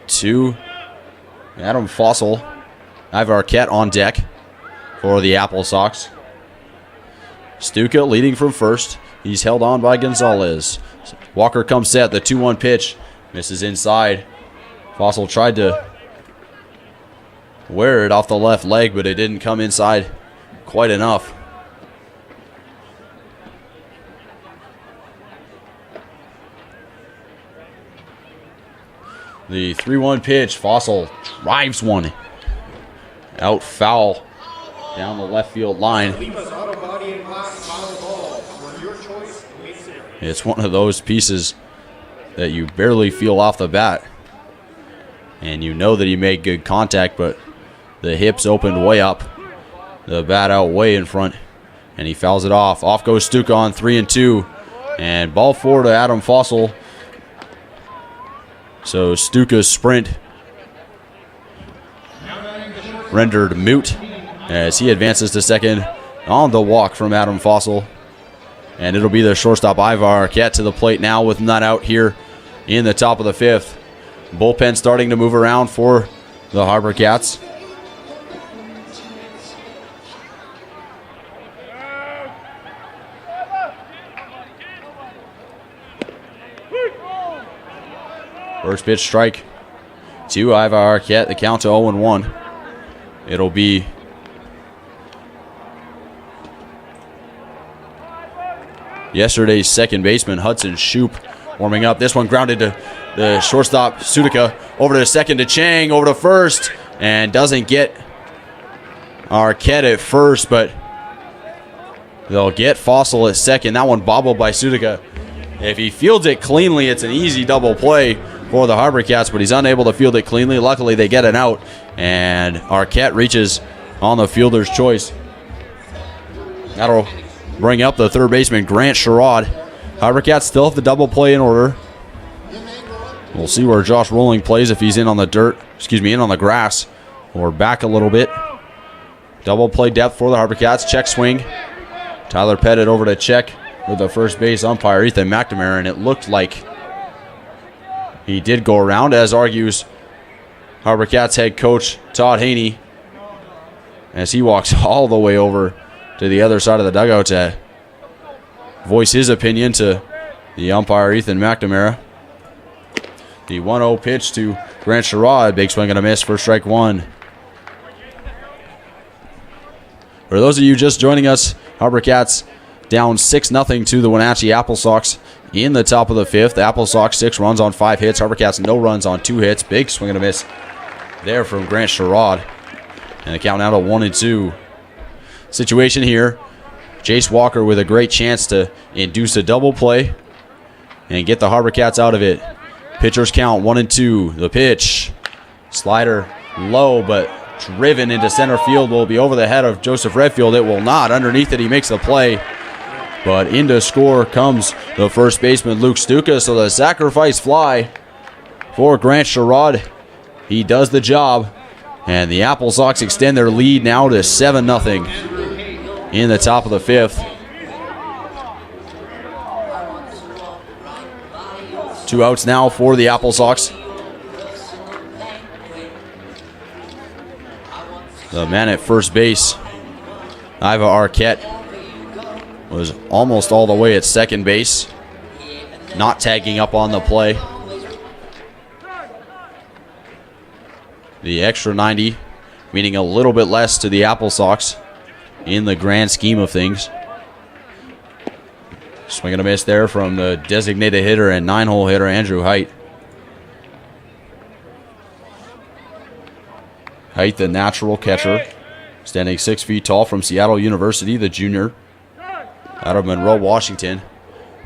Speaker 6: to Adam Fossil. Ivar Arquette on deck for the AppleSox. Stuka leading from first. He's held on by Gonzalez. Walker comes set. The 2-1 pitch misses inside. Fossil tried to wear it off the left leg, but it didn't come inside quite enough. The 3-1 pitch. Fossil drives one out foul down the left field line. It's one of those pieces that you barely feel off the bat. And you know that he made good contact, but the hips opened way up. The bat out way in front. And he fouls it off. Off goes Stuka on 3-2. And ball 4 to Adam Fossil. So Stuka's sprint rendered moot as he advances to second on the walk from Adam Fossil. And it'll be the shortstop Ivar Arquette to the plate now with none out here in the top of the 5th. Bullpen starting to move around for the HarbourCats. First pitch strike to Ivar Arquette. The count to 0-1. It'll be yesterday's second baseman, Hudson Shoup, warming up. This one grounded to the shortstop, Sudica. Over to second to Chang, over to first, and doesn't get Arquette at first, but they'll get Fossil at second. That one bobbled by Sudica. If he fields it cleanly, it's an easy double play for the HarbourCats, but he's unable to field it cleanly. Luckily, they get an out, and Arquette reaches on the fielder's choice. That'll bring up the third baseman, Grant Sherrod. HarbourCats still have the double play in order. We'll see where Josh Rowling plays, if he's in on the in on the grass or back a little bit. Double play depth for the HarbourCats. Check swing. Tyler Pettit over to check with the first base umpire, Ethan McNamara, and it looked like he did go around, as argues HarbourCats head coach Todd Haney, as he walks all the way over to the other side of the dugout to voice his opinion to the umpire, Ethan McNamara. The 1-0 pitch to Grant Sherrod. Big swing and a miss for strike one. For those of you just joining us, HarbourCats down 6-0 to the Wenatchee AppleSox in the top of the 5th. AppleSox 6 runs on 5 hits. HarbourCats no runs on 2 hits. Big swing and a miss there from Grant Sherrod. And the count now to 1-2. Situation here. Jace Walker with a great chance to induce a double play and get the HarbourCats out of it. Pitcher's count 1-2. The pitch. Slider low, but driven into center field. Will be over the head of Joseph Redfield. It will not. Underneath it, he makes the play. But into score comes the first baseman, Luke Stuka. So the sacrifice fly for Grant Sherrod. He does the job. And the AppleSox extend their lead now to 7-0 in the top of the 5th. 2 outs now for the AppleSox. The man at first base, Ivar Arquette, was almost all the way at second base, not tagging up on the play. The extra 90, meaning a little bit less to the AppleSox in the grand scheme of things. Swing and a miss there from the designated hitter and 9-hole hitter, Andrew Height. Height, the natural catcher, standing 6 feet tall from Seattle University, the junior out of Monroe, Washington.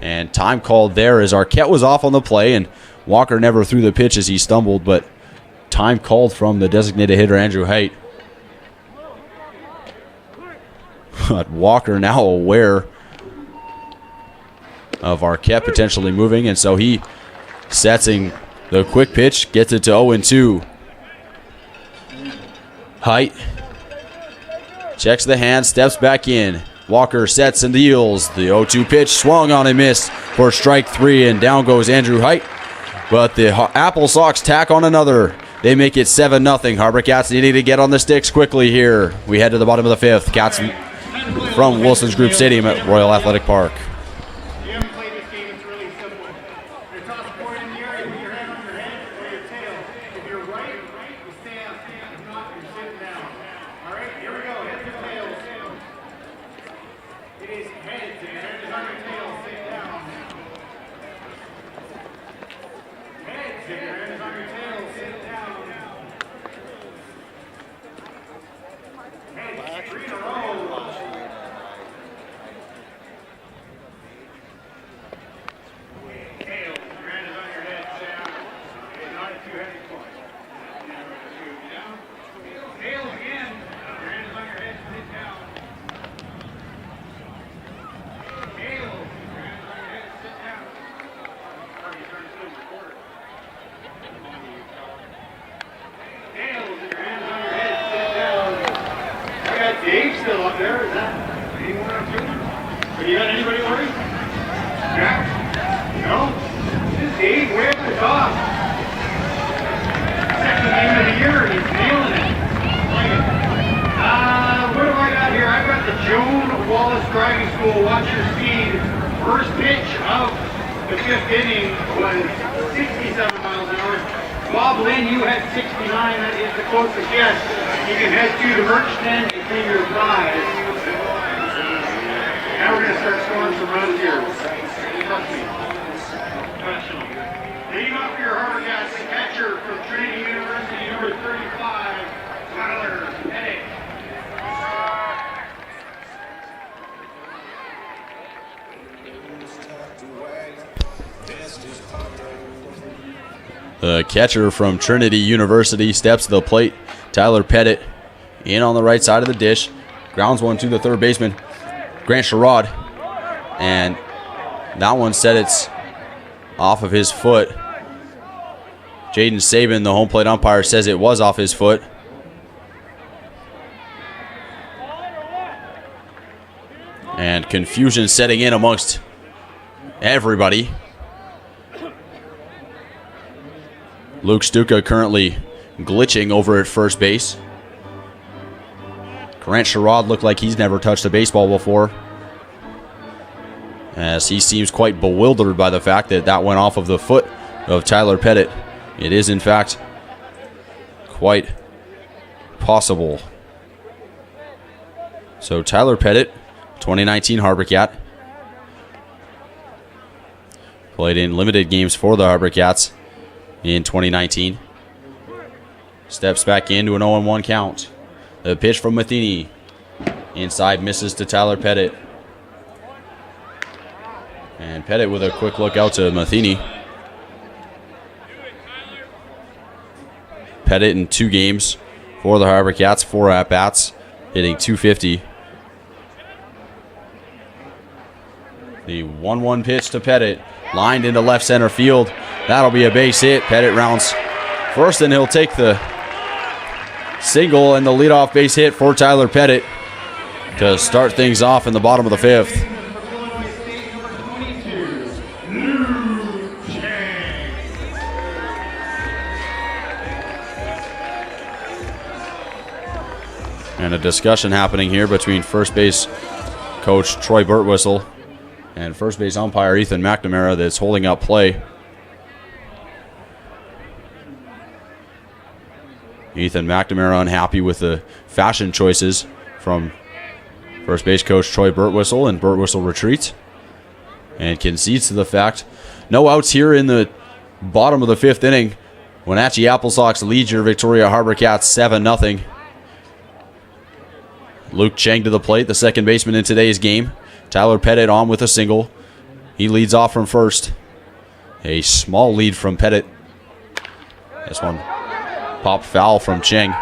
Speaker 6: And time called there as Arquette was off on the play, and Walker never threw the pitch as he stumbled, but time called from the designated hitter, Andrew Height. But Walker now aware of Arquette potentially moving, and so he setsing the quick pitch, gets it to 0-2. Height checks the hand, steps back in. Walker sets and deals. The 0-2 pitch swung on and missed for strike 3, and down goes Andrew Height. But the AppleSox tack on another. They make it 7-0. HarbourCats needing to get on the sticks quickly here. We head to the bottom of the 5th. Cats from Wilson's Group Stadium at Royal Athletic Park.
Speaker 3: anybody worried? Yeah? No? This is Dave way up the top. Second game of the year, and he's nailing it. Like it. What do I got here? I've got the Joan Wallace Driving School Watch Your Speed. First pitch of the 5th inning was 67 miles an hour. Bob Lynn, you had 69. That is the closest guess. You can head to the merch tent and see your prize. Now we're going to start scoring some runs here. Trust me. Professional. Leading off for your HarbourCats, catcher from Trinity University, number 35, Tyler Pettit.
Speaker 6: The catcher from Trinity University steps to the plate. Tyler Pettit in on the right side of the dish. Grounds one to the third baseman, Grant Sherrod. And that one said it's off of his foot. Jaden Sabin, the home plate umpire, says it was off his foot. And confusion setting in amongst everybody. Luke Stuka currently glitching over at first base. Grant Sherrod looked like he's never touched a baseball before, as he seems quite bewildered by the fact that that went off of the foot of Tyler Pettit. It is, in fact, quite possible. So Tyler Pettit, 2019 HarbourCat, played in limited games for the HarbourCats in 2019. Steps back into an 0-1 count. The pitch from Matheny. Inside, misses to Tyler Pettit. And Pettit with a quick look out to Matheny. Pettit in 2 games for the HarbourCats, 4 at-bats, hitting .250. The 1-1 pitch to Pettit, lined into left center field. That'll be a base hit. Pettit rounds first, and he'll take the single and the leadoff base hit for Tyler Pettit to start things off in the bottom of the 5th. And a discussion happening here between first base coach Troy Burtwhistle and first base umpire Ethan McNamara that's holding up play. Ethan McNamara unhappy with the fashion choices from first base coach Troy Burtwhistle, and Burtwhistle retreats and concedes to the fact. No outs here in the bottom of the 5th inning. Wenatchee AppleSox leads your Victoria HarbourCats 7-0. Luke Cheng to the plate, the second baseman in today's game. Tyler Pettit on with a single. He leads off from first. A small lead from Pettit. This one popped foul from Cheng.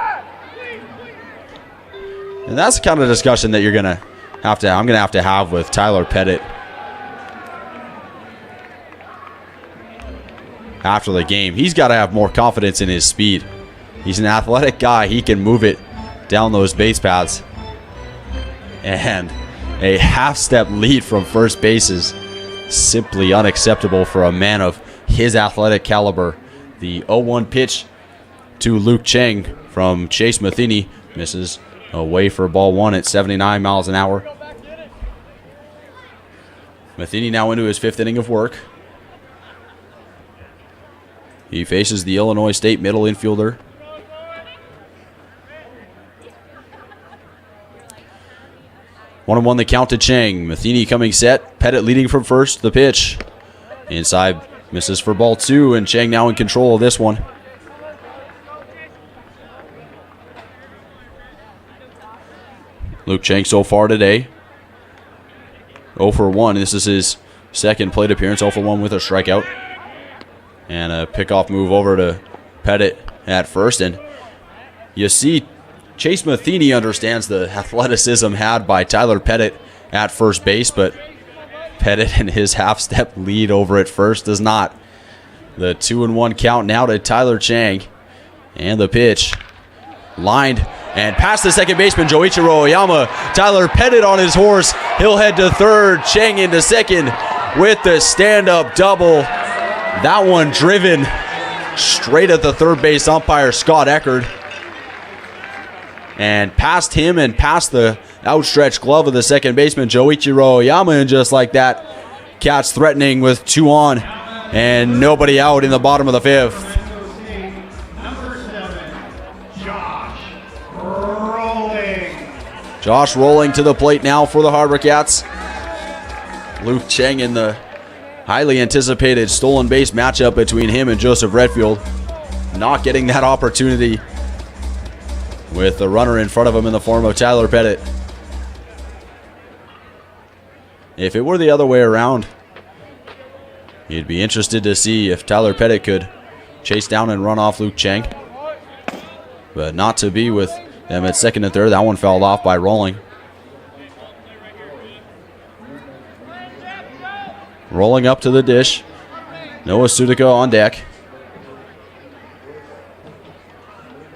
Speaker 6: And that's the kind of discussion that I'm gonna have to have with Tyler Pettit after the game. He's got to have more confidence in his speed. He's an athletic guy. He can move it down those base paths. And a half-step lead from first base is simply unacceptable for a man of his athletic caliber. The 0-1 pitch to Luke Cheng from Chase Matheny misses away for ball 1 at 79 miles an hour. Matheny now into his 5th inning of work. He faces the Illinois State middle infielder. One the count to Cheng. Matheny coming set. Pettit leading from first. The pitch. Inside, misses for ball 2, and Cheng now in control of this one. Luke Cheng so far today, 0 for 1. This is his second plate appearance, 0 for 1 with a strikeout. And a pickoff move over to Pettit at first. And you see Chase Matheny understands the athleticism had by Tyler Pettit at first base, but Pettit and his half-step lead over at first does not. The 2-1 count now to Tyler Cheng. And the pitch lined And past the second baseman, Joichiro Oyama. Tyler Pettit on his horse. He'll head to third. Chang into second with the stand-up double. That one driven straight at the third base umpire, Scott Eckerd. And past him and past the outstretched glove of the second baseman, Joichiro Oyama. And just like that, Cats threatening with 2 on and nobody out in the bottom of the 5th. Josh rolling to the plate now for the HarbourCats. Luke Cheng in the highly anticipated stolen base matchup between him and Joseph Redfield. Not getting that opportunity with the runner in front of him in the form of Tyler Pettit. If it were the other way around, you'd be interested to see if Tyler Pettit could chase down and run off Luke Cheng. But not to be with them at second and third. That one fouled off by Rolling. Rolling up to the dish. Noah Sudica on deck.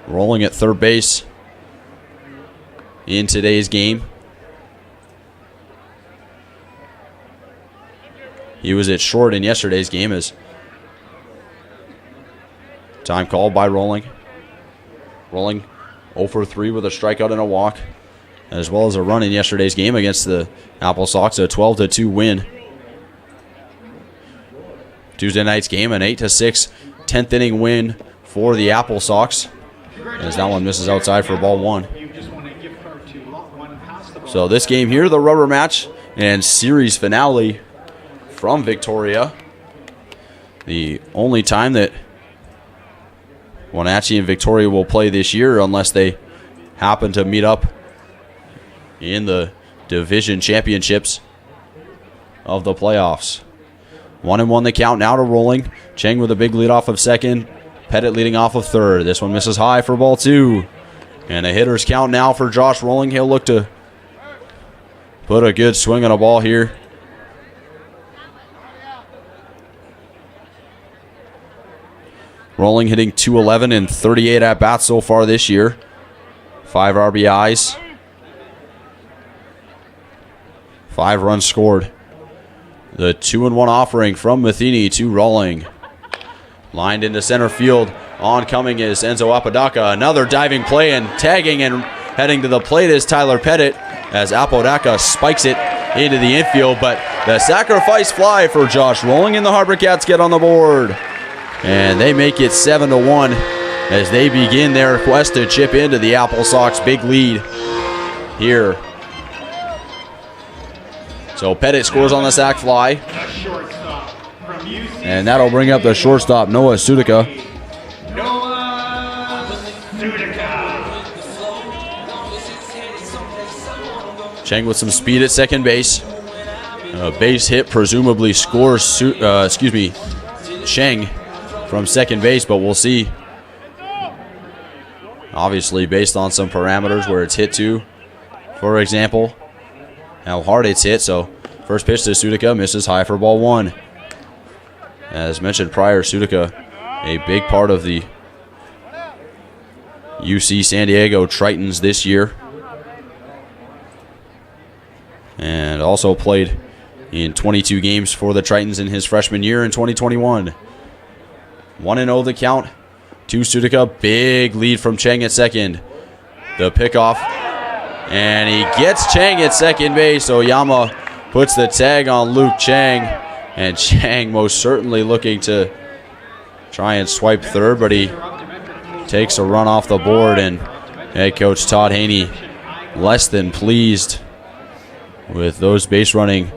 Speaker 6: Rolling at third base in today's game. He was at short in yesterday's game as time called by Rolling. Rolling 0 for 3 with a strikeout and a walk, as well as a run in yesterday's game against the AppleSox, a 12-2 win. Tuesday night's game, an 8-6 10th inning win for the AppleSox, as that one misses outside for ball 1. So this game here, the rubber match and series finale from Victoria. The only time that Wenatchee and Victoria will play this year, unless they happen to meet up in the division championships of the playoffs. 1-1 the count now to Rolling. Cheng with a big lead off of second. Pettit leading off of third. This one misses high for ball 2. And a hitter's count now for Josh Rolling. He'll look to put a good swing on a ball here. Rolling hitting .211 and 38 at-bats so far this year. 5 RBIs. 5 runs scored. The 2-1 offering from Matheny to Rolling. Lined into center field. Oncoming is Enzo Apodaca. Another diving play and tagging and heading to the plate is Tyler Pettit as Apodaca spikes it into the infield. But the sacrifice fly for Josh Rolling, and the HarbourCats get on the board. And they make it 7-1 as they begin their quest to chip into the AppleSox big lead here. So Pettit scores on the sac fly. And that'll bring up the shortstop, Noah Sudica. Cheng with some speed at second base. A base hit presumably scores Cheng from second base, but we'll see. Obviously based on some parameters where it's hit to, for example, how hard it's hit. So first pitch to Sudica misses high for ball 1. As mentioned prior, Sudica a big part of the UC San Diego Tritons this year, and also played in 22 games for the Tritons in his freshman year in 2021. 1-0 the count to Sudica. Big lead from Cheng at second. The pickoff, and he gets Cheng at second base. Oyama puts the tag on Luke Cheng, and Cheng most certainly looking to try and swipe third, but he takes a run off the board, and head coach Todd Haney less than pleased with those base running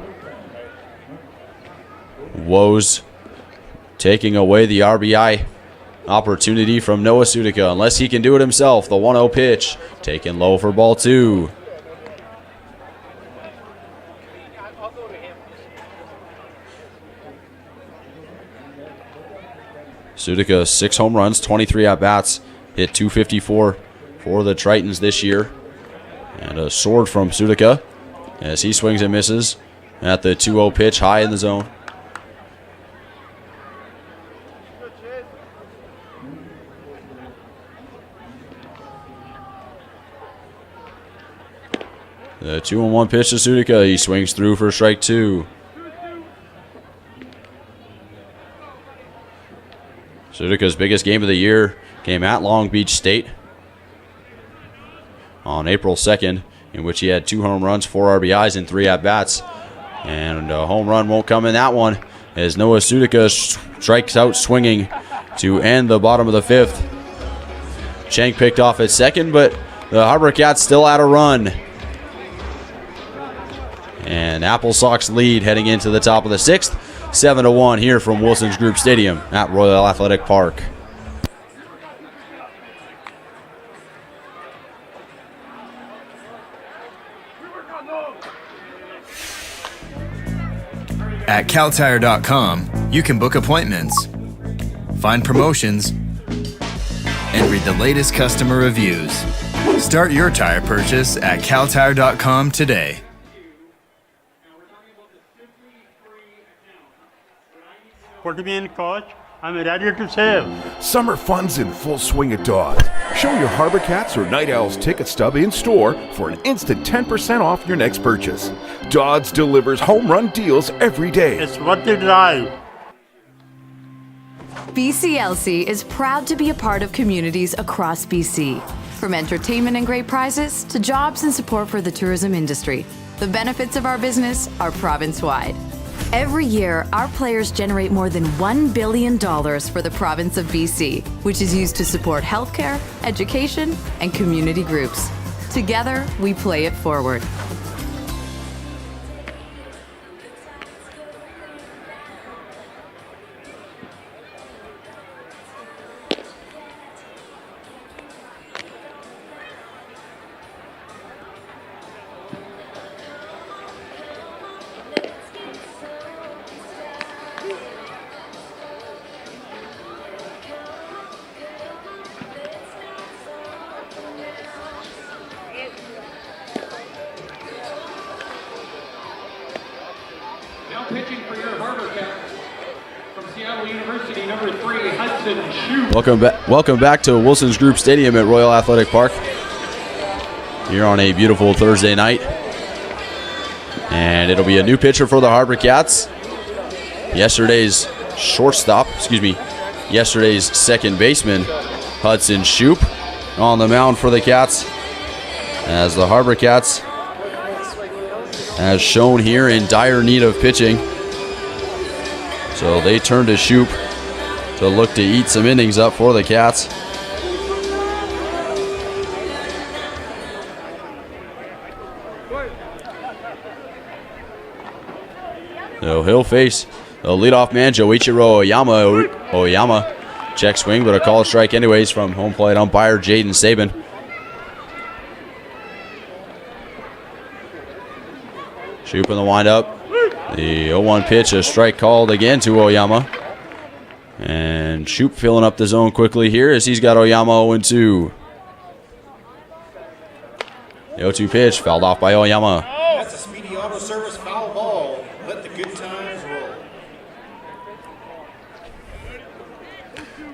Speaker 6: woes, taking away the RBI opportunity from Noah Sudica, unless he can do it himself. The 1-0 pitch taken low for ball 2. Sudica 6 home runs, 23 at-bats, hit .254 for the Tritons this year. And a sword from Sudica as he swings and misses at the 2-0 pitch high in the zone. The 2-1 pitch to Sudica. He swings through for strike 2. Sudica's biggest game of the year came at Long Beach State on April 2nd, in which he had 2 home runs, 4 RBIs, and 3 at-bats. And a home run won't come in that one as Noah Sudica strikes out swinging to end the bottom of the 5th. Chang picked off at second, but the HarbourCats still had a run. And AppleSox lead heading into the top of the 6th, 7-1 here from Wilson's Group Stadium at Royal Athletic Park.
Speaker 7: At CalTire.com, you can book appointments, find promotions, and read the latest customer reviews. Start your tire purchase at CalTire.com today.
Speaker 8: What do you mean, Coach? I'm ready to save.
Speaker 9: Summer fun's in full swing at Dodge. Show your HarbourCats or Night Owls ticket stub in store for an instant 10% off your next purchase. Dodge delivers home run deals every day.
Speaker 8: It's worth the drive.
Speaker 10: BCLC is proud to be a part of communities across BC. From entertainment and great prizes to jobs and support for the tourism industry, the benefits of our business are province-wide. Every year, our players generate more than $1 billion for the province of BC, which is used to support healthcare, education, and community groups. Together, we play it forward.
Speaker 2: Pitching for your HarbourCats from Seattle University, number 3, Hudson Shue.
Speaker 6: Welcome back to Wilson's Group Stadium at Royal Athletic Park. Here on a beautiful Thursday night. And it'll be a new pitcher for the HarbourCats. Yesterday's second baseman, Hudson Shoup, on the mound for the Cats. As the HarbourCats, as shown here, in dire need of pitching. So they turn to Shoup to look to eat some innings up for the Cats. So he'll face the leadoff man, Joichiro Oyama. Check swing, but a called strike anyways from home plate umpire Jaden Sabin. Shoup in the windup. The 0-1 pitch, a strike called again to Oyama. And Shoup filling up the zone quickly here as he's got Oyama 0-2. The 0-2 pitch fouled off by Oyama.
Speaker 3: That's a speedy auto service foul ball. Let the good times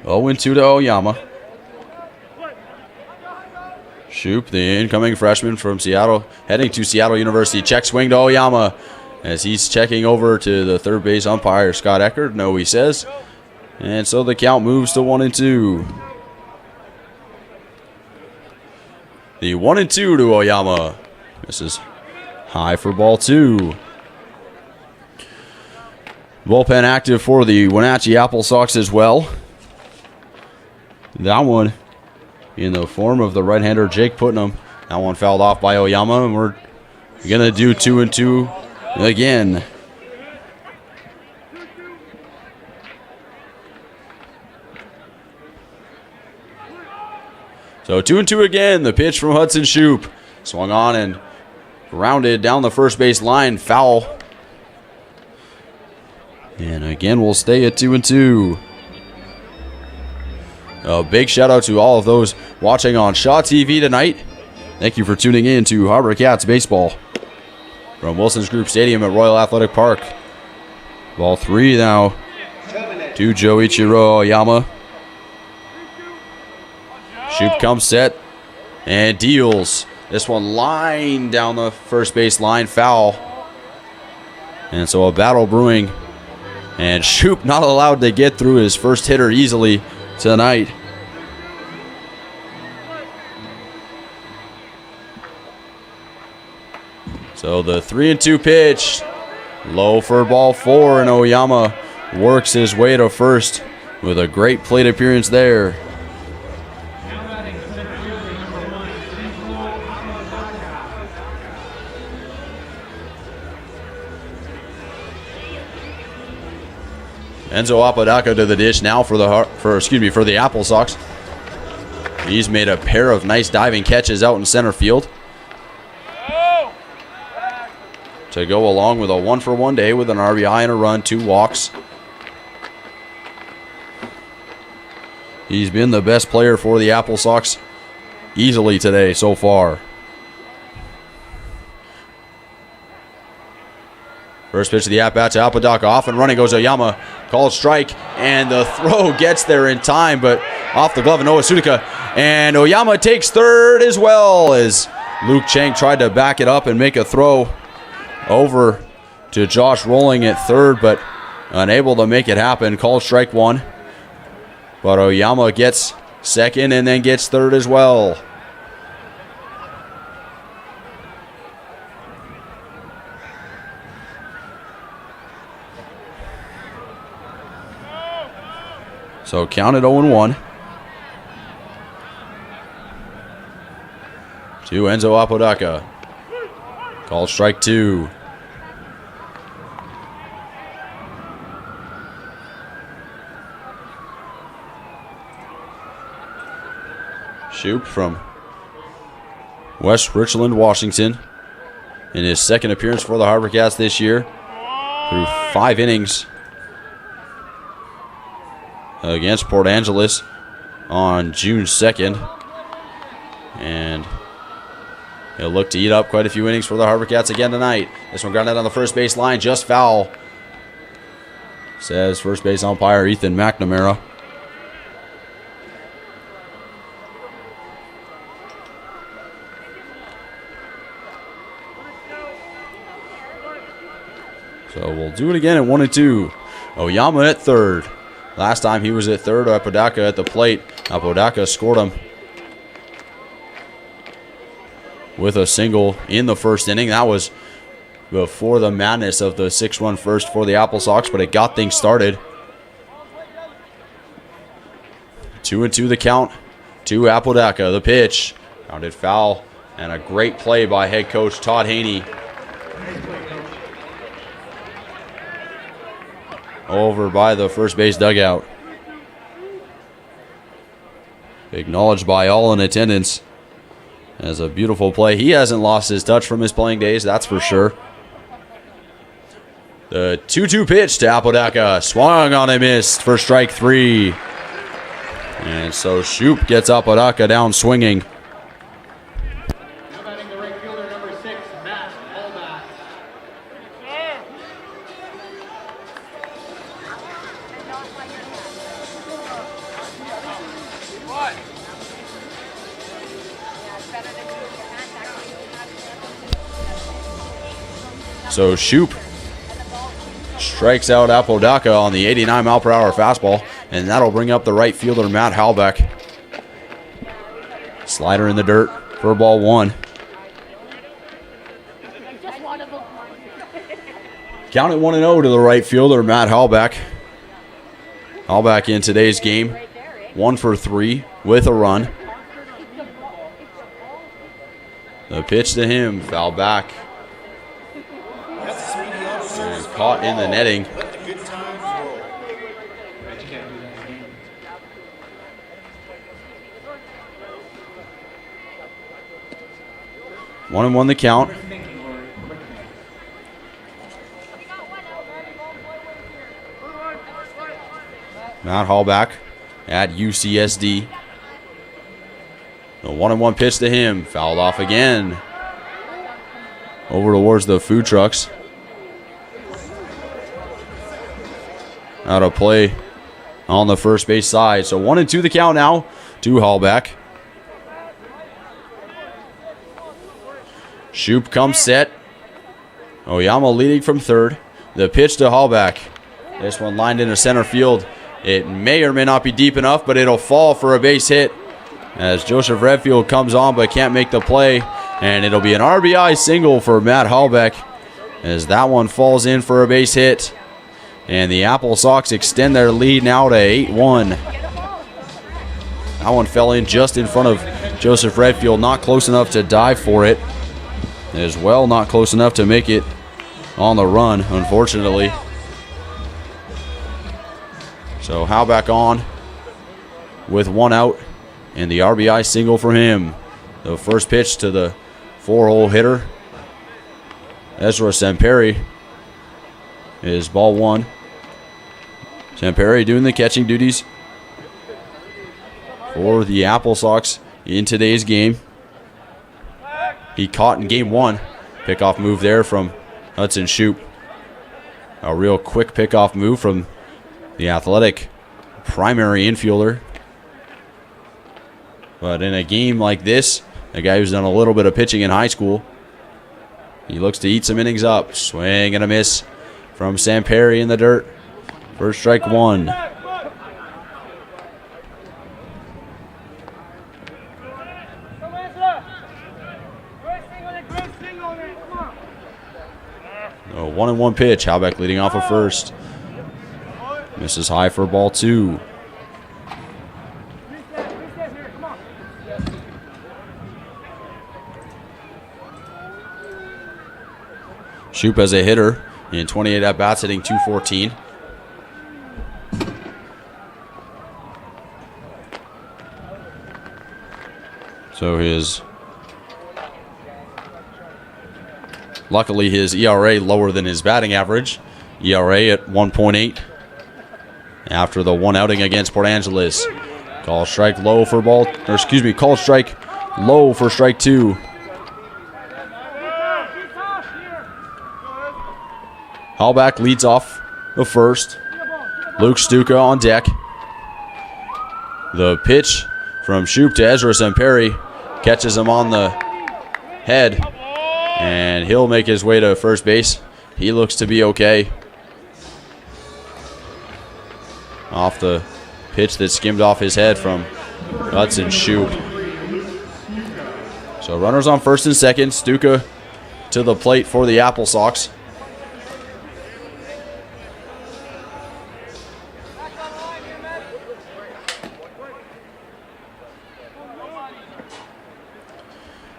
Speaker 3: roll.
Speaker 6: 0-2 to Oyama. Shoup, the incoming freshman from Seattle, heading to Seattle University. Check swing to Oyama as he's checking over to the third base umpire, Scott Eckert. No, he says. And so the count moves to 1-2. The 1-2 to Oyama. This is high for ball 2. Bullpen active for the Wenatchee AppleSox as well. That one in the form of the right-hander Jake Putnam. That one fouled off by Oyama, and we're going to do 2-2 again. So 2-2 again. The pitch from Hudson Shoup. Swung on and rounded down the first base line. Foul. And again, we'll stay at 2-2. A big shout out to all of those watching on Shaw TV tonight. Thank you for tuning in to HarbourCats baseball from Wilson's Group Stadium at Royal Athletic Park. Ball 3 now to Joichiro Oyama. Shoup comes set and deals. This one lined down the first base line, foul. And so a battle brewing. And Shoop not allowed to get through his first hitter easily tonight. So the 3-2 pitch. Low for ball 4, and Oyama works his way to first with a great plate appearance there. Enzo Apodaca to the dish now for the AppleSox. He's made a pair of nice diving catches out in center field to go along with a 1-for-1 day with an RBI and a run, 2 walks. He's been the best player for the AppleSox easily today so far. First pitch of the at-bat to Apodaca. Off and running goes Oyama. Called strike, and the throw gets there in time, but off the glove of Noah Sudica. And Oyama takes third as well as Luke Chang tried to back it up and make a throw over to Josh Rolling at third, but unable to make it happen. Called strike 1. But Oyama gets second and then gets third as well. So counted 0-1. To Enzo Apodaca. Called strike 2. Shoop from West Richland, Washington, in his second appearance for the HarbourCats this year, through 5 innings against Port Angeles on June 2nd. And he'll look to eat up quite a few innings for the HarbourCats again tonight. This one grounded on the first base line, just foul, says first base umpire Ethan McNamara. So we'll do it again at 1-2. Oyama at third. Last time he was at third, Apodaca at the plate. Apodaca scored him with a single in the first inning. That was before the madness of the 6-run first for the AppleSox, but it got things started. 2-2 the count to Apodaca. The pitch, grounded foul, and a great play by head coach Todd Haney. Over by the first base dugout. Acknowledged by all in attendance as a beautiful play. He hasn't lost his touch from his playing days, that's for sure. The 2-2 pitch to Apodaca. Swung on and missed for strike 3. And so Shoop gets Apodaca down swinging. So Shoop strikes out Apodaca on the 89-mile-per-hour fastball, and that'll bring up the right fielder, Matt Halbeck. Slider in the dirt for ball 1. Count it 1-0 to the right fielder, Matt Halbeck. Halbeck in today's game, 1 for 3 with a run. The pitch to him, foul back. And caught in the netting. One and one the count. Matt Halbeck at UCSD. The 1-1 pitch to him, fouled off again. Over towards the food trucks. Out of play on the first base side. So 1-2 the count now to Halbeck. Shoop comes set. Oyama leading from third. The pitch to Hallback. This one lined into center field. It may or may not be deep enough, but it'll fall for a base hit as Joseph Redfield comes on but can't make the play. And it'll be an RBI single for Matt Hallback as that one falls in for a base hit. And the AppleSox extend their lead now to 8-1. That one fell in just in front of Joseph Redfield, not close enough to dive for it. As well, not close enough to make it on the run, unfortunately. So Hallback on with one out and the RBI single for him. The first pitch to the 4-hole hitter, Ezra Samperi, is ball one. Samperi doing the catching duties for the AppleSox in today's game. He caught in game one. Pickoff move there from Hudson Shoop. A real quick pickoff move from the athletic primary infielder. But in a game like this, a guy who's done a little bit of pitching in high school, he looks to eat some innings up. Swing and a miss from Samperi in the dirt. First strike one. A 1-1 pitch. Hallback leading off of first. Misses high for ball two. Shoop as a hitter in 28 at-bats, hitting .214. So luckily his ERA lower than his batting average. ERA at 1.8 after the one outing against Port Angeles. Call strike low for call strike low for strike two. Hallback leads off the first. Luke Stuka on deck. The pitch from Shoop to Ezra Samperi catches him on the head, and he'll make his way to first base. He looks to be okay. Off the pitch that skimmed off his head from Hudson Shoop. So runners on first and second. Stuka to the plate for the AppleSox.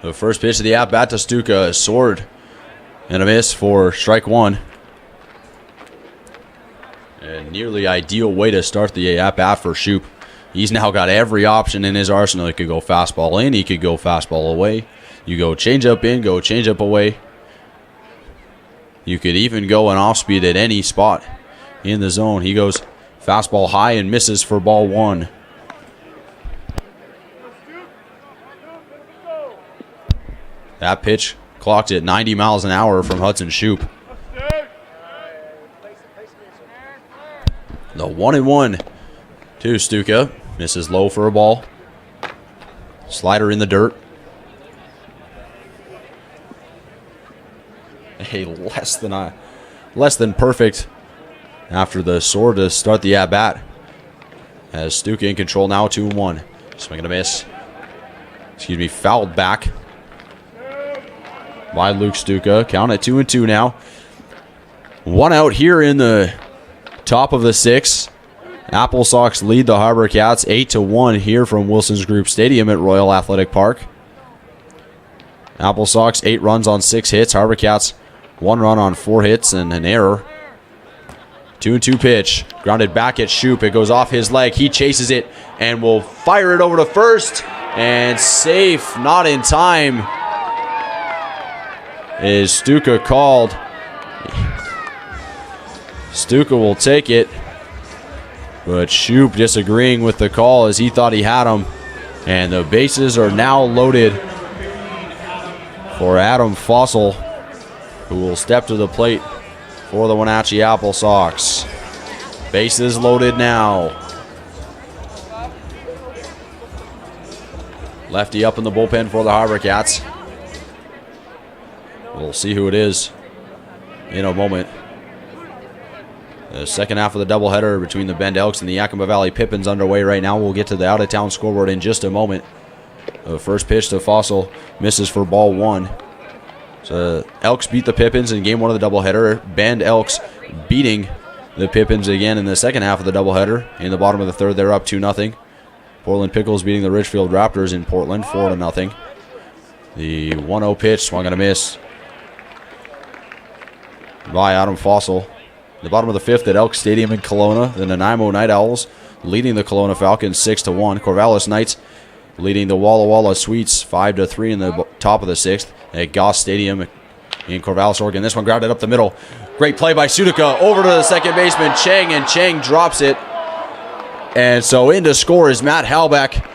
Speaker 6: The first pitch of the at-bat to Stuka, a sword and a miss for strike one. A nearly ideal way to start the at-bat for Shoop. He's now got every option in his arsenal. He could go fastball in, he could go fastball away. You go changeup in, go changeup away. You could even go an off-speed at any spot in the zone. He goes fastball high and misses for ball one. That pitch clocked at 90 miles an hour from Hudson Shoop. The 1-1 to Stuka. Misses low for a ball. Slider in the dirt. A less than perfect after the sword to start the at-bat. As Stuka in control now, 2-1. Swing and a miss. Fouled back by Luke Stuka. Count at 2-2 now. One out here in the top of the sixth. AppleSox lead the HarbourCats 8-1 here from Wilson's Group Stadium at Royal Athletic Park. AppleSox 8 runs on 6 hits. HarbourCats 1 run on 4 hits and an error. 2-2 pitch. Grounded back at Shoop. It goes off his leg. He chases it and will fire it over to first. And safe. Not in time. Is Stuka called. Stuka will take it, but Shoop disagreeing with the call as he thought he had him. And the bases are now loaded for Adam Fossil, who will step to the plate for the Wenatchee AppleSox. Bases loaded now. Lefty up in the bullpen for the HarbourCats. We'll see who it is in a moment. The second half of the doubleheader between the Bend Elks and the Yakima Valley Pippins underway right now. We'll get to the out-of-town scoreboard in just a moment. The first pitch to Fossil misses for ball 1. So Elks beat the Pippins in game 1 of the doubleheader. Bend Elks beating the Pippins again in the second half of the doubleheader. In the bottom of the third, they're up 2-0. Portland Pickles beating the Richfield Raptors in Portland 4-0. The 1-0 pitch swung and a miss by Adam Fossil. The bottom of the fifth at Elk Stadium in Kelowna. The Nanaimo Night Owls leading the Kelowna Falcons 6-1. Corvallis Knights leading the Walla Walla Sweets 5-3 in the top of the sixth at Goss Stadium in Corvallis, Oregon. This one grounded up the middle. Great play by Sudica over to the second baseman Chang, and Chang drops it. And so in to score is Matt Halbeck,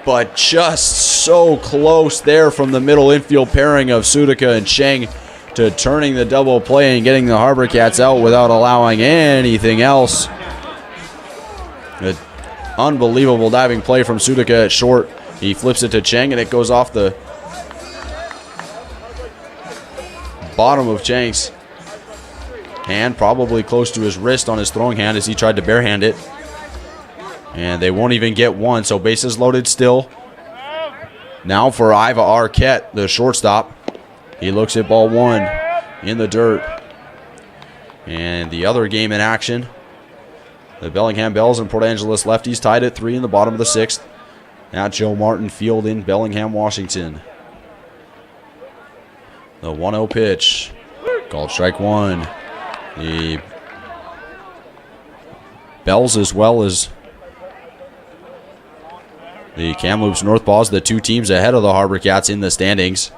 Speaker 6: but just so close there from the middle infield pairing of Sudica and Chang to turning the double play and getting the HarbourCats out without allowing anything else. An unbelievable diving play from Sudica at short. He flips it to Chang, and it goes off the bottom of Chang's hand, probably close to his wrist on his throwing hand as he tried to barehand it. And they won't even get one, so bases loaded still. Now for Iva Arquette, the shortstop. He looks at ball 1 in the dirt. And the other game in action, the Bellingham Bells and Port Angeles Lefties tied at 3 in the bottom of the sixth at Joe Martin Field in Bellingham, Washington. The 1-0 pitch, called strike 1. The Bells, as well as the Kamloops Northpaws, the two teams ahead of the HarbourCats in the standings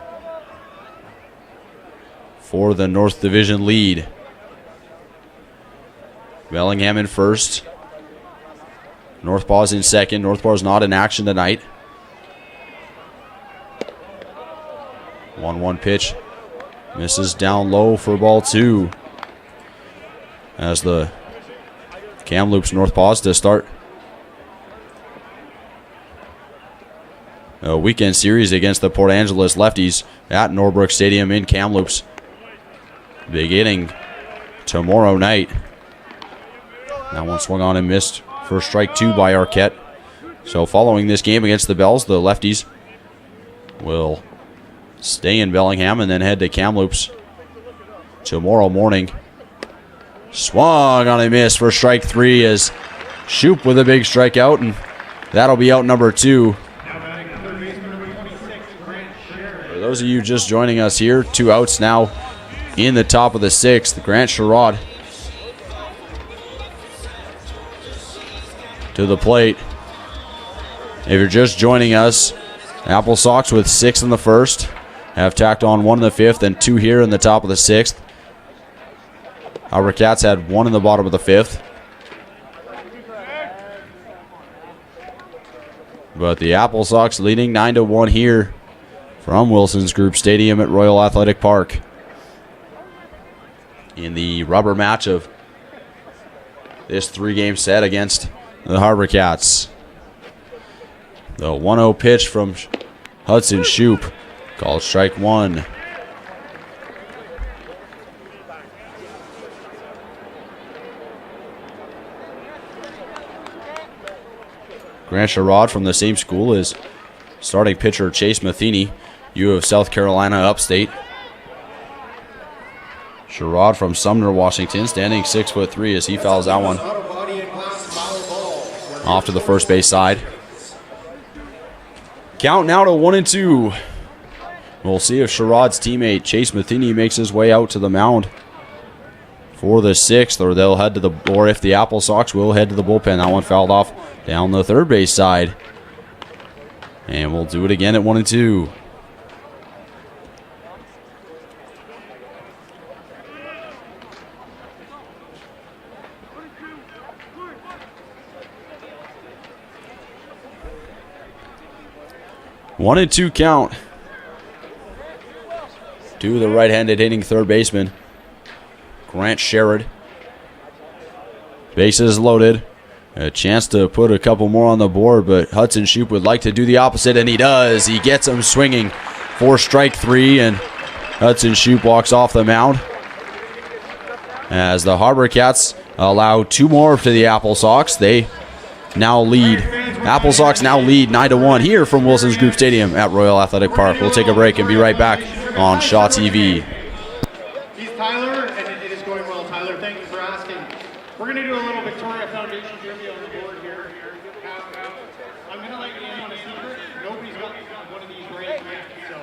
Speaker 6: for the North Division lead. Bellingham in first. Northpaws in second. Northpaws not in action tonight. 1-1 pitch. Misses down low for ball 2. As the Kamloops Northpaws to start a weekend series against the Port Angeles Lefties at Norbrook Stadium in Kamloops, beginning tomorrow night. That one swung on and missed for strike 2 by Arquette. So following this game against the Bells, the Lefties will stay in Bellingham and then head to Kamloops tomorrow morning. Swung on a miss for strike 3 as Shoop with a big strikeout, and that'll be out number 2. For those of you just joining us here, 2 outs now in the top of the sixth. Grant Sherrod to the plate. If you're just joining us, AppleSox with 6 in the first have tacked on 1 in the fifth and 2 here in the top of the sixth. HarbourCats had 1 in the bottom of the fifth. But the AppleSox leading 9-1 here from Wilson's Group Stadium at Royal Athletic Park in the rubber match of this 3-game set against the HarbourCats. The 1-0 pitch from Hudson Shoop, called strike 1. Grant Sherrod from the same school as starting pitcher Chase Matheny, U of South Carolina Upstate. Sherrod from Sumner, Washington, standing 6'3" as he fouls that one off to the first base side. Count now to 1-2. We'll see if Sherrod's teammate Chase Matheny makes his way out to the mound for the sixth, or they'll head to the, or if the AppleSox will head to the bullpen. That one fouled off down the third base side. And we'll do it again at 1-2. One and 2 count to the right-handed hitting third baseman, Grant Sherrod. Bases loaded. A chance to put a couple more on the board, but Hudson Shoop would like to do the opposite, and he does. He gets him swinging for strike 3, and Hudson Shoup walks off the mound as the HarbourCats allow 2 more to the AppleSox. They now lead. AppleSox now lead 9-1 here from Wilson's Group Stadium at Royal Athletic Park. We'll take a break and be right back on Shaw TV.
Speaker 3: He's Tyler, and it is going well. Tyler, thank you for asking. We're going to do a little Victoria Foundation trivia on the board here. I'm going to let you in on a secret. Nobody's got one of these right yet, so.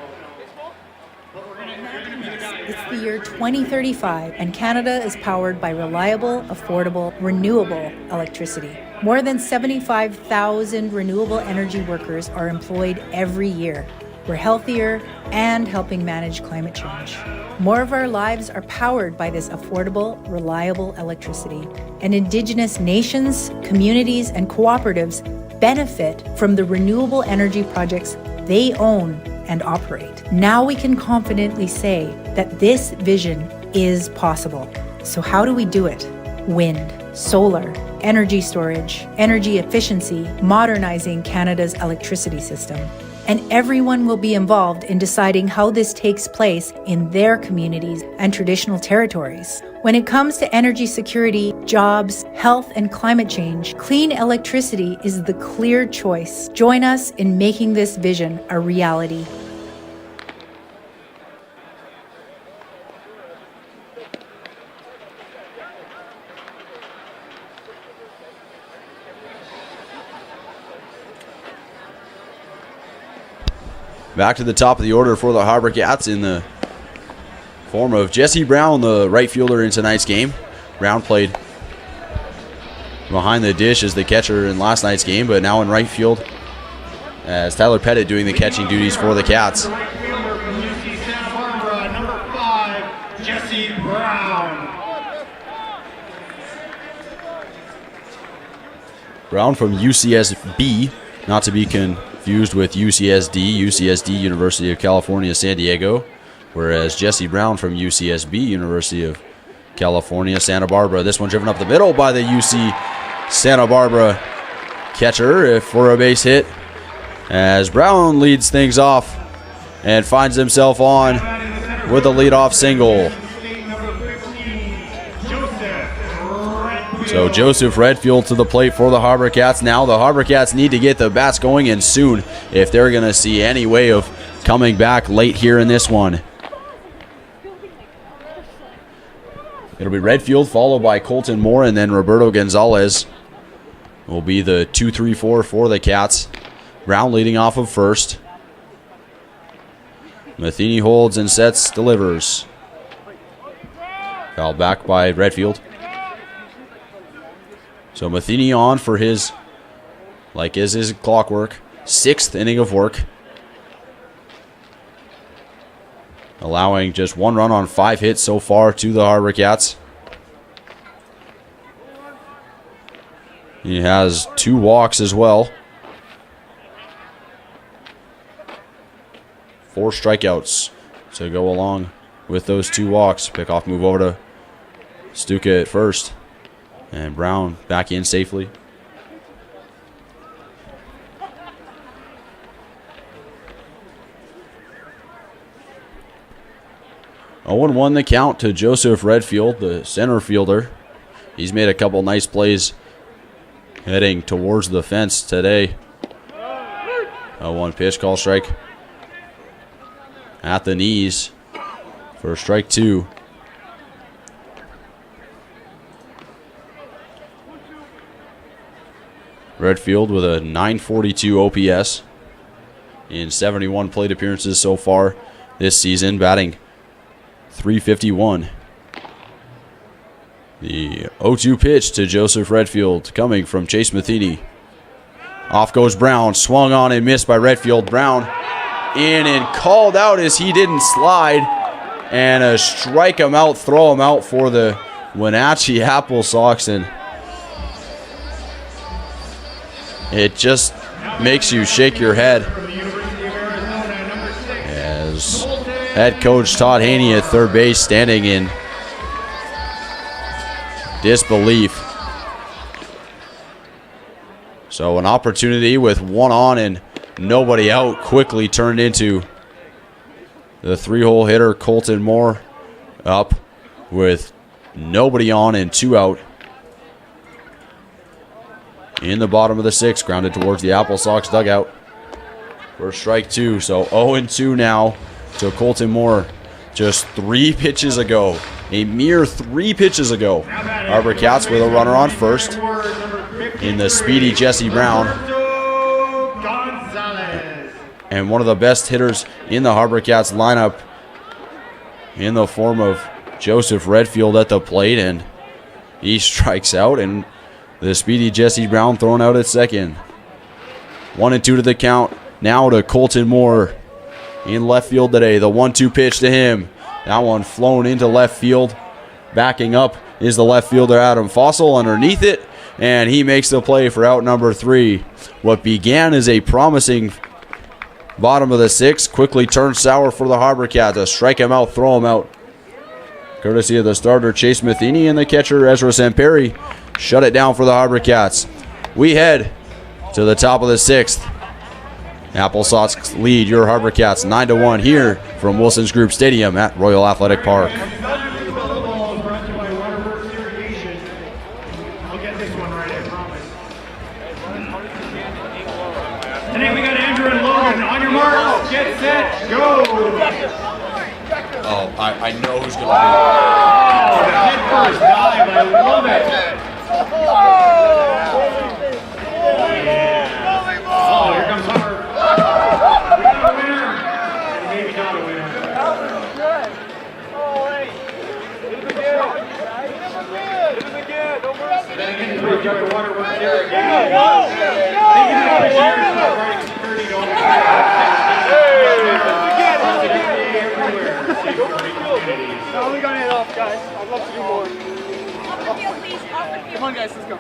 Speaker 3: But we're going to be the guy.
Speaker 16: It's the year 2035, and Canada is powered by reliable, affordable, renewable electricity. More than 75,000 renewable energy workers are employed every year. We're healthier and helping manage climate change. More of our lives are powered by this affordable, reliable electricity. And Indigenous nations, communities, and cooperatives benefit from the renewable energy projects they own and operate. Now we can confidently say that this vision is possible. So how do we do it? Wind, solar, energy storage, energy efficiency, modernizing Canada's electricity system. And everyone will be involved in deciding how this takes place in their communities and traditional territories. When it comes to energy security, jobs, health, and climate change, clean electricity is the clear choice. Join us in making this vision a reality.
Speaker 6: Back to the top of the order for the HarbourCats in the form of Jesse Brown, the right fielder in tonight's game. Brown played behind the dish as the catcher in last night's game, but now in right field as Tyler Pettit doing the catching duties for the Cats.
Speaker 3: Right fielder from UC Santa Barbara, number 5, Jesse Brown.
Speaker 6: Brown from UCSB, not to be confused with UCSD, University of California, San Diego, whereas Jesse Brown from UCSB, University of California, Santa Barbara. This one driven up the middle by the UC Santa Barbara catcher for a base hit, as Brown leads things off and finds himself on with a leadoff single. So Joseph Redfield to the plate for the HarbourCats. Now the HarbourCats need to get the bats going, and soon, if they're going to see any way of coming back late here in this one. It'll be Redfield followed by Colton Moore, and then Roberto Gonzalez will be the 2-3-4 for the Cats. Brown leading off of first. Matheny holds and sets, delivers. Fouled back by Redfield. So Matheny on for his, like is his clockwork, 6th inning of work. Allowing just 1 run on 5 hits so far to the HarbourCats. He has 2 walks as well. 4 strikeouts to go along with those 2 walks. Pickoff move over to Stuka at first. And Brown back in safely. Oh, 0-1 the count to Joseph Redfield, the center fielder. He's made a couple nice plays heading towards the fence today. 0-1 pitch, call strike at the knees for strike 2. Redfield with a 942 OPS in 71 plate appearances so far this season, batting .351. The 0-2 pitch to Joseph Redfield coming from Chase Matheny. Off goes Brown, swung on and missed by Redfield. Brown in and called out as he didn't slide, and a strike him out, throw him out for the Wenatchee AppleSox, and it just makes you shake your head as head coach Todd Haney at third base standing in disbelief. So an opportunity with 1 on and nobody out quickly turned into The 3-hole hitter, Colton Moore, up with nobody on and 2 out. In the bottom of the 6th, grounded towards the AppleSox dugout for strike 2. So 0-2 now to Colton Moore. Just 3 pitches ago, a mere 3 pitches ago. HarbourCats with a runner on first in the speedy Jesse Brown. And one of the best hitters in the HarbourCats lineup in the form of Joseph Redfield at the plate, and he strikes out, and the speedy Jesse Brown thrown out at second. 1-2 to the count. Now to Colton Moore in left field today. The 1-2 pitch to him. That one flown into left field. Backing up is the left fielder Adam Fossil underneath it, and he makes the play for out number 3. What began as a promising bottom of the 6th quickly turned sour for the HarbourCats. To strike him out, throw him out. Courtesy of the starter Chase Matheny and the catcher Ezra Samperi. Shut it down for the HarbourCats. We head to the top of the 6th. AppleSox lead your HarbourCats 9-1 here from Wilson's Group Stadium at Royal Athletic Park.
Speaker 3: Today we got Andrew and Logan. On your marks, get set, go!
Speaker 6: Oh, I know who's going to
Speaker 3: Oh, the head first dive, I love it. Yeah. Oh, here comes Harb. We got a winner, and maybe not a winner. Then again, he's going to jump the waterworks here again. Thank you for the shares and providing security to all the
Speaker 2: No, we're gonna head off, guys. I'd love to do more. Come on, guys, let's go.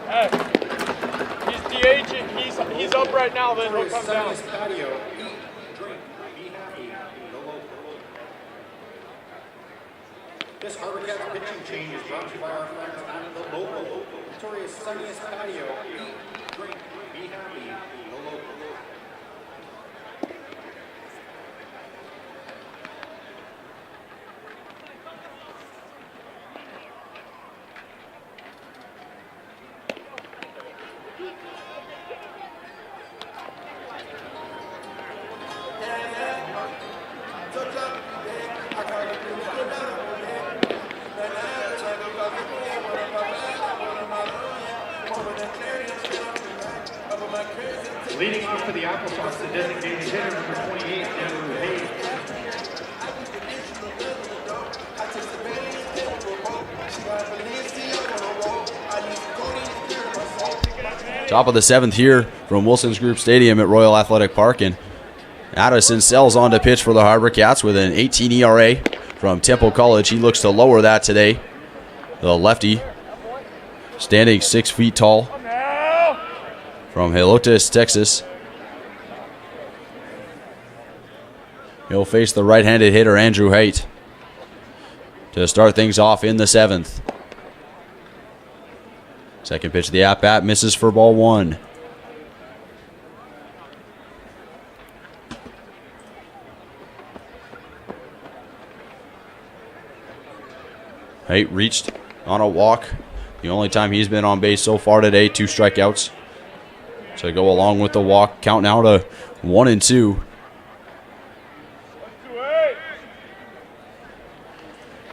Speaker 17: Hey, he's DHing. He's up right now, then he'll come down.
Speaker 3: Patio. Drink, be happy, go local. This HarbourCats pitching change is brought to you by our friends at the local. Victoria's sunniest patio. Eat, drink, be happy, go local. Leading off for the AppleSox, the designated hitter, number 28, Andrew Hayes.
Speaker 6: Top of the 7th here from Wilson's Group Stadium at Royal Athletic Park, and Addison Sells on to pitch for the HarbourCats with an 18 ERA from Temple College. He looks to lower that today. The lefty, standing 6 feet tall, from Helotes, Texas. He'll face the right-handed hitter Andrew Haight to start things off in the 7th. Second pitch of the at-bat misses for ball 1. Haight reached on a walk. The only time he's been on base so far today, 2 strikeouts. To go along with the walk, count now to 1-2.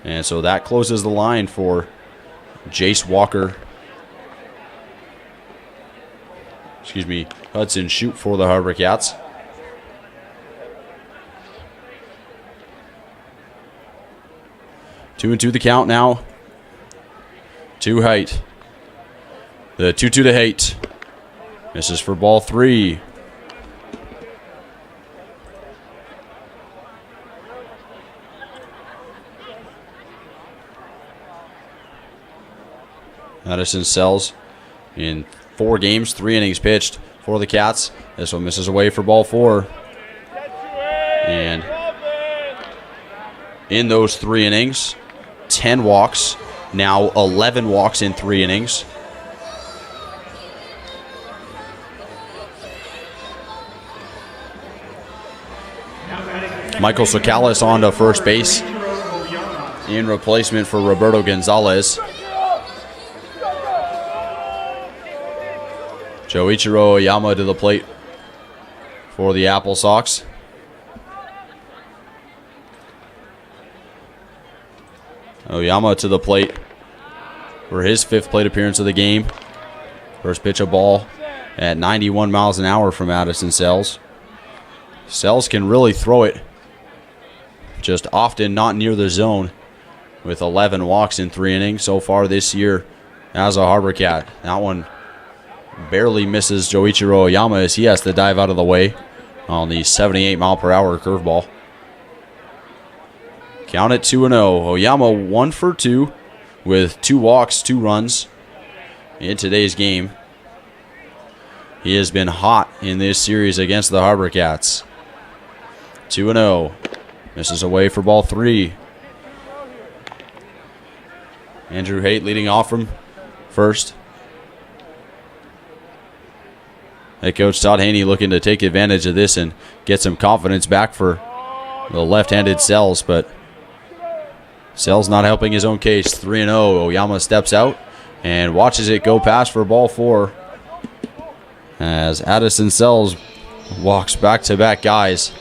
Speaker 6: And so that closes the line for Jace Walker. Hudson Shute for the HarbourCats. Two and two the count now. To Haight. The 2-2 to Haight. Misses for ball 3. Addison Sells in 4 games, 3 innings pitched for the Cats. This one misses away for ball 4. And in those 3 innings, 10 walks, now 11 walks in 3 innings. Michael Socalis on to first base in replacement for Roberto Gonzalez. Joichiro Oyama to the plate for the AppleSox. Oyama to the plate for his 5th plate appearance of the game. First pitch of ball at 91 miles an hour from Addison Sells. Sells can really throw it, just often not near the zone, with 11 walks in 3 innings so far this year as a HarbourCat. That one barely misses Joichiro Oyama as he has to dive out of the way on the 78-mile-per-hour curveball. Count it 2-0. Oyama 1 for 2 with 2 walks, 2 runs in today's game. He has been hot in this series against the HarbourCats. 2-0. Misses away for ball 3. Andrew Haight leading off from first. Head coach Todd Haney looking to take advantage of this and get some confidence back for the left-handed Sells, but Sells not helping his own case. 3-0. Oyama steps out and watches it go past for ball 4 as Addison Sells walks back-to-back guys.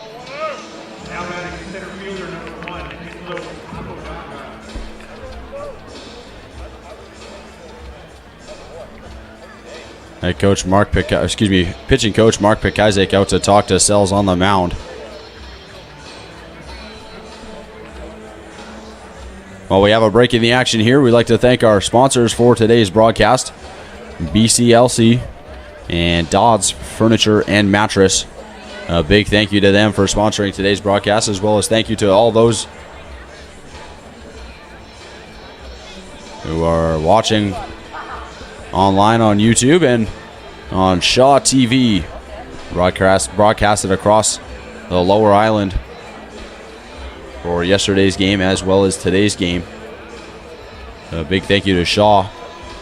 Speaker 6: Head coach pitching coach Mark Pikazek out to talk to Sells on the mound. While we have a break in the action here, we'd like to thank our sponsors for today's broadcast, BCLC and Dodds Furniture and Mattress. A big thank you to them for sponsoring today's broadcast, as well as thank you to all those who are watching online on YouTube and on Shaw TV, broadcasted across the Lower Island for yesterday's game as well as today's game. A big thank you to Shaw,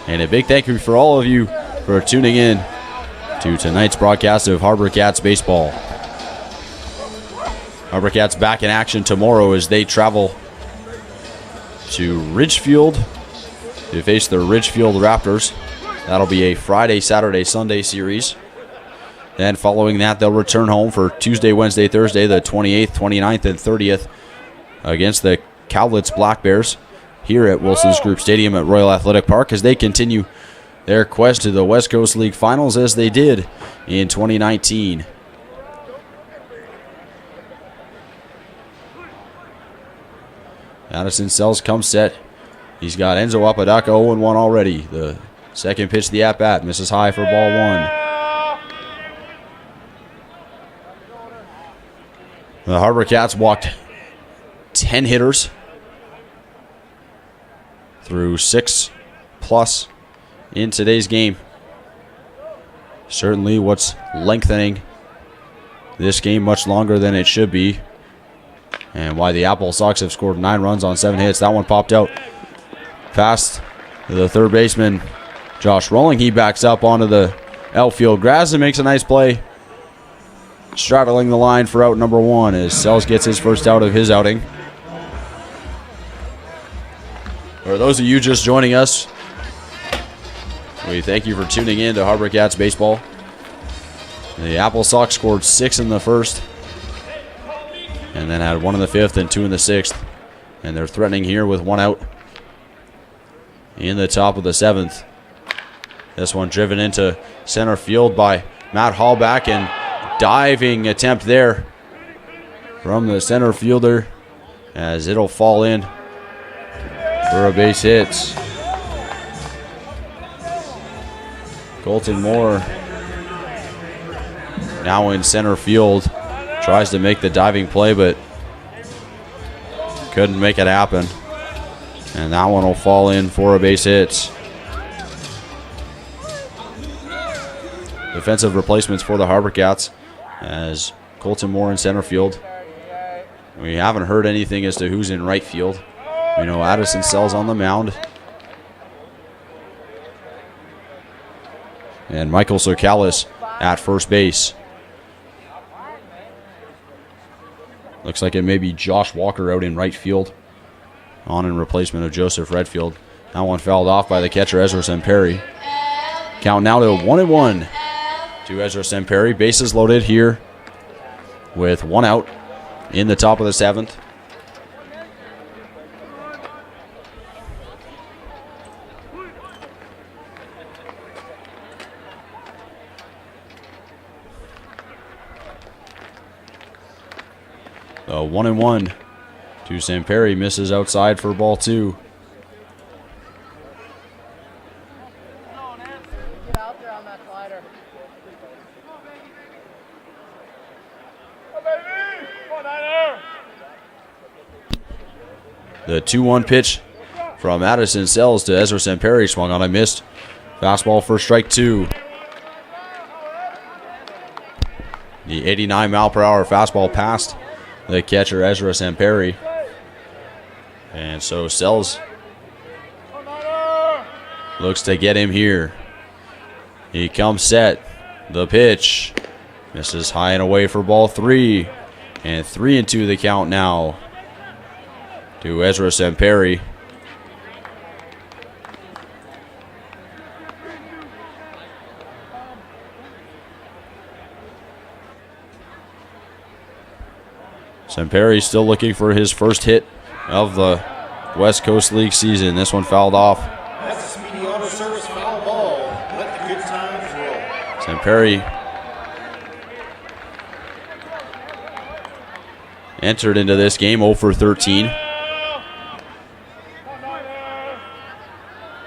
Speaker 6: and a big thank you for all of you for tuning in to tonight's broadcast of HarbourCats baseball. HarbourCats back in action tomorrow as they travel to Ridgefield to face the Ridgefield Raptors. That'll be a Friday, Saturday, Sunday series. Then following that, they'll return home for Tuesday, Wednesday, Thursday, the 28th, 29th, and 30th against the Cowlitz Black Bears here at Wilson's Group Stadium at Royal Athletic Park as they continue their quest to the West Coast League Finals as they did in 2019. Addison Sells comes set. He's got Enzo Apodaca 0-1 already. The second pitch, the at-bat, misses high for ball 1. The HarbourCats walked 10 hitters through 6+ in today's game. Certainly what's lengthening this game much longer than it should be, and why the AppleSox have scored 9 runs on 7 hits. That one popped out past the third baseman, Josh Rowling. He backs up onto the outfield grass and makes a nice play, straddling the line for out number 1 as Sells gets his first out of his outing. For those of you just joining us, we thank you for tuning in to HarbourCats baseball. The AppleSox scored 6 in the first, and then had 1 in the 5th and 2 in the 6th. And they're threatening here with 1 out in the top of the 7th. This one driven into center field by Matt Hallback, and diving attempt there from the center fielder as it'll fall in for a base hit. Colton Moore now in center field, tries to make the diving play but couldn't make it happen, and that one will fall in for a base hit. defensive replacements for the HarbourCats as Colton Moore in center field. We haven't heard anything as to who's in right field. We know Addison Sells on the mound. And Michael Sokalis at first base. Looks like it may be Josh Walker out in right field, on in replacement of Joseph Redfield. That one fouled off by the catcher, Ezra Semperi. Count now to 1-1 to Ezra Semperi. Bases loaded here with one out in the top of the 7th. So 1-1 to Semperi, misses outside for ball 2. The 2-1 pitch from Addison Sells to Ezra Semperi, swung on and missed. Fastball for strike 2. The 89 mile per hour fastball passed the catcher, Ezra Semperi. And so Sells looks to get him here. He comes set. The pitch misses high and away for ball 3. And 3-2 the count now to Ezra Semperi. Semperi still looking for his first hit of the West Coast League season. This one fouled off.
Speaker 3: That's a speedy auto service foul ball. Let the good times roll.
Speaker 6: Semperi entered into this game 0 for 13.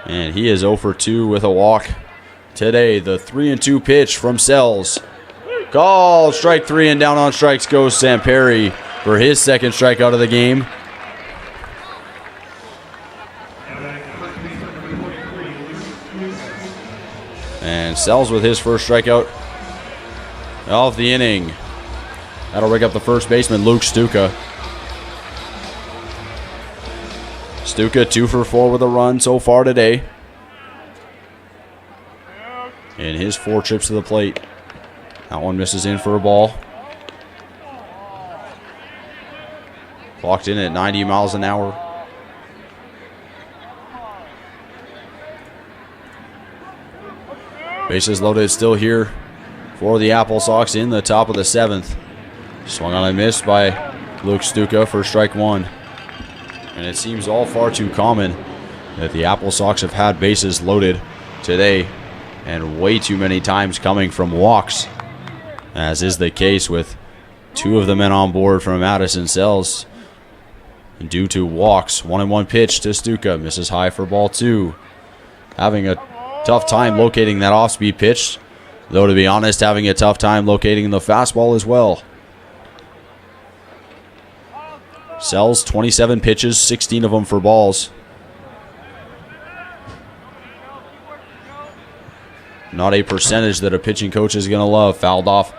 Speaker 6: And he is 0 for 2 with a walk today. The 3-2 pitch from Sells. Called strike 3, and down on strikes goes Semperi for his second strikeout of the game. And Sells with his first strikeout of the inning. That'll rig up the first baseman, Luke Stuka. Stuka 2 for 4 with a run so far today in his 4 trips to the plate. That one misses in for a ball. Clocked in at 90 miles an hour. Bases loaded still here for the AppleSox in the top of the 7th. Swung on and missed by Luke Stuka for strike 1. And it seems all far too common that the AppleSox have had bases loaded today, and way too many times coming from walks, as is the case with 2 of the men on board from Addison Sells due to walks. 1-1 pitch to Stuka, misses high for ball 2. Having a tough time locating that off-speed pitch, though to be honest, having a tough time locating the fastball as well. Sells 27 pitches, 16 of them for balls. Not a percentage that a pitching coach is going to love. Fouled off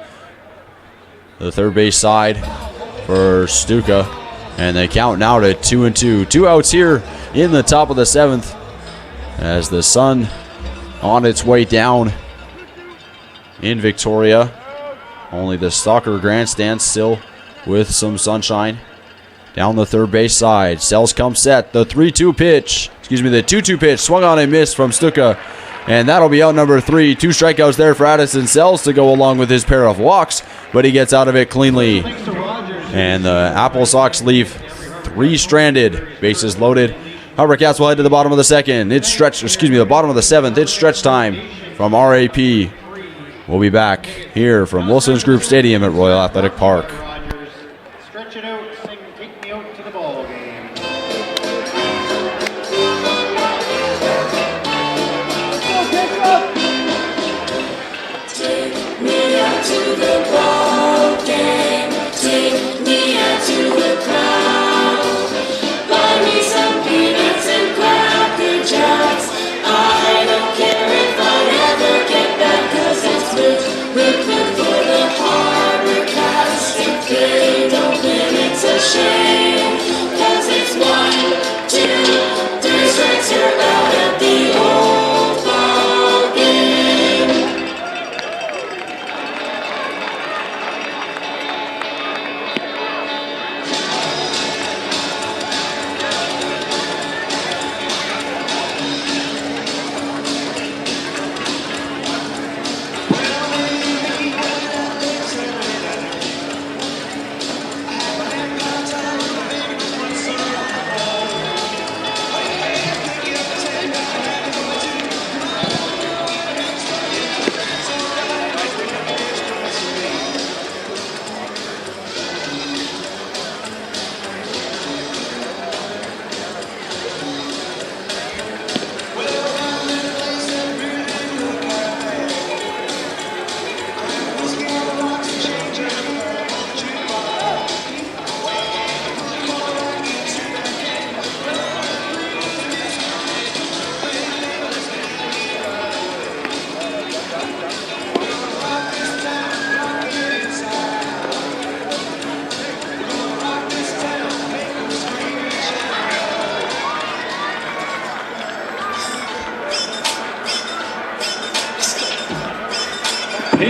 Speaker 6: the third base side for Stuka. And they count now to 2-2. 2 outs here in the top of the 7th as the sun on its way down in Victoria. Only the soccer grandstand still with some sunshine. Down the third base side. Sells comes set. The 3-2 pitch. The 2-2 pitch. Swung on and missed from Stuka. And that'll be out number 3. 2 strikeouts there for Addison Sells to go along with his pair of walks. But he gets out of it cleanly. And the AppleSox leave 3 stranded. Bases loaded. HarbourCats will head to the bottom of the 2nd. The bottom of the 7th. It's stretch time from RAP. We'll be back here from Wilson's Group Stadium at Royal Athletic Park.
Speaker 3: Stretch it out, sing, take me out to the ball game.
Speaker 5: Take me out to the ball game. Take me out to the crowd. Buy me some peanuts and Cracker Jacks. I don't care if I ever get back, 'cause it's blue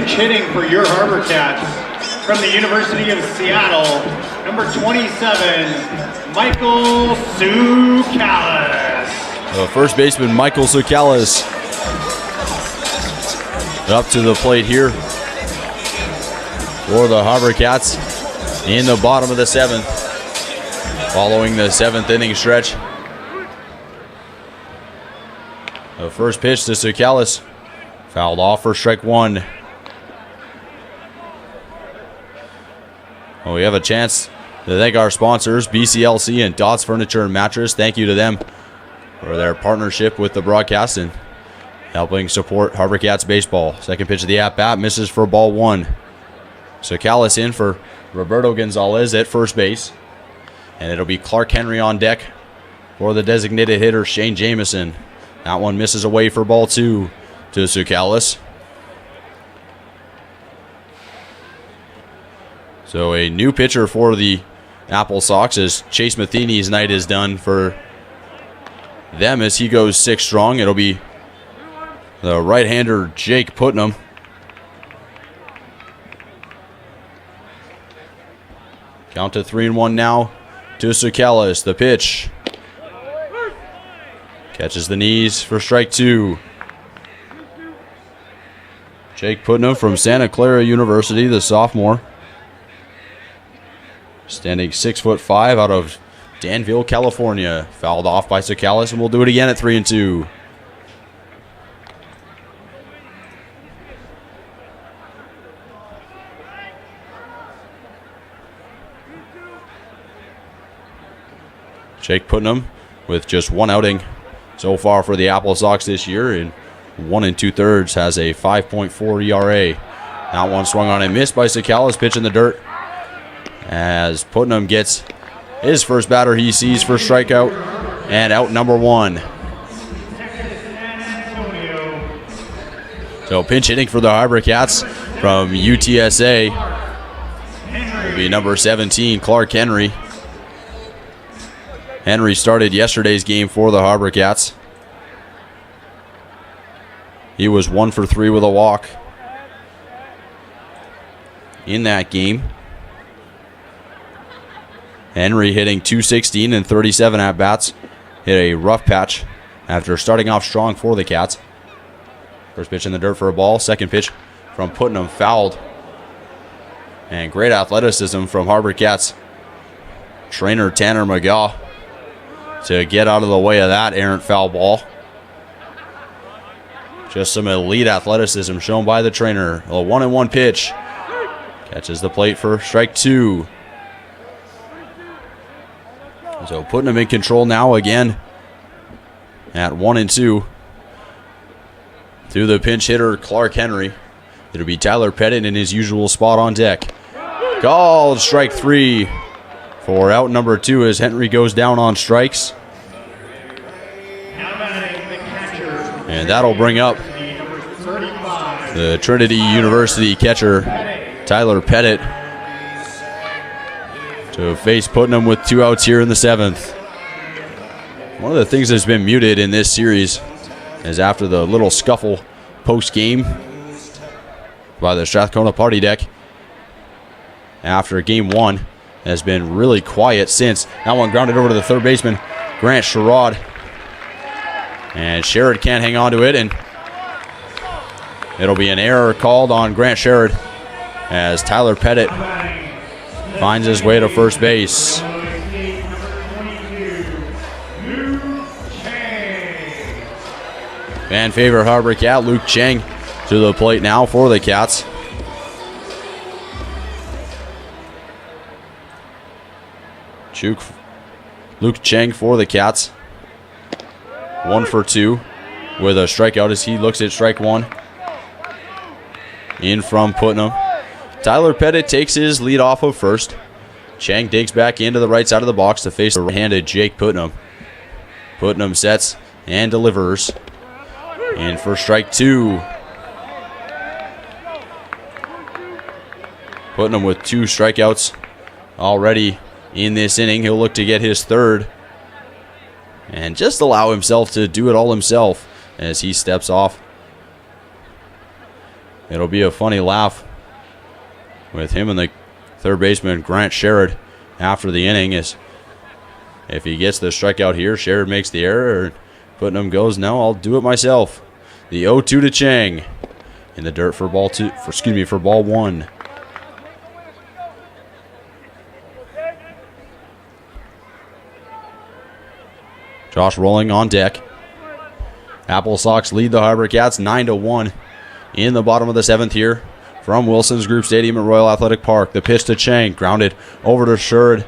Speaker 3: pinch hitting for your HarbourCats from the University of Seattle, number 27, Michael Soukalis.
Speaker 6: First baseman Michael Soukalis up to the plate here for the HarbourCats in the bottom of the 7th, following the 7th inning stretch. The first pitch to Soukalis, fouled off for strike 1. Well, we have a chance to thank our sponsors, BCLC and Dots Furniture and Mattress. Thank you to them for their partnership with the broadcast and helping support HarbourCats baseball. Second pitch of the at-bat, misses for ball 1. Soukalis in for Roberto Gonzalez at first base. And it'll be Clark Henry on deck for the designated hitter, Shane Jamieson. That one misses away for ball 2 to Soukalis. So a new pitcher for the AppleSox as Chase Matheny's night is done for them as he goes 6 strong. It'll be the right-hander Jake Putnam. Count to 3-1 now to Soukalis. The pitch. Catches the knees for strike 2. Jake Putnam from Santa Clara University, the sophomore. Standing 6'5" out of Danville, California. Fouled off by Soukalis, and we'll do it again at 3-2. Jake Putnam with just 1 outing so far for the AppleSox this year. In 1 2/3 has a 5.4 ERA. That one swung on and missed by Soukalis, pitch in the dirt. As Putnam gets his first batter he sees for strikeout and out number 1. So pinch hitting for the HarbourCats from UTSA will be number 17, Clark Henry. Henry started yesterday's game for the HarbourCats. He was 1 for 3 with a walk in that game. Henry hitting .216 and 37 at-bats. Hit a rough patch after starting off strong for the Cats. First pitch in the dirt for a ball. Second pitch from Putnam, fouled. And great athleticism from HarbourCats trainer Tanner McGaw to get out of the way of that errant foul ball. Just some elite athleticism shown by the trainer. A 1-1 pitch. Catches the plate for strike 2. So Putnam in control now again at 1-2. To the pinch hitter, Clark Henry. It'll be Tyler Pettit in his usual spot on deck. Called strike 3 for out number 2 as Henry goes down on strikes. And that'll bring up the Trinity University catcher, Tyler Pettit, to face Putnam with 2 outs here in the 7th. One of the things that's been muted in this series is after the little scuffle post-game by the Strathcona party deck. After game 1 has been really quiet since. That one grounded over to the third baseman, Grant Sherrod. And Sherrod can't hang on to it, and it'll be an error called on Grant Sherrod as Tyler Pettit finds his way to first base. Fan favorite HarbourCat Luke Cheng to the plate now for the Cats. Luke Cheng for the Cats. 1 for 2 with a strikeout as he looks at strike 1. In from Putnam. Tyler Pettit takes his lead off of first. Cheng digs back into the right side of the box to face the right-handed Jake Putnam. Putnam sets and delivers. In for strike 2. Putnam with 2 strikeouts already in this inning. He'll look to get his third and just allow himself to do it all himself as he steps off It'll be a funny laugh with him and the third baseman, Grant Sherrod, after the inning. Is if he gets the strikeout here, Sherrod makes the error, and Putnam goes, no, I'll do it myself. The 0-2 to Chang in the dirt for ball one. Josh Rolling on deck. AppleSox lead the HarbourCats 9-1 in the bottom of the 7th here from Wilson's Group Stadium at Royal Athletic Park. The pitch to Chang, grounded over to Sherrod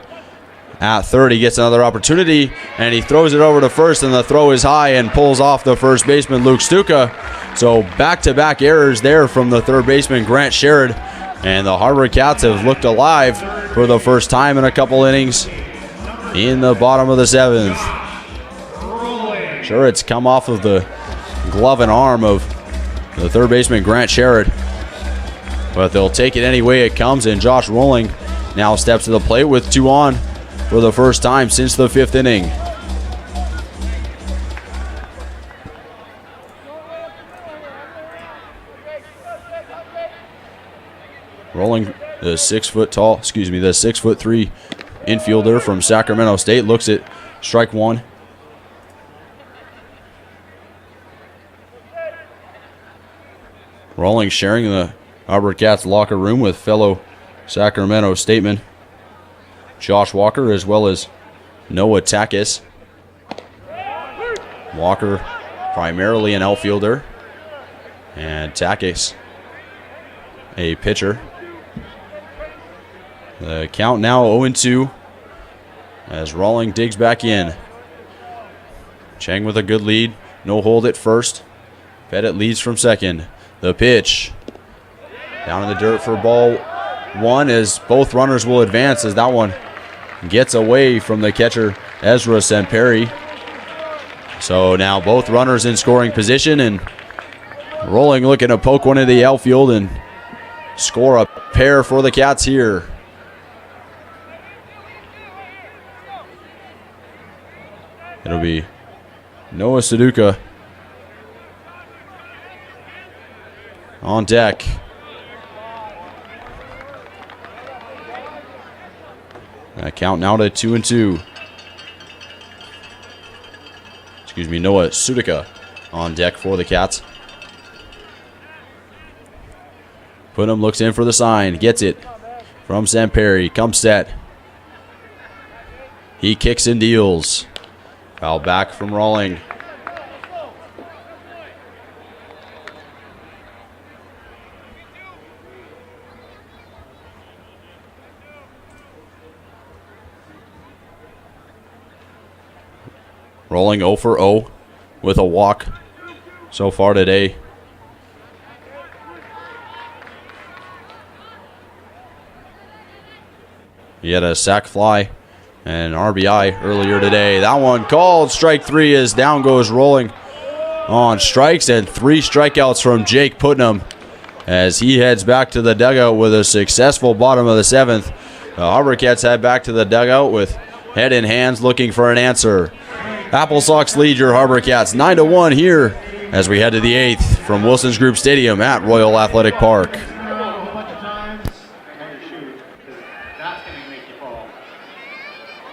Speaker 6: at third. He gets another opportunity, and he throws it over to first, and the throw is high and pulls off the first baseman, Luke Stuka. So back-to-back errors there from the third baseman, Grant Sherrod, and the HarbourCats have looked alive for the first time in a couple innings in the bottom of the 7th. Sure, it's come off of the glove and arm of the third baseman, Grant Sherrod, but they'll take it any way it comes, and Josh Rolling now steps to the plate with 2 on for the first time since the 5th inning. Rolling, the 6'3" infielder from Sacramento State, looks at strike one. Rolling sharing the HarbourCats locker room with fellow Sacramento Stateman Josh Walker, as well as Noah Takis. Walker primarily an outfielder, and Takis a pitcher. The count now 0-2 as Rolling digs back in. Chang with a good lead. No hold at first. Pettit leads from second. The pitch down in the dirt for ball one, as both runners will advance, as that one gets away from the catcher, Ezra Samperi. So now both runners in scoring position, and Rolling looking to poke one into the outfield and score a pair for the Cats here. It'll be Noah Suduka on deck. That count now to 2-2. Noah Suduka on deck for the Cats. Putnam looks in for the sign, gets it from Samperi, comes set. He kicks and deals. Foul back from Rolling. Rolling 0 for 0 with a walk so far today. He had a sac fly and an RBI earlier today. That one called strike 3 as down goes Rolling on strikes, and 3 strikeouts from Jake Putnam as he heads back to the dugout with a successful bottom of the 7th. The HarbourCats head back to the dugout with head in hands looking for an answer. AppleSox lead your HarbourCats 9-1 here as we head to the 8th from Wilson's Group Stadium at Royal Athletic Park.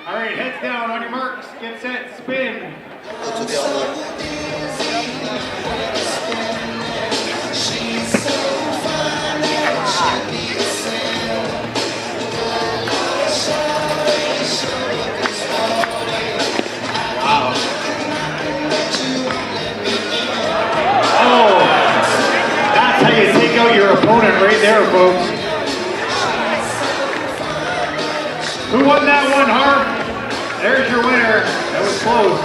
Speaker 3: All right, heads down on your marks, get set, spin. Wow. Oh, that's how you take out your opponent right there, folks. Who won that one, Harv? There's your winner. That was close.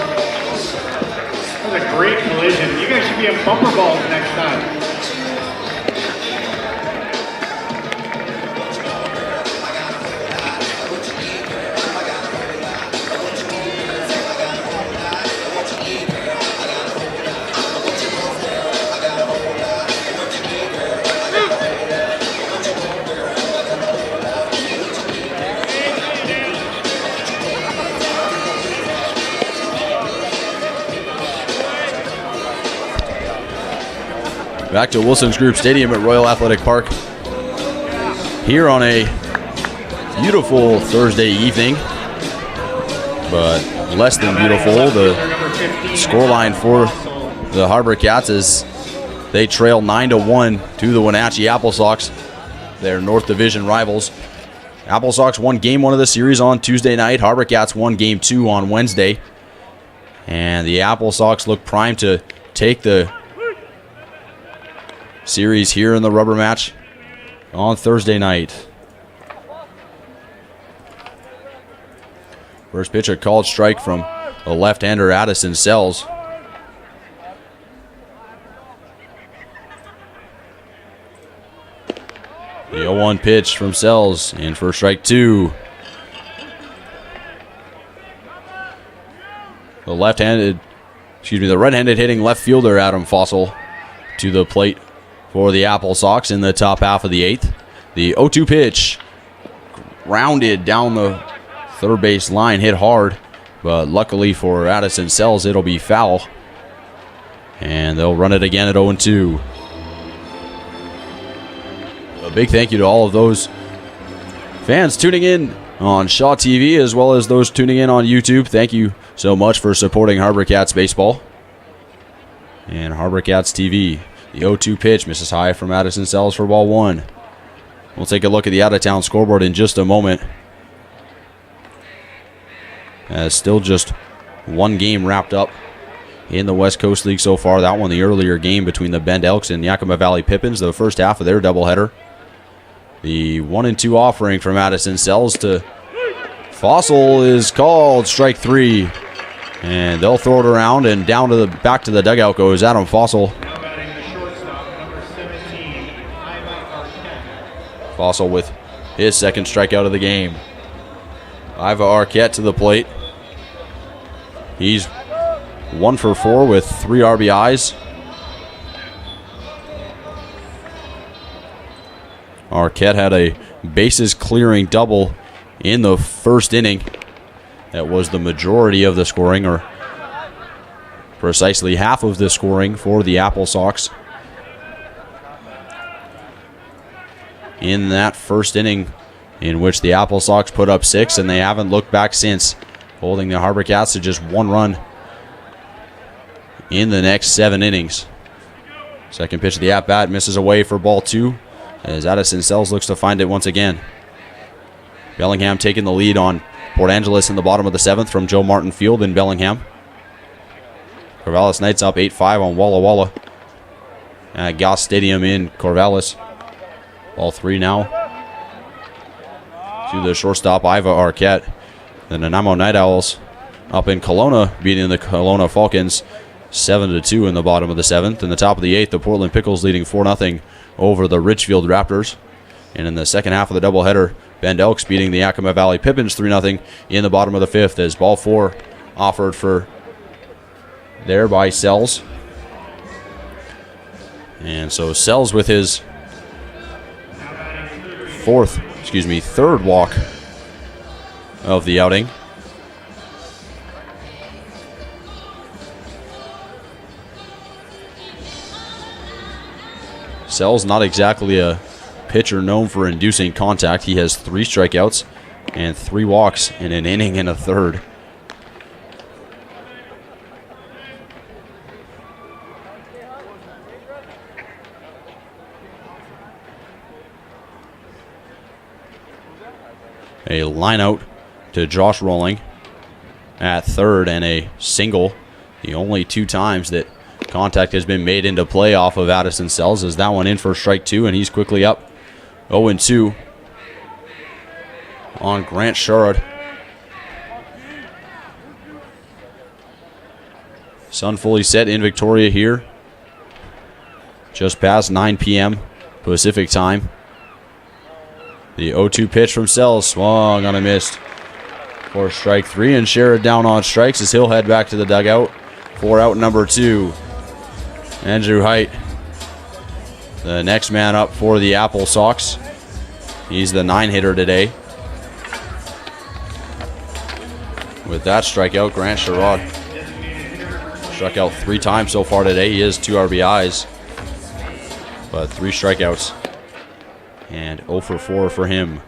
Speaker 3: That was a great collision. You guys should be in bumper balls next time.
Speaker 6: back to Wilson's Group Stadium at Royal Athletic Park. Here on a beautiful Thursday evening, but less than beautiful. The scoreline for the HarbourCats is they trail 9-1 to the Wenatchee AppleSox, their North Division rivals. AppleSox won game 1 of the series on Tuesday night. HarbourCats won game 2 on Wednesday. And the AppleSox look primed to take the series here in the rubber match on Thursday night. First pitch, a called strike from the left-hander Addison Sells. The 0-1 pitch from Sells, in for strike 2. The right-handed hitting left fielder Adam Fossil to the plate for the AppleSox in the top half of the 8th. The 0-2 pitch, rounded down the third base line, hit hard, but luckily for Addison Sells, it'll be foul. And they'll run it again at 0-2. A big thank you to all of those fans tuning in on Shaw TV as well as those tuning in on YouTube. Thank you so much for supporting HarbourCats baseball and HarbourCats TV. The 0-2 pitch misses high from Addison Sells for ball 1. We'll take a look at the out-of-town scoreboard in just a moment. As still just one game wrapped up in the West Coast League so far. That one, the earlier game between the Bend Elks and Yakima Valley Pippins, the first half of their doubleheader. The 1-2 offering from Addison Sells to Fossil is called strike 3. And they'll throw it around, and down to the back to the dugout goes Adam Fossil. Fossil with his second strikeout of the game. Iva Arquette to the plate. He's 1 for 4 with 3 RBIs. Arquette had a bases clearing double in the first inning. That was the majority of the scoring, or precisely half of the scoring for the AppleSox in that first inning, in which the AppleSox put up 6, and they haven't looked back since, holding the HarbourCats to just 1 run in the next 7 innings. Second pitch of the at-bat misses away for ball 2, as Addison Sells looks to find it once again. Bellingham taking the lead on Port Angeles in the bottom of the 7th from Joe Martin Field in Bellingham. Corvallis Knights up 8-5 on Walla Walla at Goss Stadium in Corvallis. Ball 3 now to the shortstop, Iva Arquette. The Nanaimo Night Owls up in Kelowna, beating the Kelowna Falcons 7-2 in the bottom of the 7th. In the top of the 8th, the Portland Pickles leading 4-0 over the Richfield Raptors. And in the second half of the doubleheader, Bend Elks beating the Yakima Valley Pippins 3-0 in the bottom of the 5th, as ball 4 offered for there by Sells. And so Sells with his third walk of the outing. Sells not exactly a pitcher known for inducing contact. He has 3 strikeouts and 3 walks in an inning and a third. A line out to Josh Rolling at third, and a single. The only 2 times that contact has been made into play off of Addison Sells, is that one in for strike 2, and he's quickly up 0-2 on Grant Sherrod. Sun fully set in Victoria here. Just past 9 p.m. Pacific time. The 0-2 pitch from Sells, swung on a missed for strike 3, and Sherrod down on strikes as he'll head back to the dugout for out number 2. Andrew Height, the next man up for the AppleSox. He's the 9-hitter today. With that strikeout, Grant Sherrod struck out 3 times so far today. He has 2 RBIs. but 3 strikeouts. And 0 for 4 for him.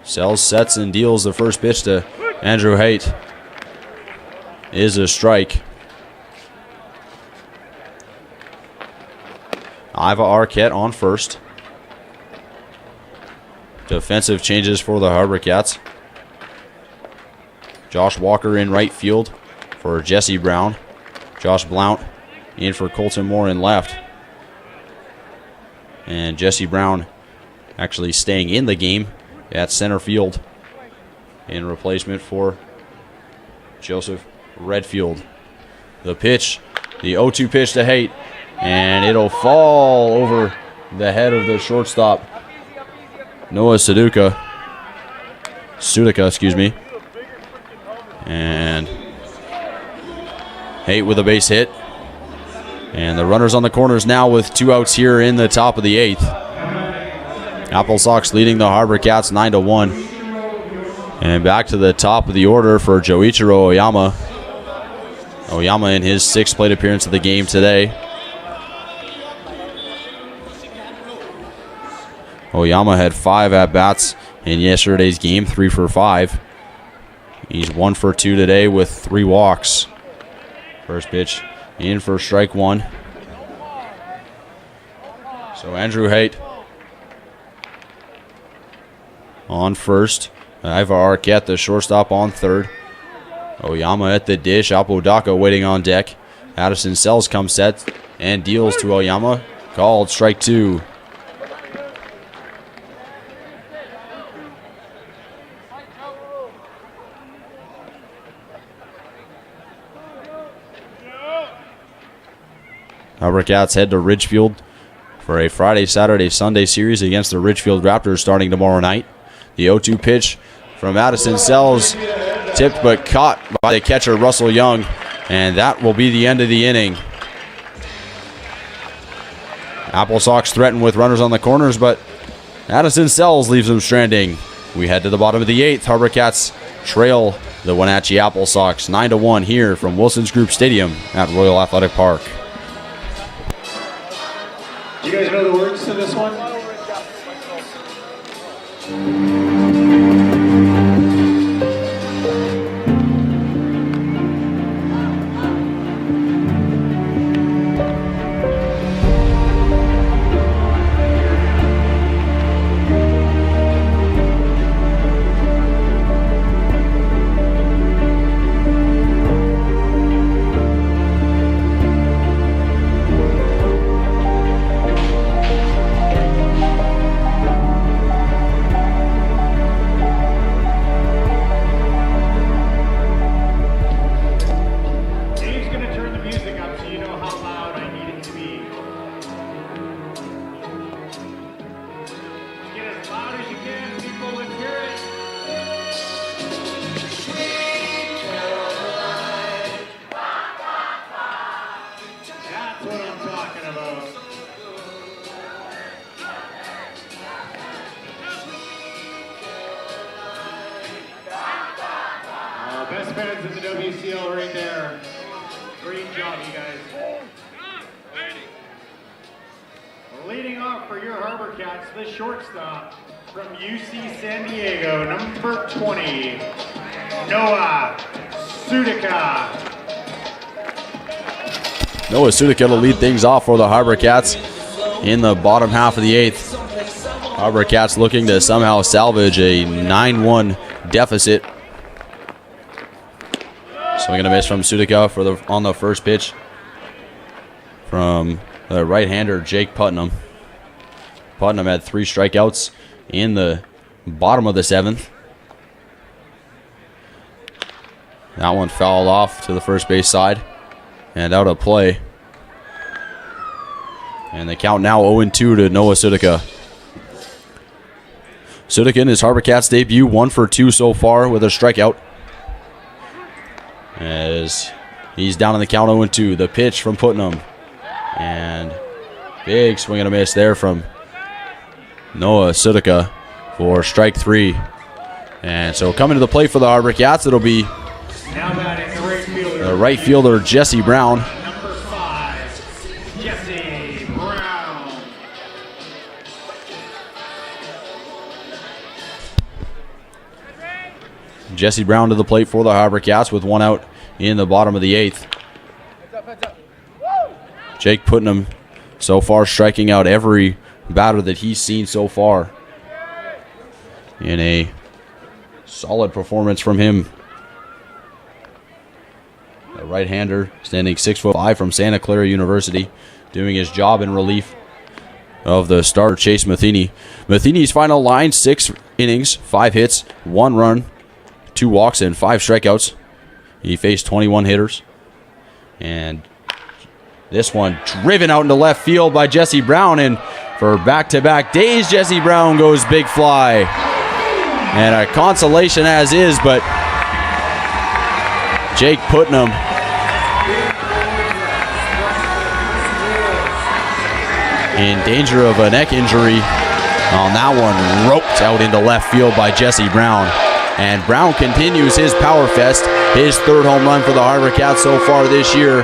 Speaker 6: Sells, sets, and deals the first pitch to Andrew Haight. Is a strike. Iva Arquette on first. Defensive changes for the HarbourCats. Josh Walker in right field for Jesse Brown. Josh Blount in for Colton Moore in left. And Jesse Brown actually staying in the game at center field in replacement for Joseph Redfield. The pitch, the 0-2 pitch to Haight, and it'll fall over the head of the shortstop, Noah Suduka, excuse me. And Haight with a base hit. And the runners on the corners now with 2 outs here in the top of the 8th. AppleSox leading the HarbourCats 9-1. And back to the top of the order for Joichiro Oyama. Oyama in his 6th plate appearance of the game today. Oyama had 5 at-bats in yesterday's game, 3 for 5. He's 1 for 2 today with 3 walks. First pitch in for strike 1. So Andrew Haight on first. Iva Arquette, the shortstop, on third. Oyama at the dish. Apodaca waiting on deck. Addison Sells comes set and deals to Oyama. Called strike 2. HarbourCats head to Ridgefield for a Friday, Saturday, Sunday series against the Ridgefield Raptors starting tomorrow night. The 0-2 pitch from Addison Sells, tipped but caught by the catcher Russell Young, and that will be the end of the inning. AppleSox threatened with runners on the corners, but Addison Sells leaves them stranding. We head to the bottom of the 8th. HarbourCats trail the Wenatchee AppleSox 9-1 here from Wilson's Group Stadium at Royal Athletic Park.
Speaker 3: You guys know the words to this one? Best fans in the WCL right there. Great job, you guys. Leading off for your HarbourCats, the shortstop from UC San Diego, number 20, Noah Suduka.
Speaker 6: Noah Suduka to lead things off for the HarbourCats in the bottom half of the 8th. HarbourCats looking to somehow salvage a 9-1 deficit. Swing and a miss from Suduka on the first pitch from the right-hander Jake Putnam. Putnam had 3 strikeouts in the bottom of the 7th. That one fouled off to the first base side and out of play. And the count now 0-2 to Noah Suduka. Suduka in his HarbourCats debut, 1 for 2 so far with a strikeout. As he's down in the count 0-2. The pitch from Putnam. And big swing and a miss there from Noah Suduka for strike 3. And so coming to the plate for the HarbourCats, it'll be the right fielder Jesse Brown.
Speaker 3: Number 5, Jesse
Speaker 6: Jesse Brown to the plate for the HarbourCats with one out in the bottom of the 8th. Jake Putnam so far striking out every batter that he's seen so far. In a solid performance from him. A right-hander standing 6'5" from Santa Clara University, doing his job in relief of the starter Chase Matheny. Matheny's final line: 6 innings, 5 hits, 1 run, 2 walks, and 5 strikeouts. He faced 21 hitters. And this one driven out into left field by Jesse Brown, and for back-to-back days, Jesse Brown goes big fly. And a consolation as is, but Jake Putnam in danger of a neck injury on that one, roped out into left field by Jesse Brown. And Brown continues his power fest, his 3rd home run for the HarbourCats so far this year.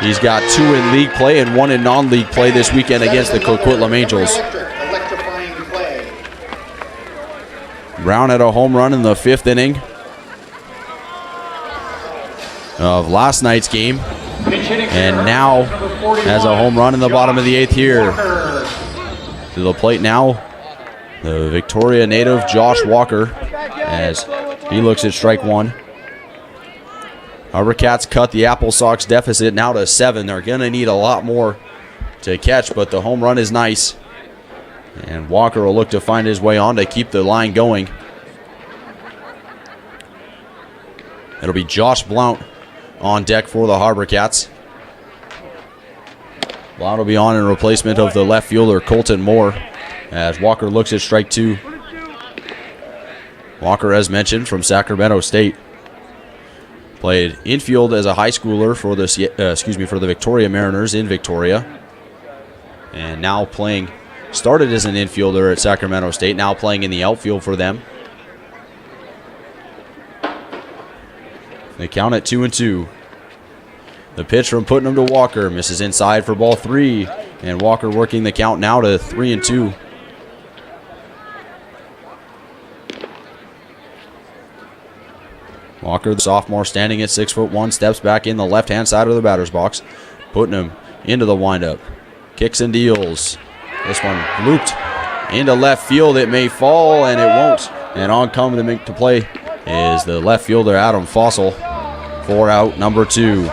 Speaker 6: He's got 2 in league play and 1 in non-league play this weekend against the Coquitlam Angels. Brown had a home run in the 5th inning of last night's game, and now has a home run in the bottom of the 8th here. To the plate now, the Victoria native Josh Walker, as he looks at strike 1. HarbourCats cut the AppleSox deficit now to 7. They're going to need a lot more to catch, but the home run is nice. And Walker will look to find his way on to keep the line going. It'll be Josh Blount on deck for the HarbourCats. Blount will be on in replacement of the left fielder Colton Moore as Walker looks at strike 2. Walker, as mentioned, from Sacramento State. Played infield as a high schooler for the Victoria Mariners in Victoria. And now started as an infielder at Sacramento State, now playing in the outfield for them. They count at 2-2. The pitch from Putnam to Walker misses inside for ball 3, and Walker working the count now to 3-2. Walker, the sophomore, standing at 6'1", steps back in the left-hand side of the batter's box. Putnam into the windup, kicks and deals. This one looped into left field. It may fall, and it won't. And on coming to play is the left fielder Adam Fossil for out number 2.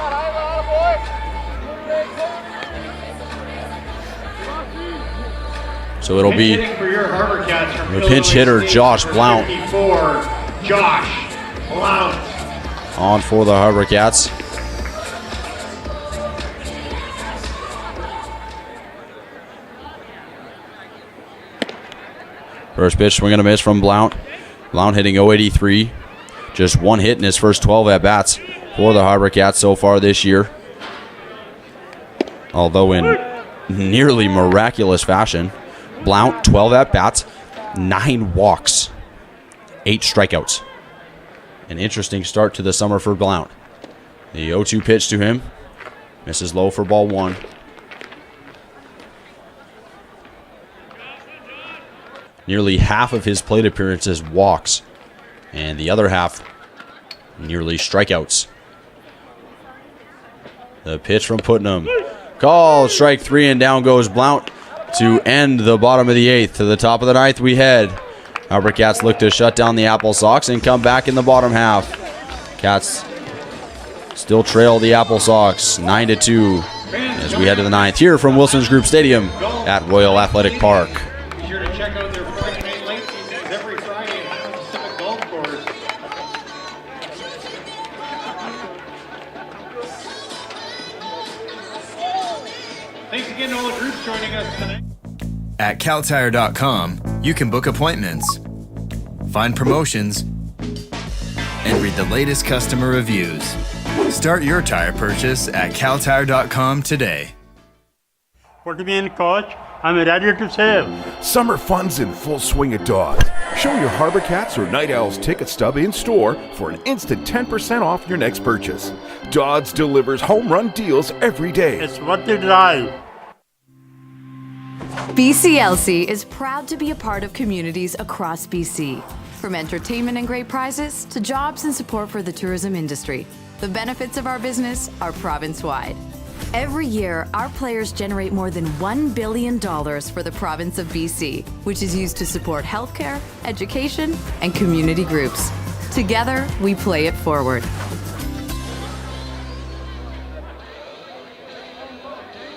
Speaker 6: So it'll be the pinch hitter Josh Blount on for the HarbourCats. First pitch, swing and a miss from Blount. Blount hitting .083. Just 1 hit in his first 12 at-bats for the HarbourCats so far this year. Although in nearly miraculous fashion, Blount, 12 at-bats, 9 walks, 8 strikeouts. An interesting start to the summer for Blount. The 0-2 pitch to him. Misses low for ball 1. Nearly half of his plate appearances walks, and the other half nearly strikeouts. The pitch from Putnam. Called strike 3, and down goes Blount to end the bottom of the 8th. To the top of the 9th we head. HarbourCats look to shut down the AppleSox and come back in the bottom half. Cats still trail the AppleSox 9-2 as we head to the 9th here from Wilson's Group Stadium at Royal Athletic Park.
Speaker 3: Be sure to check out their Friday night late seasons every Friday at Highland Pacific Golf Course. Thanks again to all the groups joining us tonight.
Speaker 7: At caltire.com, you can book appointments, find promotions, and read the latest customer reviews. Start your tire purchase at caltire.com today.
Speaker 8: Put me in, coach. I'm ready to save.
Speaker 9: Summer fun's in full swing at Dodds. Show your HarbourCats or Night Owls ticket stub in store for an instant 10% off your next purchase. Dodds delivers home run deals every day.
Speaker 8: It's worth the drive.
Speaker 10: BCLC is proud to be a part of communities across BC. From entertainment and great prizes to jobs and support for the tourism industry, the benefits of our business are province-wide. Every year, our players generate more than $1 billion for the province of BC, which is used to support healthcare, education, and community groups. Together, we play it forward.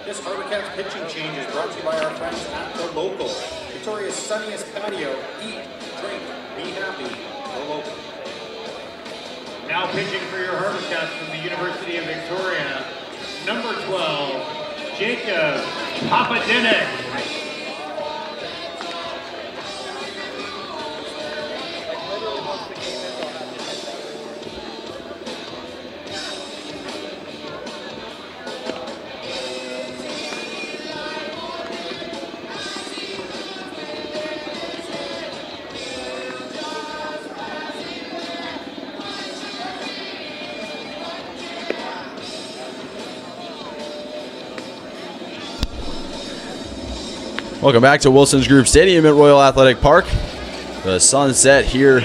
Speaker 3: This HarbourCats pitching change is brought to you by our friends at The Local, Victoria's sunniest patio. Eat, drink, be happy, The Local. Now pitching for your HarbourCats from the University of Victoria, number 12, Jacob Papadinek.
Speaker 6: Welcome back to Wilson's Group Stadium at Royal Athletic Park. The sun set here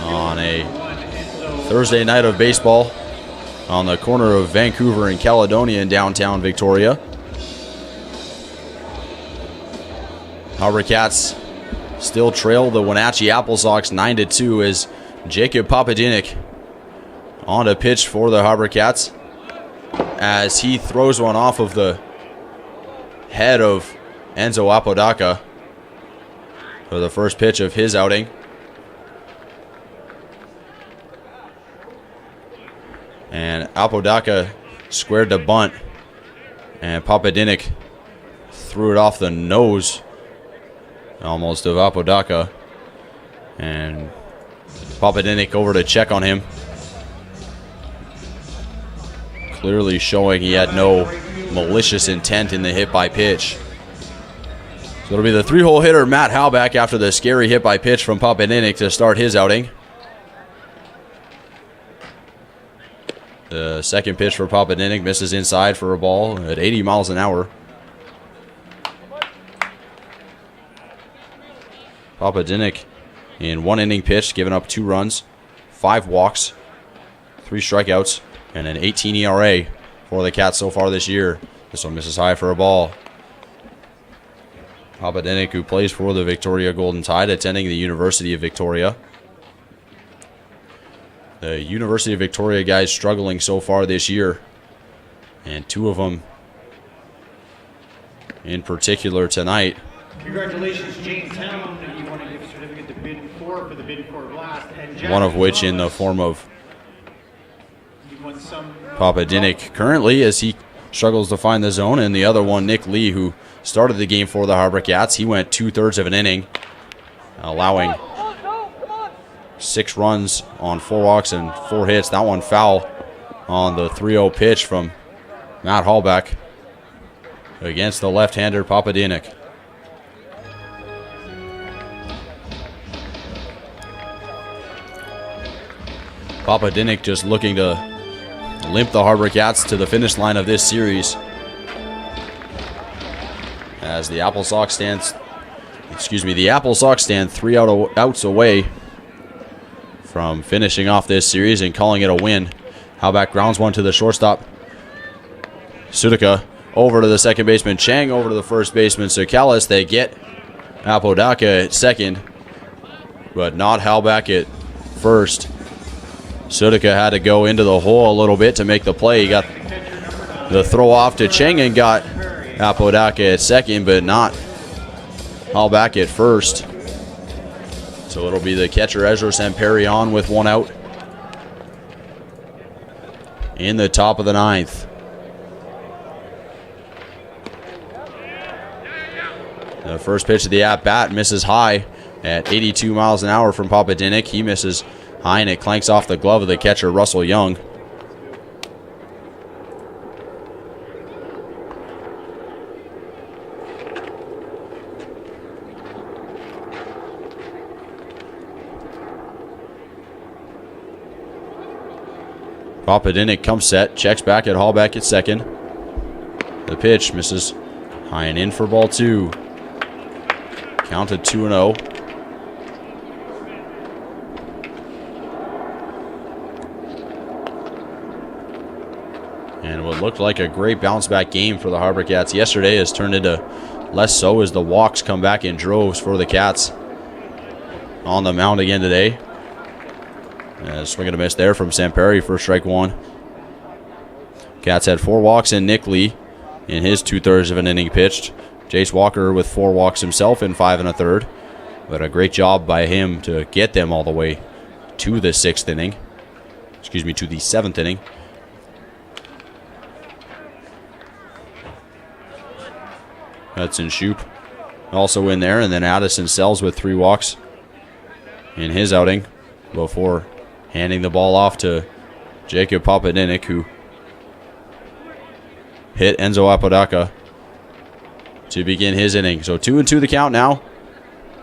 Speaker 6: on a Thursday night of baseball on the corner of Vancouver and Caledonia in downtown Victoria. HarbourCats still trail the Wenatchee AppleSox 9-2 as Jacob Papadinek on to pitch for the HarbourCats as he throws one off of the head of Enzo Apodaca for the first pitch of his outing. And Apodaca squared the bunt, and Papadinek threw it off the nose almost of Apodaca. And Papadinek over to check on him, clearly showing he had no malicious intent in the hit by pitch. So it'll be the 3-hole hitter Matt Halbach after the scary hit by pitch from Papadinek to start his outing. The second pitch for Papadinek misses inside for a ball at 80 miles an hour. Papadinek in 1 inning pitched, giving up 2 runs, 5 walks, 3 strikeouts, and an 18 ERA for the Cats so far this year. This one misses high for a ball. Papadinek, who plays for the Victoria Golden Tide, attending the University of Victoria. The University of Victoria guys struggling so far this year, and 2 of them in particular tonight.
Speaker 3: Congratulations, Jamestown. You want to give a certificate to bid for the bid for blast. And
Speaker 6: one of which in the form of Papadinek currently as he struggles to find the zone, and the other one, Nick Lee, who started the game for the HarbourCats. He went 2/3 of an inning, allowing 6 runs on 4 walks and 4 hits. That one foul on the 3-0 pitch from Matt Halbach against the left-hander Papadinek. Papadinek just looking to limp the HarbourCats to the finish line of this series, as the AppleSox stand 3 outs away from finishing off this series and calling it a win. Halbach grounds one to the shortstop Sudica, over to the second baseman Chang, over to the first baseman Sakalis. They get Apodaca at second, but not Halbach at first. Sudica had to go into the hole a little bit to make the play. He got the throw off to Cheng and got Apodaca at second, but not Halbach at first. So it'll be the catcher Ezra Samperi on with 1 out in the top of the 9th. The first pitch of the at-bat misses high at 82 miles an hour from Papadinek. He misses high, and it clanks off the glove of the catcher, Russell Young. Papadinek comes set, checks back at Halbach at second. The pitch misses high and in for ball 2. Counted 2-0. And what looked like a great bounce back game for the HarbourCats yesterday has turned into less so as the walks come back in droves for the Cats. On the mound again today. Swing and a miss there from Samperi for strike one. Cats had 4 walks in Nick Lee in his 2/3 of an inning pitched. Jace Walker with 4 walks himself in 5 1/3. But a great job by him to get them all the way to the 6th inning. Excuse me, to the 7th inning. Hudson Shoup also in there, and then Addison Sells with 3 walks in his outing before handing the ball off to Jacob Papadinic, who hit Enzo Apodaca to begin his inning. So 2-2 the count now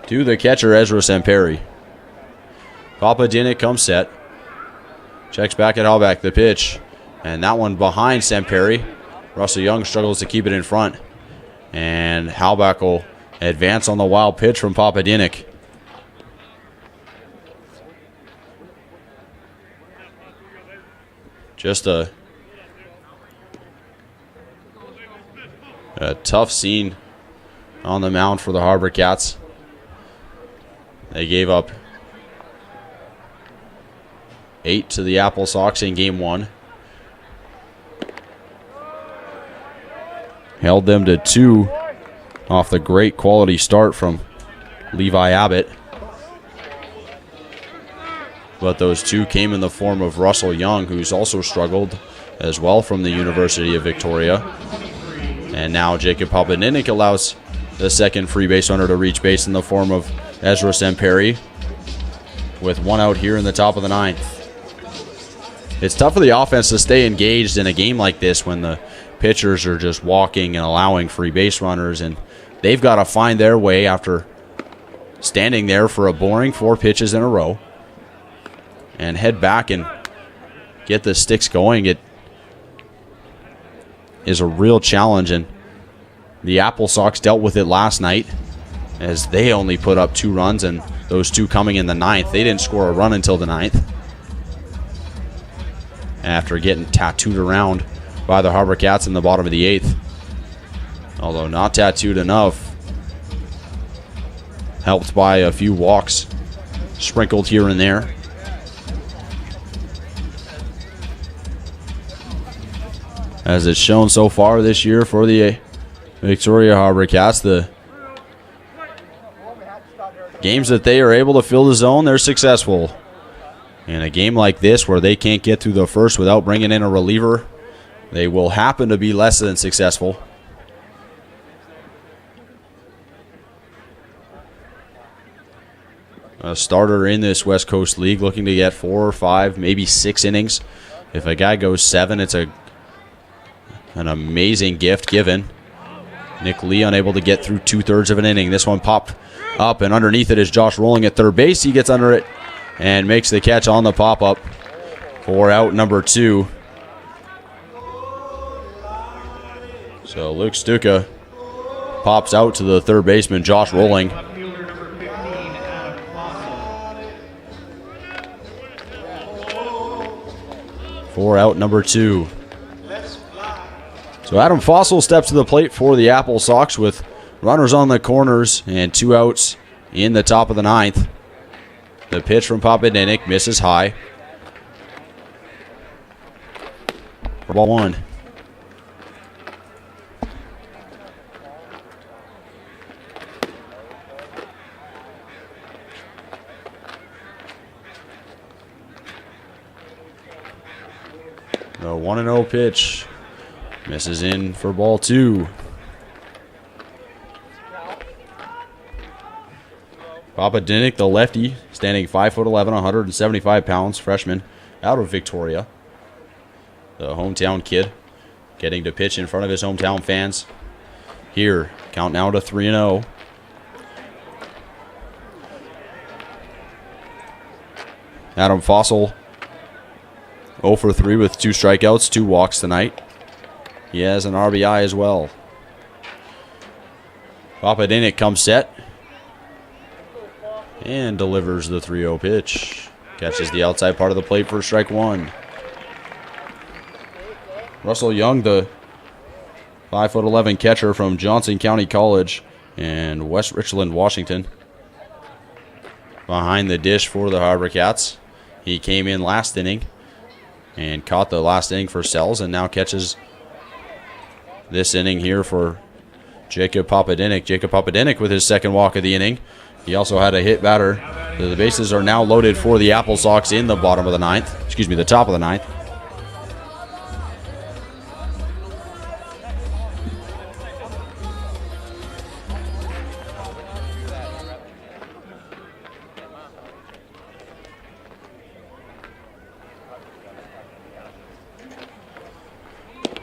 Speaker 6: to the catcher, Ezra Samperi. Papadinic comes set. Checks back at Halbach, the pitch. And that one behind Samperi. Russell Young struggles to keep it in front. And Halbach will advance on the wild pitch from Papadinic. Just a tough scene on the mound for the HarbourCats. They gave up 8 to the AppleSox in game 1. Held them to 2 off the great quality start from Levi Abbott. But those 2 came in the form of Russell Young, who's also struggled as well from the University of Victoria. And now Jacob Papadinic allows the second free base runner to reach base in the form of Ezra Samperi with 1 out here in the top of the 9th. It's tough for the offense to stay engaged in a game like this when the pitchers are just walking and allowing free base runners, and they've got to find their way after standing there for a boring 4 pitches in a row and head back and get the sticks going. It is a real challenge, and the AppleSox dealt with it last night as they only put up 2 runs, and those 2 coming in the 9th. They didn't score a run until the 9th after getting tattooed around by the HarbourCats in the bottom of the 8th. Although not tattooed enough. Helped by a few walks sprinkled here and there. As it's shown so far this year for the Victoria HarbourCats, the games that they are able to fill the zone, they're successful. In a game like this where they can't get through the first without bringing in a reliever, they will happen to be less than successful. A starter in this West Coast League looking to get 4 or 5, maybe 6 innings. If a guy goes 7, it's an amazing gift given. Nick Lee unable to get through 2/3 of an inning. This one popped up, and underneath it is Josh Rolling at third base. He gets under it and makes the catch on the pop-up for out number 2. So Luke Stuka pops out to the third baseman, Josh Rolling. For out number 2. So Adam Fossil steps to the plate for the AppleSox with runners on the corners and 2 outs in the top of the 9th. The pitch from Papadinic misses high. For ball 1. The 1-0 pitch misses in for ball 2. Papadinic, the lefty, standing 5'11", 175 pounds, freshman out of Victoria. The hometown kid getting to pitch in front of his hometown fans. Here, count now to 3-0. Adam Fossil 0 for 3 with 2 strikeouts, 2 walks tonight. He has an RBI as well. Papadinic comes set and delivers the 3-0 pitch. Catches the outside part of the plate for strike 1. Russell Young, the 5'11" catcher from Johnson County College and West Richland, Washington. Behind the dish for the HarbourCats. He came in last inning and caught the last inning for Sells and now catches this inning here for Jacob Papadinic. Jacob Papadinic with his second walk of the inning. He also had a hit batter. The bases are now loaded for the AppleSox in the bottom of the ninth. Excuse me, the top of the ninth.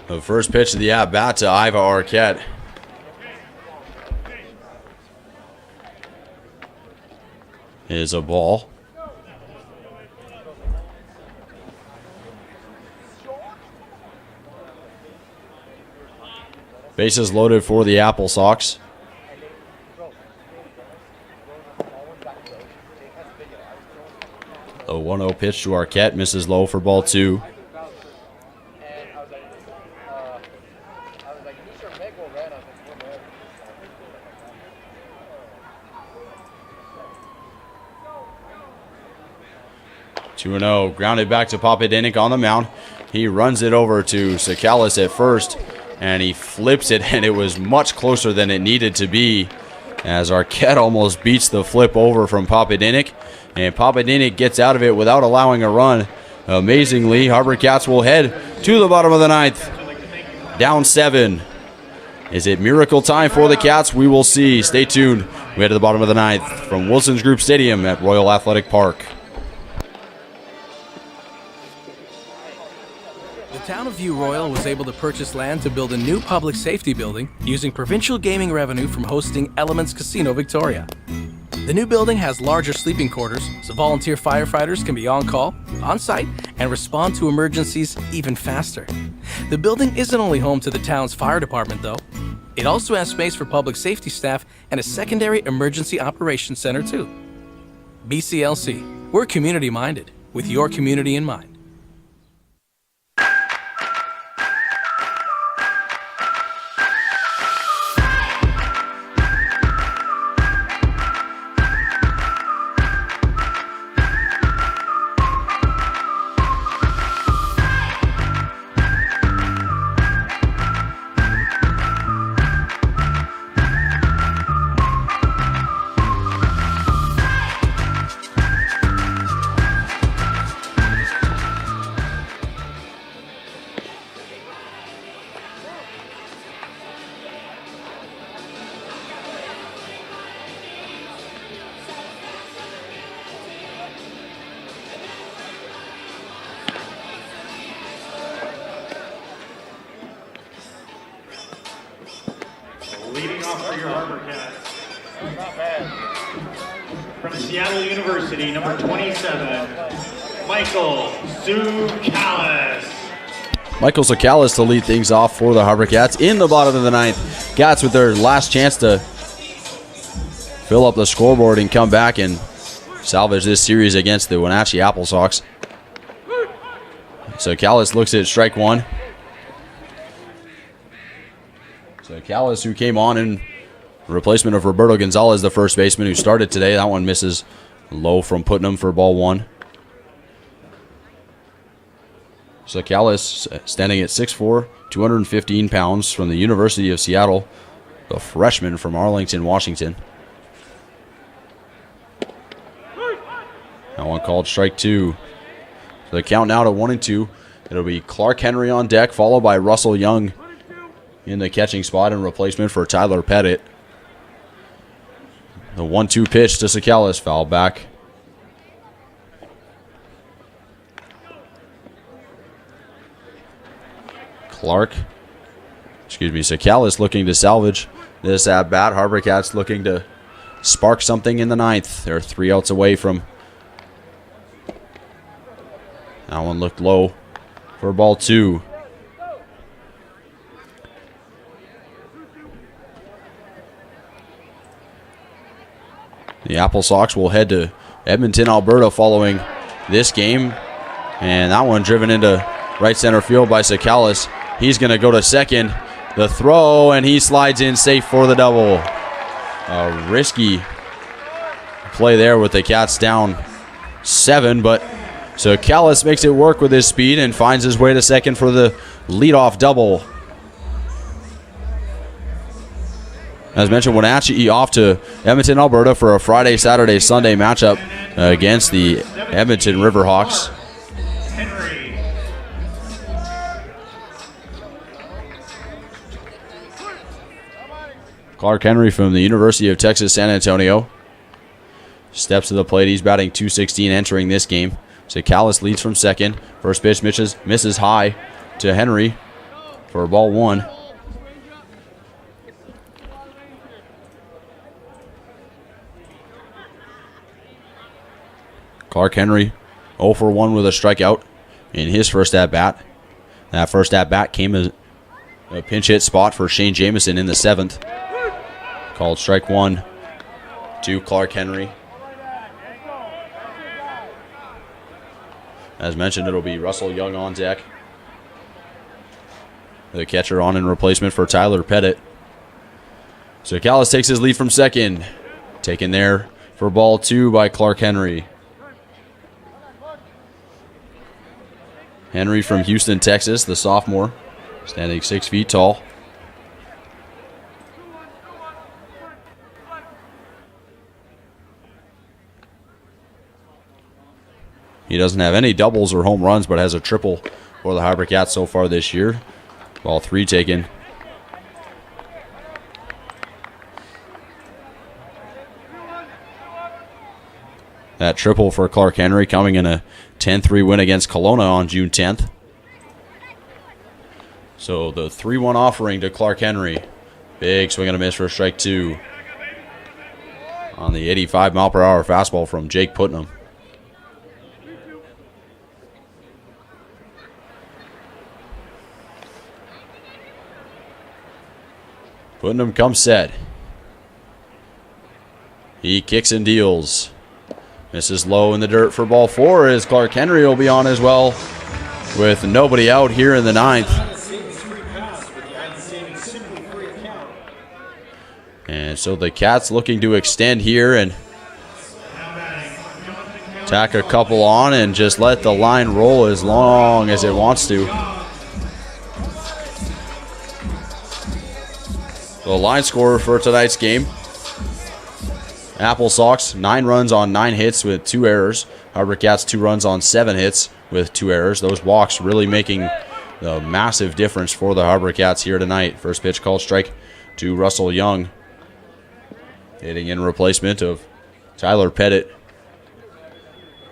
Speaker 6: The first pitch of the at-bat to Iva Arquette. Is a ball. Bases loaded for the AppleSox. The 1-0 pitch to Arquette misses low for ball 2. Two and 0, grounded back to Papadinic on the mound. He runs it over to Sakalis at first, and he flips it, and it was much closer than it needed to be, as Arquette almost beats the flip over from Papadinic, and Papadinic gets out of it without allowing a run. Amazingly, HarbourCats will head to the bottom of the ninth, down 7. Is it miracle time for the Cats? We will see. Stay tuned. We head to the bottom of the ninth from Wilson's Group Stadium at Royal Athletic Park.
Speaker 18: The town of View Royal was able to purchase land to build a new public safety building using provincial gaming revenue from hosting Elements Casino Victoria. The new building has larger sleeping quarters, so volunteer firefighters can be on call, on site, and respond to emergencies even faster. The building isn't only home to the town's fire department, though. It also has space for public safety staff and a secondary emergency operations center, too. BCLC, we're community-minded, with your community in mind.
Speaker 3: Leading off for your HarbourCats. From Seattle University, number 27, Michael Zucalis.
Speaker 6: Michael Zucalis to lead things off for the HarbourCats in the bottom of the ninth. Cats with their last chance to fill up the scoreboard and come back and salvage this series against the Wenatchee AppleSox. Zucalis looks at strike one. Callis, who came on in replacement of Roberto Gonzalez, the first baseman who started today. That one misses low from Putnam for ball 1. So Callis, standing at 6'4", 215 pounds, from the University of Seattle, the freshman from Arlington, Washington. That one called strike 2. So the count now to 1-2. It'll be Clark Henry on deck, followed by Russell Young in the catching spot in replacement for Tyler Pettit. The 1-2 pitch to Sakalis, foul back. Sakalis looking to salvage this at bat. HarbourCats looking to spark something in the ninth. They're 3 outs away from. That one looked low for ball 2. The AppleSox will head to Edmonton, Alberta following this game. And that one driven into right center field by Sakalis. He's going to go to second. The throw, and he slides in safe for the double. A risky play there with the Cats down 7, but so Callis makes it work with his speed and finds his way to second for the leadoff double. As mentioned, Wenatchee off to Edmonton, Alberta for a Friday, Saturday, Sunday matchup against the Edmonton Riverhawks. Clark Henry from the University of Texas, San Antonio steps to the plate. He's batting .216 entering this game. So Callis leads from second. First pitch misses high to Henry for ball 1. Clark Henry 0 for 1 with a strikeout in his first at-bat. That first at-bat came as a pinch hit spot for Shane Jamieson in the 7th. Called strike 1 to Clark Henry. As mentioned, it'll be Russell Young on deck. The catcher on in replacement for Tyler Pettit. So Callis takes his lead from second. Taken there for ball 2 by Clark Henry. Henry from Houston, Texas, the sophomore, standing 6 feet tall. He doesn't have any doubles or home runs, but has a triple for the HarbourCats so far this year. Ball 3 taken. That triple for Clark Henry coming in a 10-3 win against Kelowna on June 10th. So the 3-1 offering to Clark Henry. Big swing and a miss for strike 2. On the 85-mile-per-hour fastball from Jake Putnam. Putnam comes set. He kicks and deals. Misses low in the dirt for ball 4 as Clark Henry will be on as well with nobody out here in the 9th. And so the Cats looking to extend here and tack a couple on and just let the line roll as long as it wants to. The line scorer for tonight's game, AppleSox, 9 runs on 9 hits with 2 errors. HarbourCats 2 runs on 7 hits with 2 errors. Those walks really making the massive difference for the HarbourCats here tonight. First pitch called strike to Russell Young. Hitting in replacement of Tyler Pettit.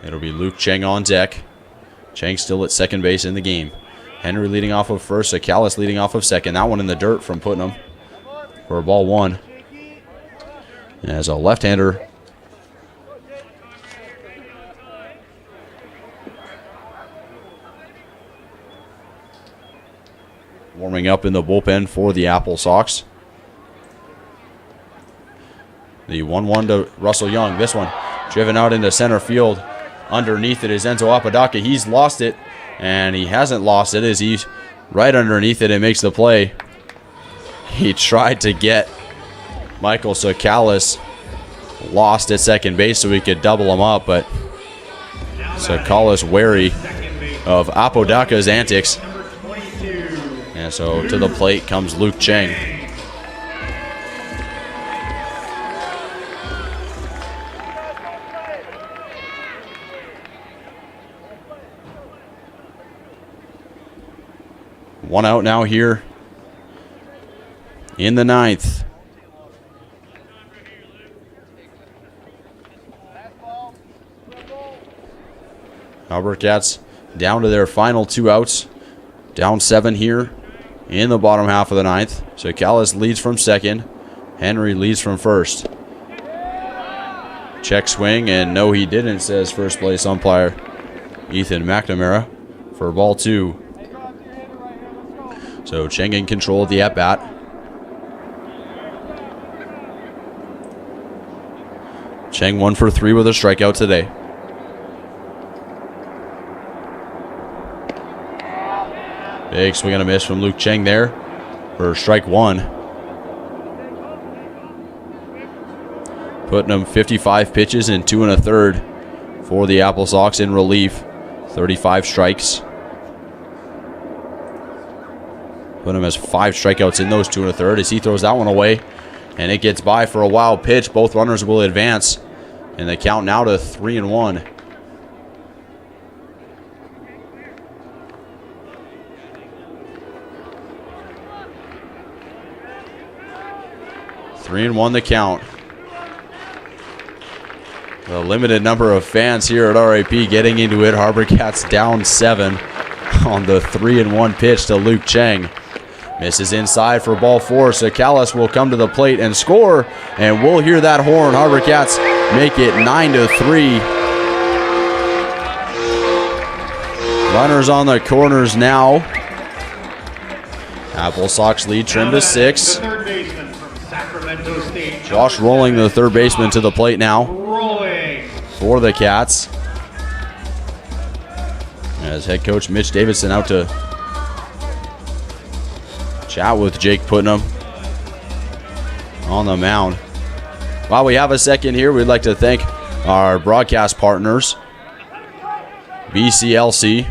Speaker 6: It'll be Luke Cheng on deck. Cheng still at second base in the game. Henry leading off of first, Callis leading off of second. That one in the dirt from Putnam for ball 1. As a left-hander. Warming up in the bullpen for the AppleSox. The 1-1 to Russell Young. This one driven out into center field. Underneath it is Enzo Apodaca. He's lost it, and he hasn't lost it as he's right underneath it and makes the play. He tried to get Michael Sakalis lost at second base so he could double him up, but Sakalis wary of Apodaca's antics. And so to the plate comes Luke Cheng. One out now here in the 9th. HarbourCats down to their final 2 outs. Down 7 here in the bottom half of the 9th. So Callis leads from second. Henry leads from first. Check swing, and no he didn't, says first place umpire Ethan McNamara for ball 2. So Cheng in control of the at-bat. Cheng 1 for 3 with a strikeout today. Big swing and a miss from Luke Cheng there for strike one. Putnam 55 pitches in 2 1/3 for the AppleSox in relief. 35 strikes. Putnam has 5 strikeouts in those 2 1/3 as he throws that one away. And it gets by for a wild pitch. Both runners will advance. And the count now to 3-1. Three and one the count. The limited number of fans here at RAP getting into it. HarbourCats down 7 on the 3-1 pitch to Luke Cheng. Misses inside for ball 4. Sakalis will come to the plate and score. And we'll hear that horn. HarbourCats make it 9-3. Runners on the corners now. AppleSox lead trimmed to 6.
Speaker 3: The third baseman from Sacramento State.
Speaker 6: Josh Rolling, the third baseman, to the plate now
Speaker 3: Rolling.
Speaker 6: for the Cats. As head coach Mitch Davidson out to chat with Jake Putnam on the mound. While we have a second here, we'd like to thank our broadcast partners, BCLC,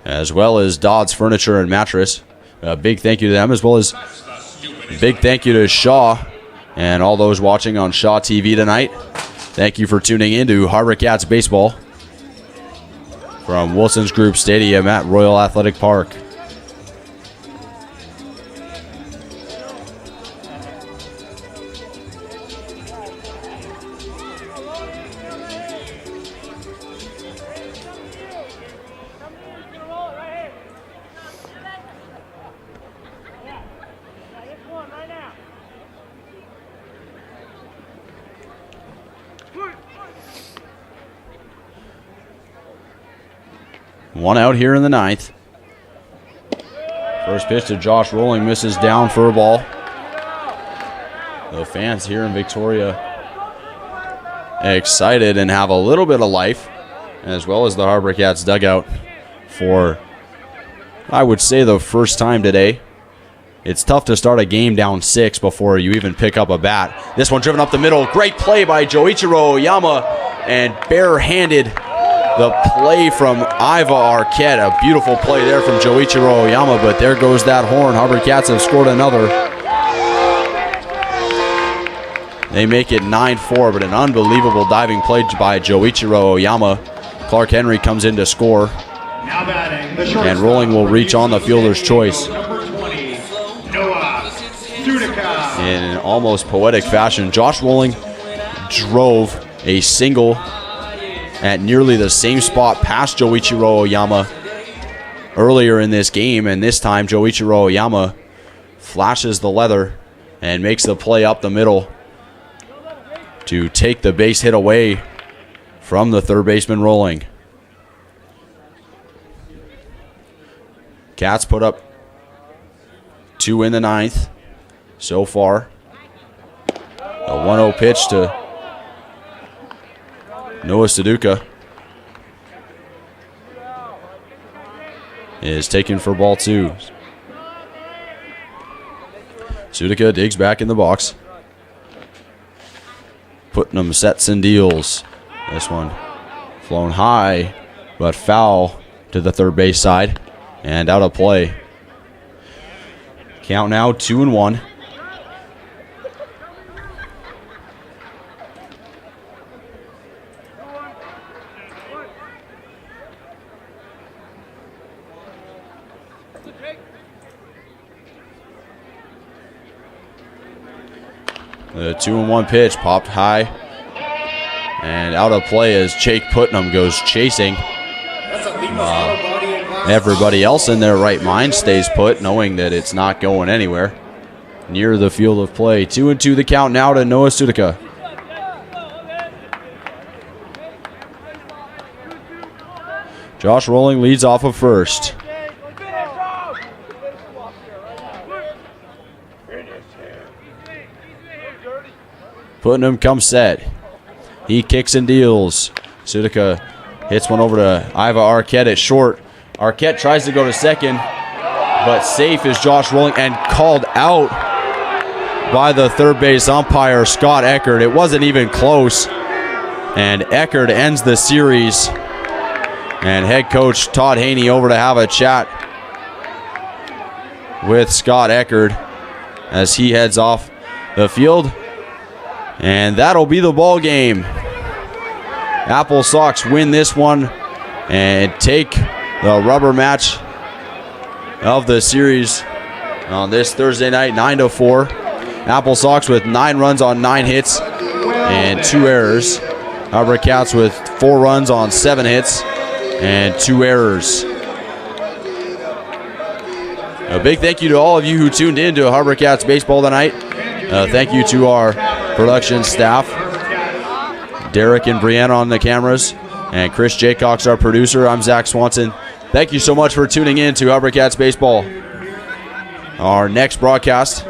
Speaker 6: as well as Dodds Furniture and Mattress. A big thank you to them, as well as a big thank you to Shaw and all those watching on Shaw TV tonight. Thank you for tuning in to HarbourCats Baseball from Wilson's Group Stadium at Royal Athletic Park. One out here in the 9th. First pitch to Josh Rolling, misses down for a ball. The fans here in Victoria excited and have a little bit of life, as well as the HarbourCats dugout for, I would say, the first time today. It's tough to start a game down 6 before you even pick up a bat. This one driven up the middle. Great play by Joichiro Oyama, and barehanded the play from Iva Arquette. A beautiful play there from Joichiro Oyama, but there goes that horn. HarbourCats have scored another. They make it 9-4, but an unbelievable diving play by Joichiro Oyama. Clark Henry comes in to score.
Speaker 3: Now batting, the
Speaker 6: And Rolling will reach on the fielder's choice.
Speaker 3: Number 20, Noah Sudica.
Speaker 6: In an almost poetic fashion, Josh Rolling drove a single at nearly the same spot past Joichiro Oyama earlier in this game, and this time Joichiro Oyama flashes the leather and makes the play up the middle to take the base hit away from the third baseman Rolling. Cats put up 2 in the 9th so far. A 1-0 pitch to Noah Suduka is taken for ball 2. Suduka digs back in the box. Putnam sets and deals. This one flown high, but foul to the third base side and out of play. Count now 2-1. The 2-1 pitch popped high and out of play as Jake Putnam goes chasing. Everybody else in their right mind stays put, knowing that it's not going anywhere near the field of play. 2-2 the count now to Noah Sudica. Josh Rolling leads off of first. Putnam comes set. He kicks and deals. Sudica hits one over to Iva Arquette at short. Arquette tries to go to second, but safe is Josh Rolling and called out by the third base umpire, Scott Eckert. It wasn't even close. And Eckert ends the series. And head coach Todd Haney over to have a chat with Scott Eckert as he heads off the field. And that'll be the ball game. AppleSox win this one and take the rubber match of the series on this Thursday night, 9-4. AppleSox with 9 runs on 9 hits and 2 errors. HarbourCats with 4 runs on 7 hits and 2 errors. A big thank you to all of you who tuned in to HarbourCats baseball tonight. Thank you to our production staff, Derek and Brianna on the cameras, and Chris Jaycox, our producer. I'm Zach Swanson. Thank you so much for tuning in to HarbourCats baseball. Our next broadcast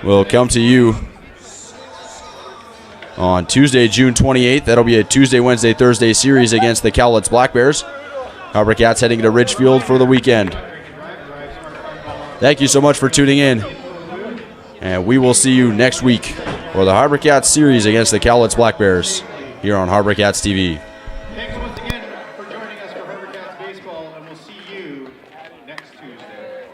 Speaker 6: will come to you on Tuesday, June 28th. That'll be a Tuesday, Wednesday, Thursday series against the Cowlitz Black Bears. HarbourCats heading to Ridgefield for the weekend. Thank you so much for tuning in, and we will see you next week for the HarbourCats series against the Cowlitz Black Bears here on HarbourCats TV.
Speaker 3: Thanks once again for joining us for HarbourCats baseball, and we'll see you next Tuesday.